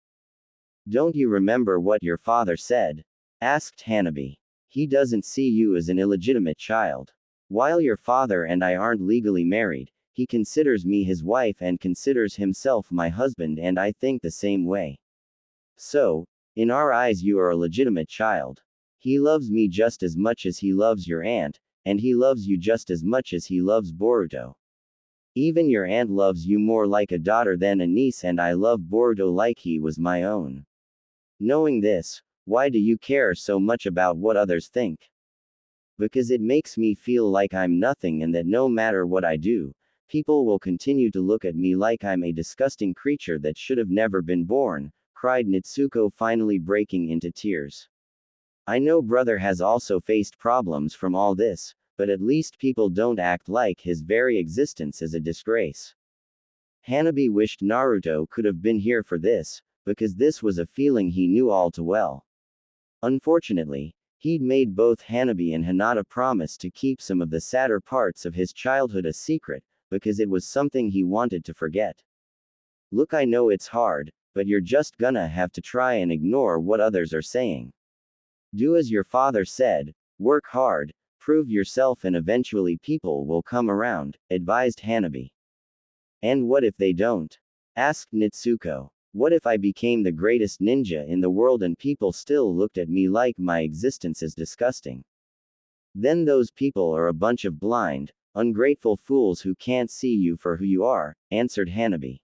Don't you remember what your father said? Asked Hanabi. He doesn't see you as an illegitimate child. While your father and I aren't legally married, he considers me his wife and considers himself my husband, and I think the same way. So, in our eyes you are a legitimate child. He loves me just as much as he loves your aunt, and he loves you just as much as he loves Boruto. Even your aunt loves you more like a daughter than a niece, and I love Boruto like he was my own. Knowing this, why do you care so much about what others think? Because it makes me feel like I'm nothing and that no matter what I do, people will continue to look at me like I'm a disgusting creature that should have never been born, cried Nitsuko, finally breaking into tears. I know brother has also faced problems from all this, but at least people don't act like his very existence is a disgrace. Hanabi wished Naruto could have been here for this, because this was a feeling he knew all too well. Unfortunately, he'd made both Hanabi and Hinata promise to keep some of the sadder parts of his childhood a secret, because it was something he wanted to forget. Look, I know it's hard, but you're just gonna have to try and ignore what others are saying. Do as your father said, work hard, prove yourself, and eventually people will come around, advised Hanabi. And what if they don't? Asked Nitsuko. What if I became the greatest ninja in the world and people still looked at me like my existence is disgusting? Then those people are a bunch of blind, ungrateful fools who can't see you for who you are, answered Hanabi.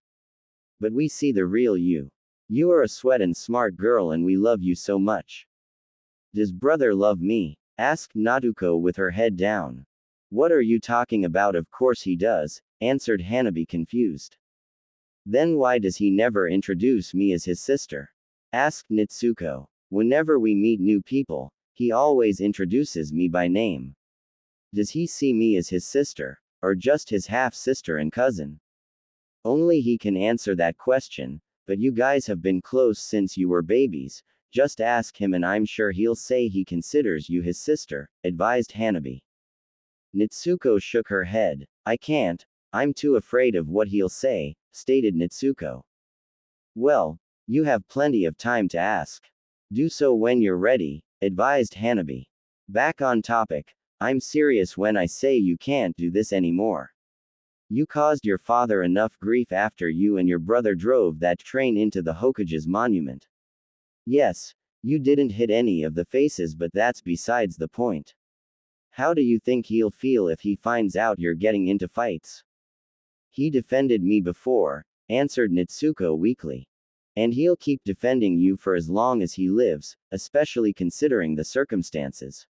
But we see the real you. You are a sweat and smart girl and we love you so much. Does brother love me? Asked Natsuko with her head down. What are you talking about? Of course he does, answered Hanabi, confused. Then why does he never introduce me as his sister? Asked Nitsuko. Whenever we meet new people, he always introduces me by name. Does he see me as his sister, or just his half-sister and cousin? Only he can answer that question, but you guys have been close since you were babies, just ask him and I'm sure he'll say he considers you his sister, advised Hanabi. Nitsuko shook her head. I can't, I'm too afraid of what he'll say, stated Nitsuko. Well, you have plenty of time to ask. Do so when you're ready, advised Hanabi. Back on topic, I'm serious when I say you can't do this anymore. You caused your father enough grief after you and your brother drove that train into the Hokage's monument. Yes, you didn't hit any of the faces, but that's besides the point. How do you think he'll feel if he finds out you're getting into fights? He defended me before, answered Nitsuko weakly. And he'll keep defending you for as long as he lives, especially considering the circumstances.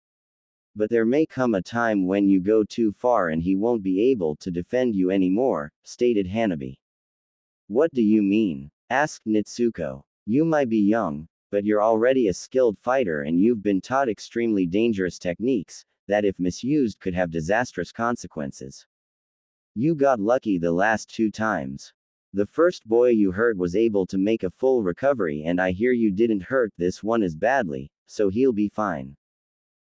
But there may come a time when you go too far and he won't be able to defend you anymore, stated Hanabi. What do you mean? Asked Nitsuko. You might be young, but you're already a skilled fighter and you've been taught extremely dangerous techniques, that if misused could have disastrous consequences. You got lucky the last 2 times. The first boy you hurt was able to make a full recovery and I hear you didn't hurt this one as badly, so he'll be fine.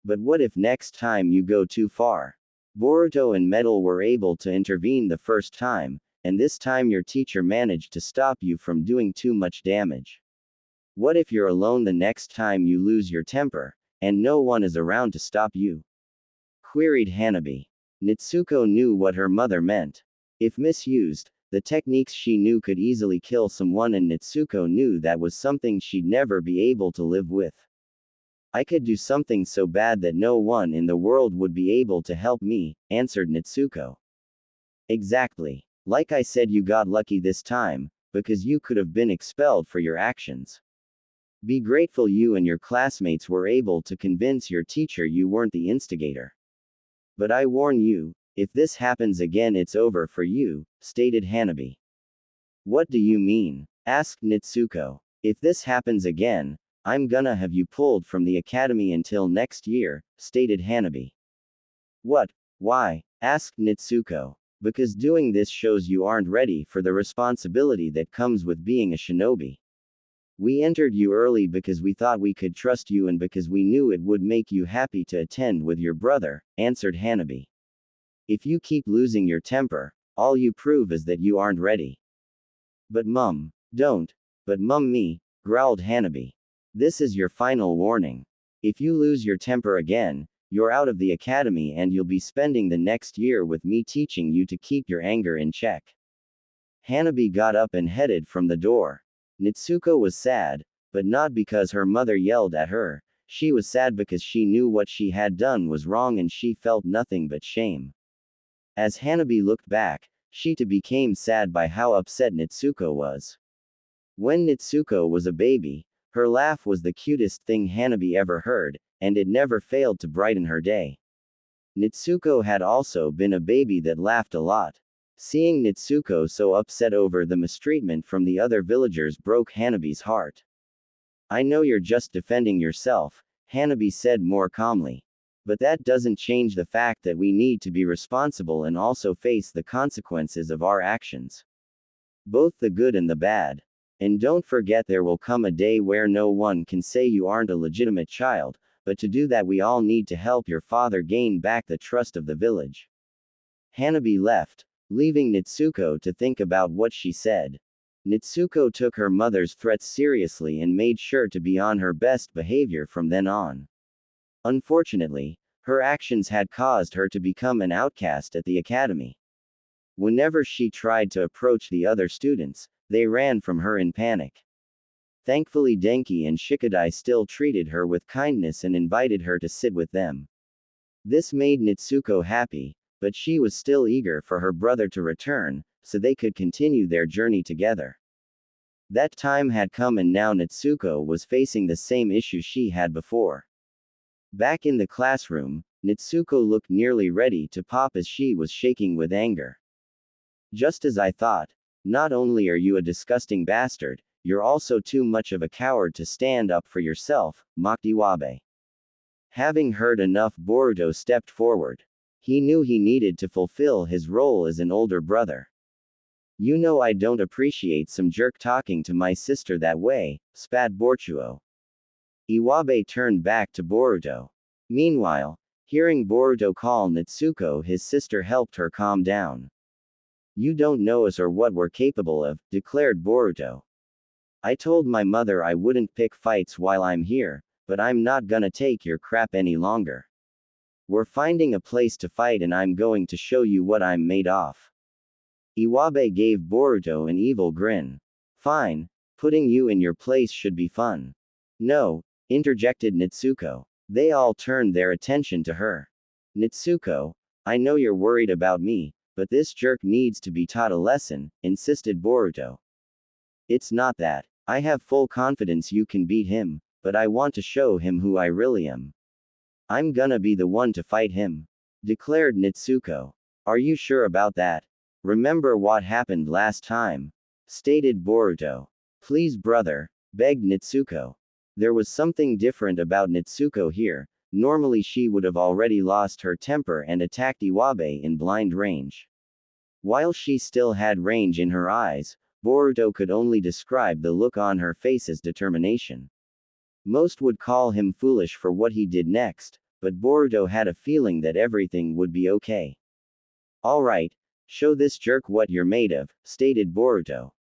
But what if next time you go too far? Boruto and Metal were able to intervene the first time, and this time your teacher managed to stop you from doing too much damage. What if you're alone the next time you lose your temper, and no one is around to stop you? Queried Hanabi. Nitsuko knew what her mother meant. If misused, the techniques she knew could easily kill someone, and Nitsuko knew that was something she'd never be able to live with. I could do something so bad that no one in the world would be able to help me, answered Nitsuko. Exactly. Like I said, you got lucky this time, because you could have been expelled for your actions. Be grateful you and your classmates were able to convince your teacher you weren't the instigator. But I warn you, if this happens again, it's over for you, stated Hanabi. What do you mean? Asked Nitsuko. If this happens again, I'm gonna have you pulled from the academy until next year, stated Hanabi. What? Why? Asked Nitsuko. Because doing this shows you aren't ready for the responsibility that comes with being a shinobi. We entered you early because we thought we could trust you and because we knew it would make you happy to attend with your brother, answered Hanabi. If you keep losing your temper, all you prove is that you aren't ready. But Mum, don't. But Mum me, growled Hanabi. This is your final warning. If you lose your temper again, you're out of the academy and you'll be spending the next year with me teaching you to keep your anger in check. Hanabi got up and headed from the door. Nitsuko was sad, but not because her mother yelled at her. She was sad because she knew what she had done was wrong and she felt nothing but shame. As Hanabi looked back, she too became sad by how upset Nitsuko was. When Nitsuko was a baby, her laugh was the cutest thing Hanabi ever heard, and it never failed to brighten her day. Nitsuko had also been a baby that laughed a lot. Seeing Nitsuko so upset over the mistreatment from the other villagers broke Hanabi's heart. I know you're just defending yourself, Hanabi said more calmly. But that doesn't change the fact that we need to be responsible and also face the consequences of our actions. Both the good and the bad. And don't forget there will come a day where no one can say you aren't a legitimate child, but to do that we all need to help your father gain back the trust of the village. Hanabi left, leaving Nitsuko to think about what she said. Nitsuko took her mother's threats seriously and made sure to be on her best behavior from then on. Unfortunately, her actions had caused her to become an outcast at the academy. Whenever she tried to approach the other students, they ran from her in panic. Thankfully Denki and Shikadai still treated her with kindness and invited her to sit with them. This made Nitsuko happy, but she was still eager for her brother to return, so they could continue their journey together. That time had come and now Nitsuko was facing the same issue she had before. Back in the classroom, Nitsuko looked nearly ready to pop as she was shaking with anger. Just as I thought. Not only are you a disgusting bastard, you're also too much of a coward to stand up for yourself, mocked Iwabe. Having heard enough, Boruto stepped forward. He knew he needed to fulfill his role as an older brother. You know I don't appreciate some jerk talking to my sister that way, spat Boruto. Iwabe turned back to Boruto. Meanwhile, hearing Boruto call Nitsuko his sister helped her calm down. You don't know us or what we're capable of, declared Boruto. I told my mother I wouldn't pick fights while I'm here, but I'm not gonna take your crap any longer. We're finding a place to fight and I'm going to show you what I'm made of. Iwabe gave Boruto an evil grin. Fine, putting you in your place should be fun. No, interjected Nitsuko. They all turned their attention to her. Nitsuko, I know you're worried about me, but this jerk needs to be taught a lesson, insisted Boruto. It's not that. I have full confidence you can beat him, but I want to show him who I really am. I'm gonna be the one to fight him, declared Nitsuko. Are you sure about that? Remember what happened last time? Stated Boruto. Please brother, begged Nitsuko. There was something different about Nitsuko here. Normally she would have already lost her temper and attacked Iwabe in blind range. While she still had range in her eyes, Boruto could only describe the look on her face as determination. Most would call him foolish for what he did next, but Boruto had a feeling that everything would be okay. Alright, show this jerk what you're made of, stated Boruto.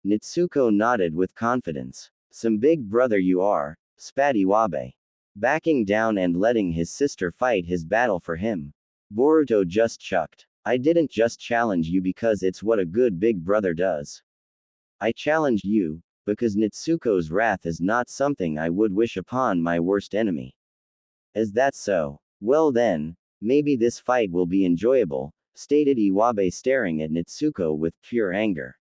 Nitsuko nodded with confidence. Some big brother you are, spat Iwabe. Backing down and letting his sister fight his battle for him. Boruto just chucked. I didn't just challenge you because it's what a good big brother does. I challenged you, because Nitsuko's wrath is not something I would wish upon my worst enemy. Is that so? Well then, maybe this fight will be enjoyable, stated Iwabe staring at Nitsuko with pure anger.